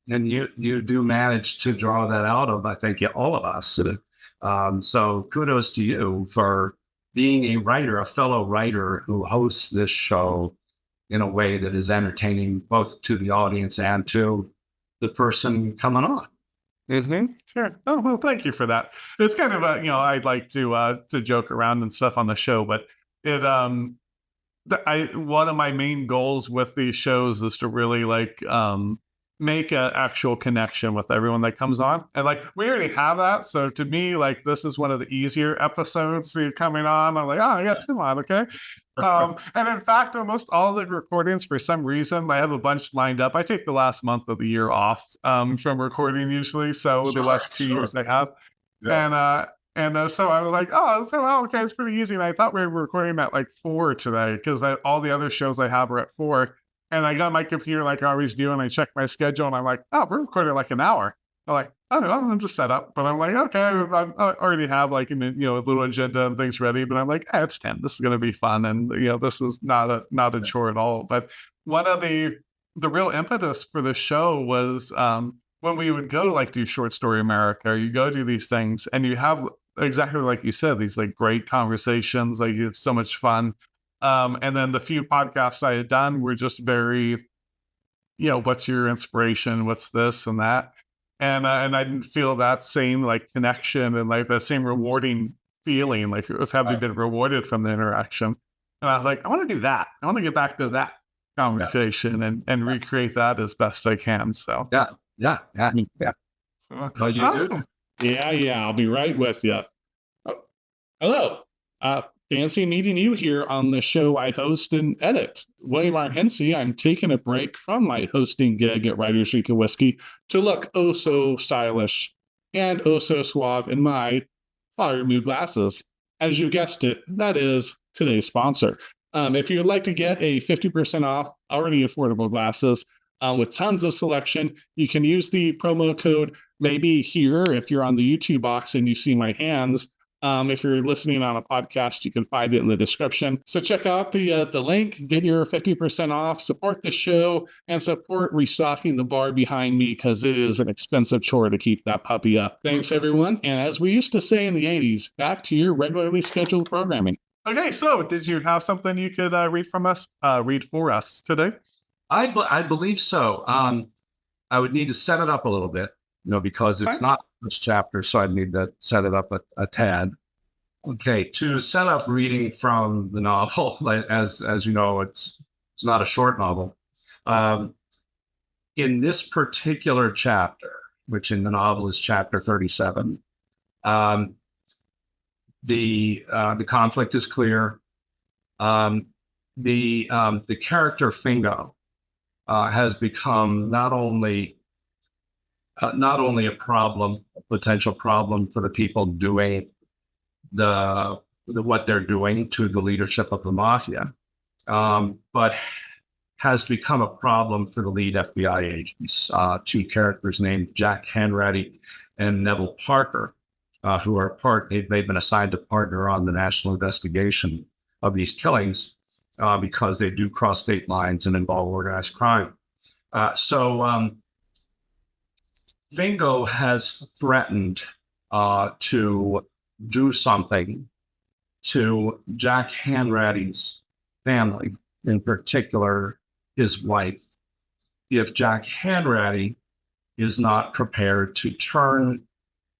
you do manage to draw that out of, I think, all of us. So kudos to you for being a writer, a fellow writer who hosts this show in a way that is entertaining both to the audience and to the person coming on. Sure. Oh, well, thank you for that. It's kind of I'd like to joke around and stuff on the show, but one of my main goals with these shows is to really make an actual connection with everyone that comes on. And we already have that. So to me, this is one of the easier episodes coming on. I'm like, oh, I got Tim on, okay. And in fact, almost all the recordings, for some reason, I have a bunch lined up. I take the last month of the year off from recording usually. So the last 2 years I have. Yeah. And so I was like, okay, it's pretty easy. And I thought we were recording at 4 today, because all the other shows I have are at 4. And I got my computer like I always do, and I check my schedule, and I'm like, oh, we're recording an hour. I'm like, I don't know, I'm just set up. But I'm like, okay, I already have like, a little agenda and things ready. But I'm like, it's 10. This is going to be fun. And, this is not a chore at all. But one of the real impetus for the show was when we would go to like do Short Story America, you go do these things and you have exactly like you said, these like great conversations, like it's so much fun. And then the few podcasts I had done were just very, what's your inspiration? What's this and that? And I didn't feel that same like connection and like that same rewarding feeling, like it was having been rewarded from the interaction. And I was like, I want to do that. I want to get back to that conversation and recreate that as best I can. So yeah. Oh, you awesome. Yeah, I'll be right with you. Oh, hello. Fancy meeting you here on the show I host and edit. William R. Hincy, I'm taking a break from my hosting gig at Writers Week of Whiskey to look oh so stylish and oh so suave in my Firmoo glasses. As you guessed it, that is today's sponsor. If you'd like to get a 50% off already affordable glasses with tons of selection, you can use the promo code maybe here if you're on the YouTube box and you see my hands. If you're listening on a podcast, you can find it in the description. So check out the link, get your 50% off, support the show, and support restocking the bar behind me because it is an expensive chore to keep that puppy up. Thanks, everyone. And as we used to say in the 80s, back to your regularly scheduled programming. Okay, so did you have something you could read for us today? I believe so. I would need to set it up a little bit, because it's not this chapter, so I'd need to set it up a tad. Okay, to set up reading from the novel, as you know, it's not a short novel. In this particular chapter, which in the novel is chapter 37, the conflict is clear. The character Fingo has become not only a potential problem for the people doing what they're doing to the leadership of the mafia, but has become a problem for the lead FBI agents, two characters named Jack Hanratty and Neville Parker, who are they've been assigned to partner on the national investigation of these killings because they do cross state lines and involve organized crime. So Fingo has threatened to do something to Jack Hanratty's family, in particular his wife, if Jack Hanratty is not prepared to turn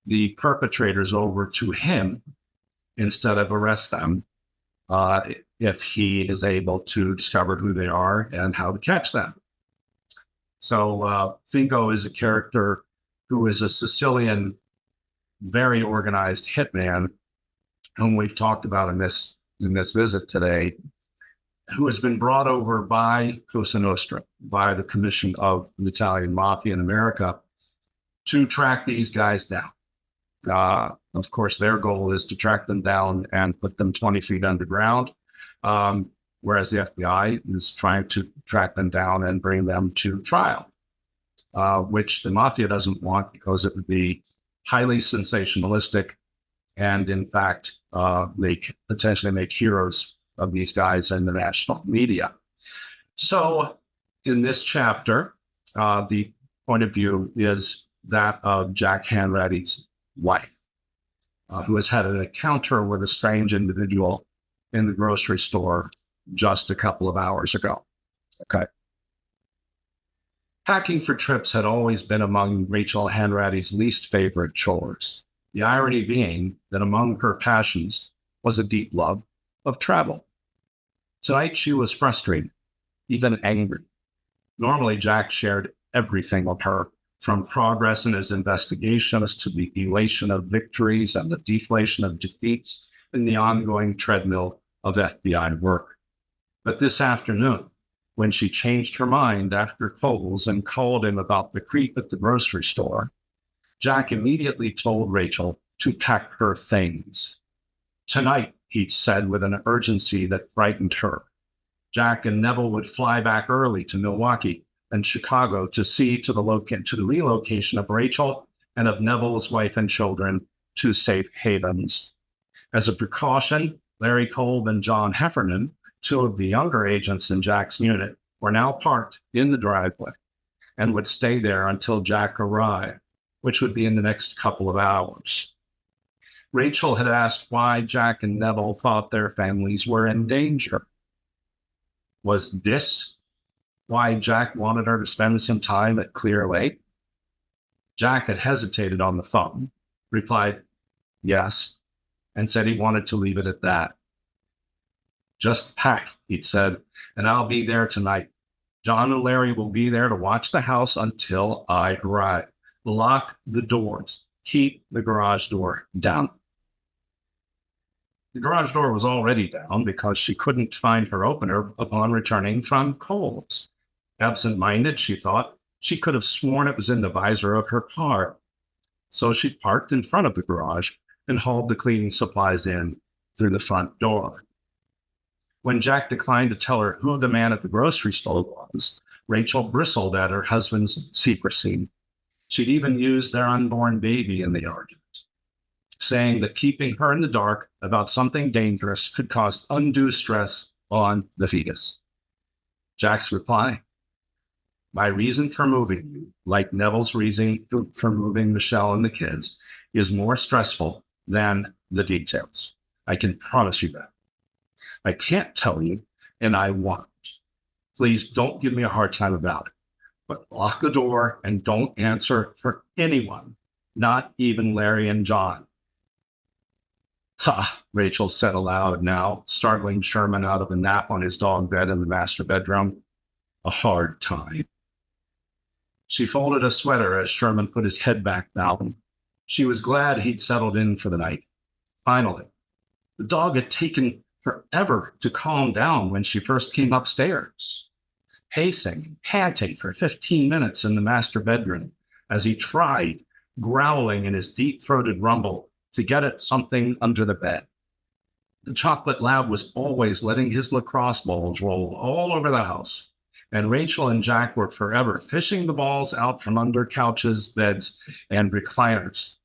the perpetrators over to him instead of arrest them, if he is able to discover who they are and how to catch them. So Fingo is a character who is a Sicilian, very organized hitman, whom we've talked about in this visit today, who has been brought over by Cosa Nostra, by the Commission of the Italian Mafia in America, to track these guys down. Of course, their goal is to track them down and put them 20 feet underground, whereas the FBI is trying to track them down and bring them to trial, which the mafia doesn't want because it would be highly sensationalistic and, in fact, potentially make heroes of these guys in the national media. So in this chapter, the point of view is that of Jack Hanratty's wife, who has had an encounter with a strange individual in the grocery store just a couple of hours ago. Okay. Packing for trips had always been among Rachel Hanratty's least favorite chores, the irony being that among her passions was a deep love of travel. Tonight she was frustrated, even angry. Normally Jack shared everything with her, from progress in his investigations to the elation of victories and the deflation of defeats in the ongoing treadmill of FBI work. But this afternoon, when she changed her mind after Coles and called him about the creep at the grocery store, Jack immediately told Rachel to pack her things. Tonight, he said with an urgency that frightened her, Jack and Neville would fly back early to Milwaukee and Chicago to see to the relocation of Rachel and of Neville's wife and children to safe havens. As a precaution, Larry Kolb and John Heffernan, two of the younger agents in Jack's unit, were now parked in the driveway and would stay there until Jack arrived, which would be in the next couple of hours. Rachel had asked why Jack and Neville thought their families were in danger. Was this why Jack wanted her to spend some time at Clear Lake? Jack had hesitated on the phone, replied yes, and said he wanted to leave it at that. Just pack, he'd said, and I'll be there tonight. John and Larry will be there to watch the house until I arrive. Lock the doors. Keep the garage door down. The garage door was already down because she couldn't find her opener upon returning from Cole's. Absent-minded, she thought, she could have sworn it was in the visor of her car. So she parked in front of the garage and hauled the cleaning supplies in through the front door. When Jack declined to tell her who the man at the grocery store was, Rachel bristled at her husband's secrecy. She'd even used their unborn baby in the argument, saying that keeping her in the dark about something dangerous could cause undue stress on the fetus. Jack's reply: my reason for moving you, like Neville's reason for moving Michelle and the kids, is more stressful than the details. I can promise you that. I can't tell you, and I won't. Please don't give me a hard time about it. But lock the door and don't answer for anyone, not even Larry and John. Ha, Rachel said aloud now, startling Sherman out of a nap on his dog bed in the master bedroom. A hard time. She folded a sweater as Sherman put his head back down. She was glad he'd settled in for the night. Finally, the dog had taken forever to calm down when she first came upstairs, pacing, panting for 15 minutes in the master bedroom as he tried, growling in his deep-throated rumble, to get at something under the bed. The chocolate lab was always letting his lacrosse balls roll all over the house, and Rachel and Jack were forever fishing the balls out from under couches, beds, and recliners.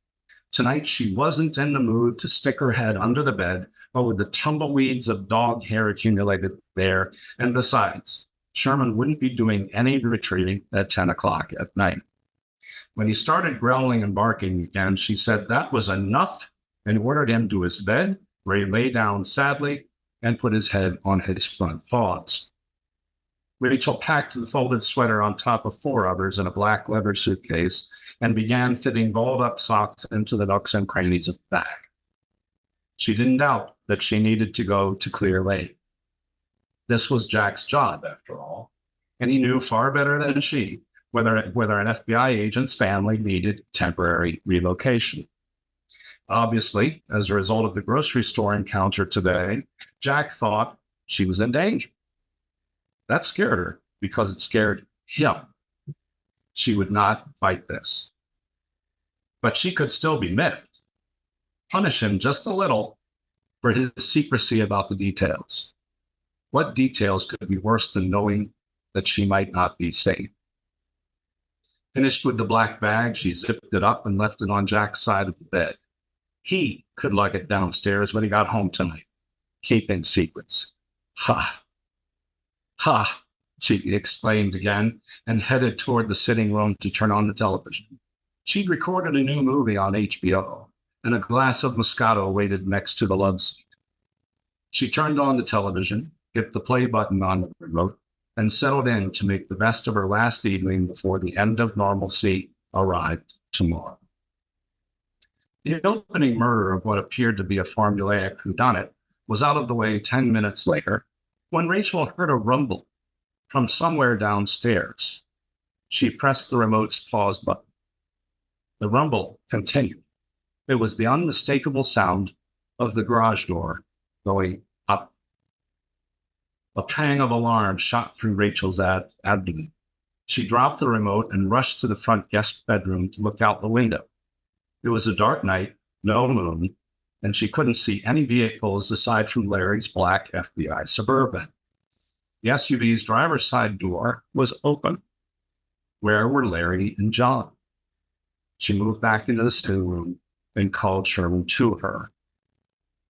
Tonight, she wasn't in the mood to stick her head under the bed, but with the tumbleweeds of dog hair accumulated there, and besides, Sherman wouldn't be doing any retrieving at 10 o'clock at night. When he started growling and barking again, she said that was enough and ordered him to his bed, where he lay down sadly and put his head on his front paws. Rachel packed the folded sweater on top of 4 others in a black leather suitcase and began fitting balled-up socks into the nooks and crannies of the bag. She didn't doubt that she needed to go to Clear Lake. This was Jack's job, after all, and he knew far better than she whether an FBI agent's family needed temporary relocation. Obviously, as a result of the grocery store encounter today, Jack thought she was in danger. That scared her because it scared him. She would not fight this. But she could still be miffed. Punish him just a little for his secrecy about the details. What details could be worse than knowing that she might not be safe? Finished with the black bag, she zipped it up and left it on Jack's side of the bed. He could lug it downstairs when he got home tonight, keeping secrets. Ha! Ha! She exclaimed again and headed toward the sitting room to turn on the television. She'd recorded a new movie on HBO, and a glass of Moscato waited next to the love seat. She turned on the television, hit the play button on the remote, and settled in to make the best of her last evening before the end of normalcy arrived tomorrow. The opening murder of what appeared to be a formulaic whodunit was out of the way 10 minutes later when Rachel heard a rumble from somewhere downstairs. She pressed the remote's pause button. The rumble continued. It was the unmistakable sound of the garage door going up. A pang of alarm shot through Rachel's abdomen. She dropped the remote and rushed to the front guest bedroom to look out the window. It was a dark night, no moon, and she couldn't see any vehicles aside from Larry's black FBI Suburban. The SUV's driver's side door was open. Where were Larry and John? She moved back into the sitting room and called Sherman to her.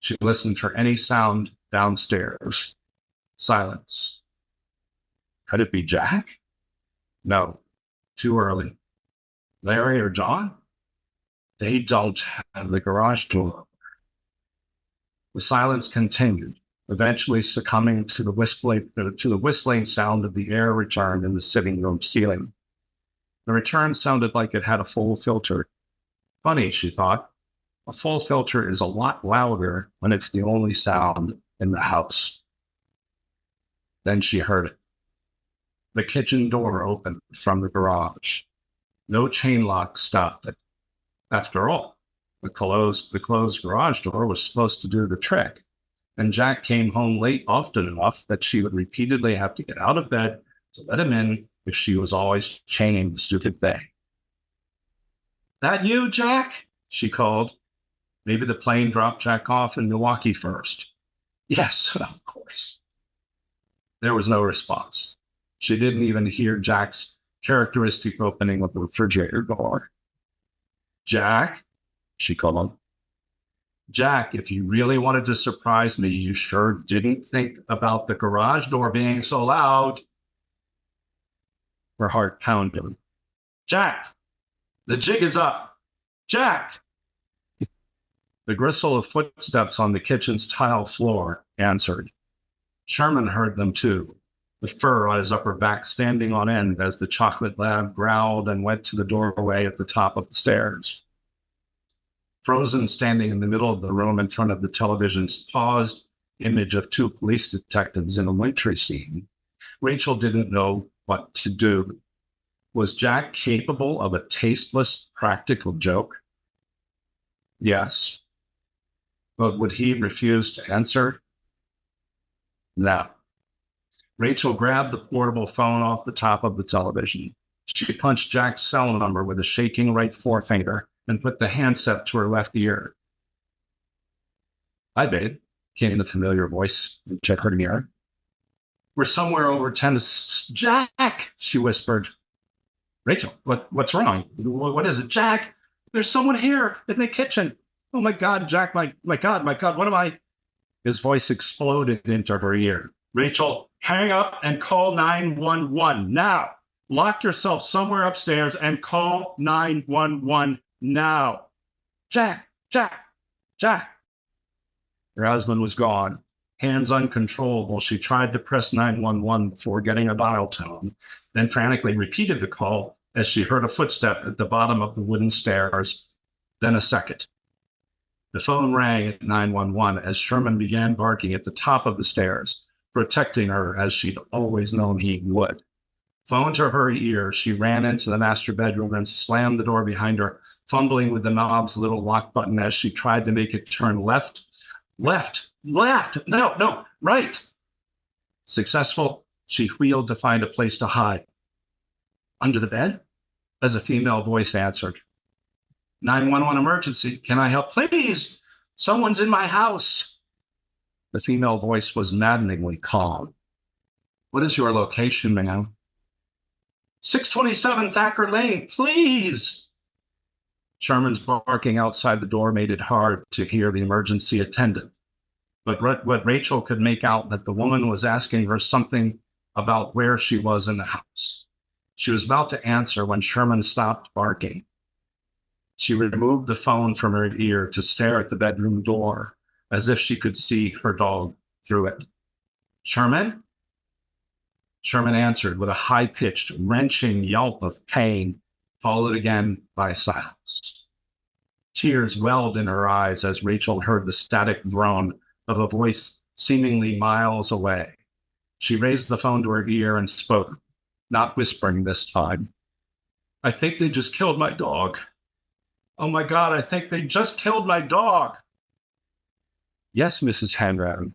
She listened for any sound downstairs. Silence. Could it be Jack? No, too early. Larry or John? They don't have the garage door. The silence continued, eventually succumbing to the whistling sound of the air return in the sitting room ceiling. The return sounded like it had a full filter. Funny, she thought. A full filter is a lot louder when it's the only sound in the house. Then she heard it. The kitchen door opened from the garage. No chain lock stopped it. After all, the closed garage door was supposed to do the trick, and Jack came home late often enough that she would repeatedly have to get out of bed to let him in if she was always chaining the stupid thing. That you, Jack? She called. Maybe the plane dropped Jack off in Milwaukee first. Yes, of course. There was no response. She didn't even hear Jack's characteristic opening of the refrigerator door. Jack, she called. Jack, if you really wanted to surprise me, you sure didn't think about the garage door being so loud. Her heart pounded. Jack, the jig is up. Jack! The gristle of footsteps on the kitchen's tile floor answered. Sherman heard them too, the fur on his upper back standing on end as the chocolate lab growled and went to the doorway at the top of the stairs. Frozen standing in the middle of the room in front of the television's paused image of two police detectives in a wintry scene, Rachel didn't know what to do. Was Jack capable of a tasteless, practical joke? Yes. But would he refuse to answer? No. Rachel grabbed the portable phone off the top of the television. She punched Jack's cell number with a shaking right forefinger and put the handset to her left ear. Hi, babe, came the familiar voice and checked her mirror. We're somewhere over 10 to... Jack, she whispered. Rachel, what's wrong? What is it? Jack, there's someone here in the kitchen. Oh, my God, Jack, my God, what am I? His voice exploded into her ear. Rachel, hang up and call 911 now. Lock yourself somewhere upstairs and call 911 now. Jack. Her husband was gone. Hands uncontrollable, she tried to press 911 before getting a dial tone, then frantically repeated the call as she heard a footstep at the bottom of the wooden stairs, then a second. The phone rang at 911 as Sherman began barking at the top of the stairs, protecting her as she'd always known he would. Phone to her ear, she ran into the master bedroom and slammed the door behind her, fumbling with the knob's little lock button as she tried to make it turn left, no, right. Successful, she wheeled to find a place to hide. Under the bed? As a female voice answered. 911 emergency, can I help? Please, someone's in my house. The female voice was maddeningly calm. What is your location, ma'am? 627 Thacker Lane, please. Sherman's barking outside the door made it hard to hear the emergency attendant. But what Rachel could make out that the woman was asking her something about where she was in the house. She was about to answer when Sherman stopped barking. She removed the phone from her ear to stare at the bedroom door, as if she could see her dog through it. Sherman? Sherman answered with a high-pitched, wrenching yelp of pain, followed again by silence. Tears welled in her eyes as Rachel heard the static drone of a voice seemingly miles away. She raised the phone to her ear and spoke, not whispering this time. I think they just killed my dog. Oh my God, I think they just killed my dog. Yes, Mrs. Hanrahan.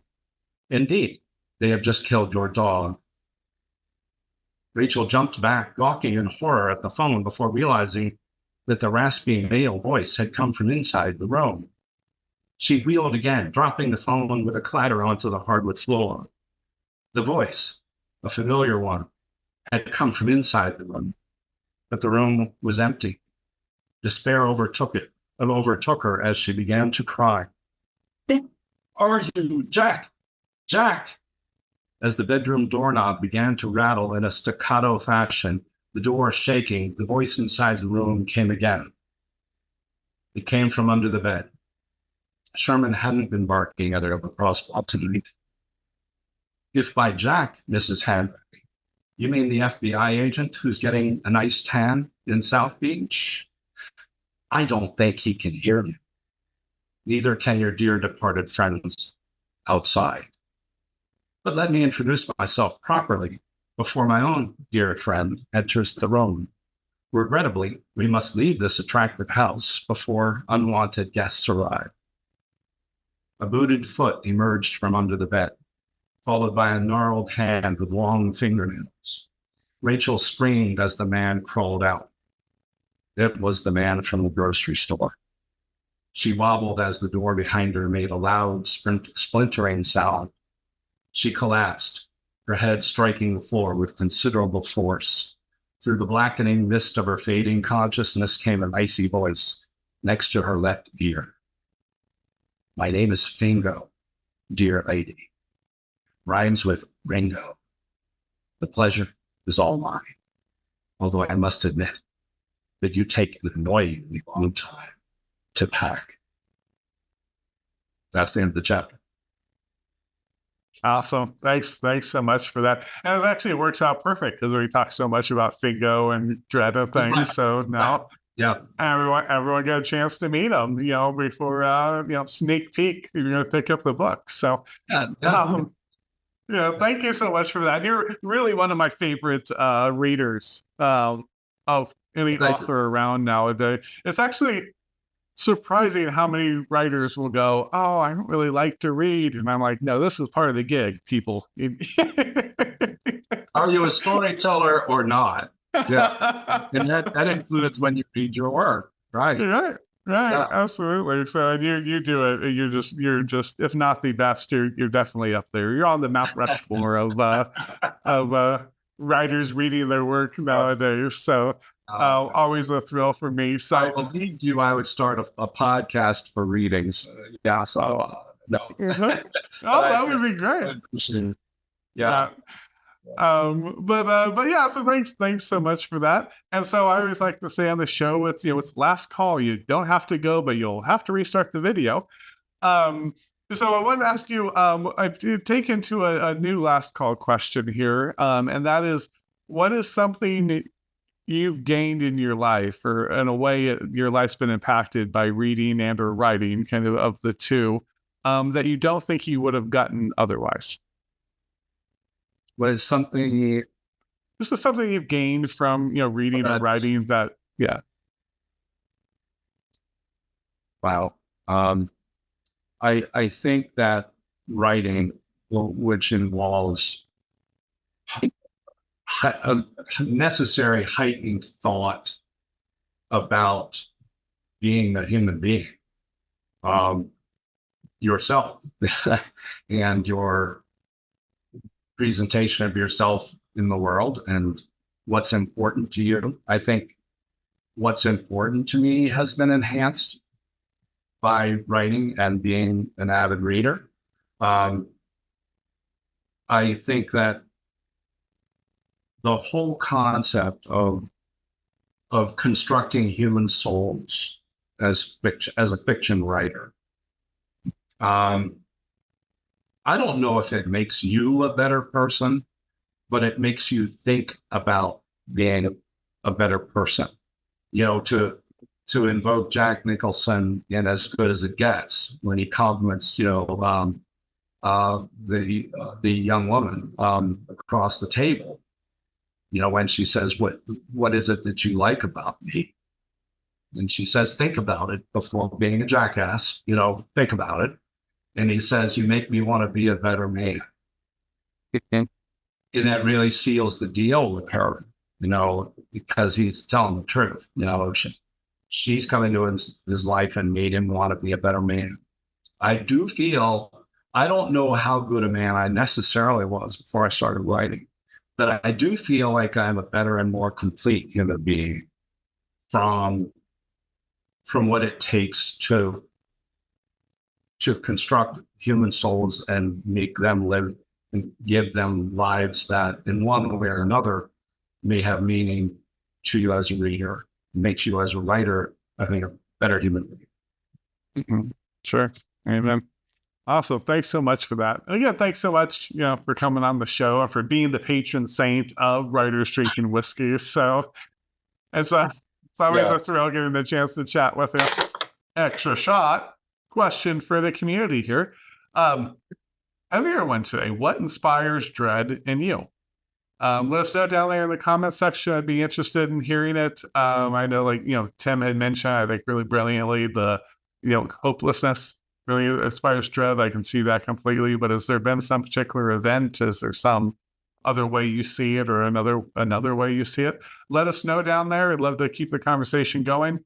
Indeed, they have just killed your dog. Rachel jumped back, gawking in horror at the phone before realizing that the raspy male voice had come from inside the room. She wheeled again, dropping the phone with a clatter onto the hardwood floor. The voice, a familiar one, had come from inside the room, but the room was empty. Despair overtook her as she began to cry. "Who are you, Jack? Jack!" As the bedroom doorknob began to rattle in a staccato fashion, the door shaking, the voice inside the room came again. It came from under the bed. Sherman hadn't been barking at her across the night. "If by Jack, Mrs. Hanbury, you mean the FBI agent who's getting a nice tan in South Beach, I don't think he can hear you. Neither can your dear departed friends outside. But let me introduce myself properly before my own dear friend enters the room. Regrettably, we must leave this attractive house before unwanted guests arrive." A booted foot emerged from under the bed, followed by a gnarled hand with long fingernails. Rachel screamed as the man crawled out. It was the man from the grocery store. She wobbled as the door behind her made a loud splintering sound. She collapsed, her head striking the floor with considerable force. Through the blackening mist of her fading consciousness came an icy voice next to her left ear. "My name is Fingo, dear lady. Rhymes with Ringo. The pleasure is all mine, although I must admit that you take an annoyingly long time to pack." That's the end of the chapter. Awesome. Thanks so much for that. And it actually works out perfect because we talk so much about Fingo and Dread and things. So now everyone got a chance to meet him, before sneak peek, you're gonna pick up the book. So thank you so much for that. You're really one of my favorite readers of any author around nowadays. It's actually surprising how many writers will go, "Oh, I don't really like to read." And I'm like, no, this is part of the gig, people. Are you a storyteller or not? Yeah. And that includes when you read your work, right? Right. Yeah. Absolutely. So you do it. You're just, if not the best, you're definitely up there. You're on the Mount Rushmore of writers reading their work nowadays. So always a thrill for me. So I believed you. I would start a podcast for readings. No. That would be great. Yeah. But yeah. So thanks so much for that. And so I always like to say on the show, it's last call. You don't have to go, but you'll have to restart the video. So I wanted to ask you. I've taken to a new last call question here, and that is, what is something you've gained in your life, or in a way your life's been impacted by reading and or writing, kind of the two, that you don't think you would have gotten otherwise? What is something? This is something you've gained from reading and writing that. Yeah. Wow. I think that writing, which involves a necessary heightened thought about being a human being, yourself, and your presentation of yourself in the world and what's important to you. I think what's important to me has been enhanced by writing and being an avid reader. I think that the whole concept of constructing human souls as a fiction writer, I don't know if it makes you a better person, but it makes you think about being a better person. To invoke Jack Nicholson in As Good as It Gets, when he compliments, the young woman across the table, when she says, what is it that you like about me? And she says, think about it before being a jackass, think about it. And he says, you make me want to be a better man. And that really seals the deal with her, because he's telling the truth. She's come into his life and made him want to be a better man. I do feel, I don't know how good a man I necessarily was before I started writing, but I do feel like I'm a better and more complete human being from from what it takes to construct human souls and make them live and give them lives that in one way or another may have meaning to you as a reader, makes you as a writer, I think, a better human being. Mhm. Sure. Amen. Awesome. Thanks so much for that. And again, thanks so much, for coming on the show and for being the patron saint of writers drinking whiskey. So it's always a thrill getting the chance to chat with you. Extra shot question for the community here. Heavier one today. What inspires dread in you? Let us know down there in the comment section. I'd be interested in hearing it. I know, Tim had mentioned, I think really brilliantly, the, hopelessness really inspires dread. I can see that completely. But has there been some particular event? Is there some other way you see it or another way you see it? Let us know down there. I'd love to keep the conversation going.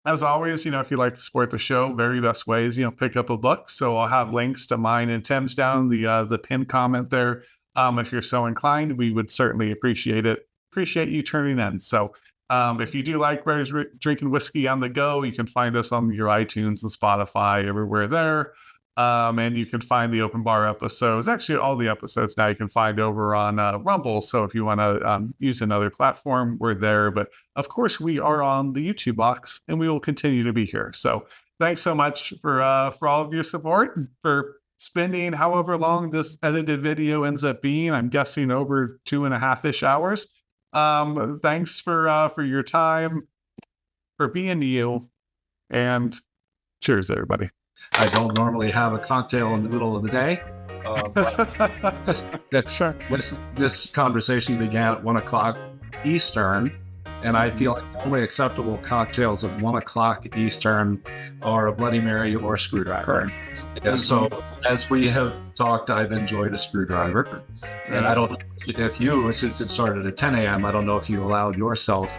As always, if you'd like to support the show, very best ways, pick up a book. So I'll have links to mine and Tim's down the pinned comment there. If you're so inclined, we would certainly appreciate it. Appreciate you turning in. So if you do like Writers Drinking Whiskey on the Go, you can find us on your iTunes and Spotify, everywhere there. And you can find the open bar episodes. Actually, all the episodes now you can find over on Rumble. So if you want to use another platform, we're there. But of course, we are on the YouTube box, and we will continue to be here. So thanks so much for all of your support, for spending however long this edited video ends up being. I'm guessing over 2.5-ish hours. Thanks for your time, for being you, and cheers, everybody. I don't normally have a cocktail in the middle of the day. This conversation began at 1 o'clock Eastern, and I feel like the only acceptable cocktails at 1 o'clock Eastern are a Bloody Mary or a screwdriver. Yeah, so as we have talked, I've enjoyed a screwdriver. And I don't know if you, since it started at 10 a.m., I don't know if you allowed yourself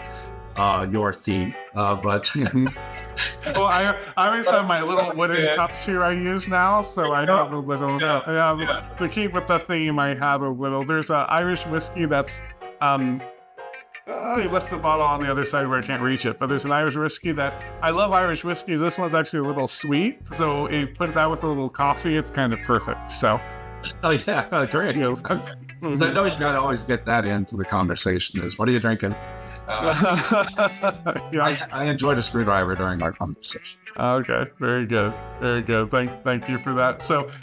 your theme, but well, I always have my little wooden cups here I use now, so I have a little to keep with the theme. I have a little. There's an Irish whiskey that's you left the bottle on the other side where I can't reach it, but there's an Irish whiskey that I love. Irish whiskeys. This one's actually a little sweet, so you put that with a little coffee, it's kind of perfect. So great. I know you gotta always get that into the conversation. Is what are you drinking? I enjoyed a screwdriver during our conversation. Okay, very good. Thank you for that. So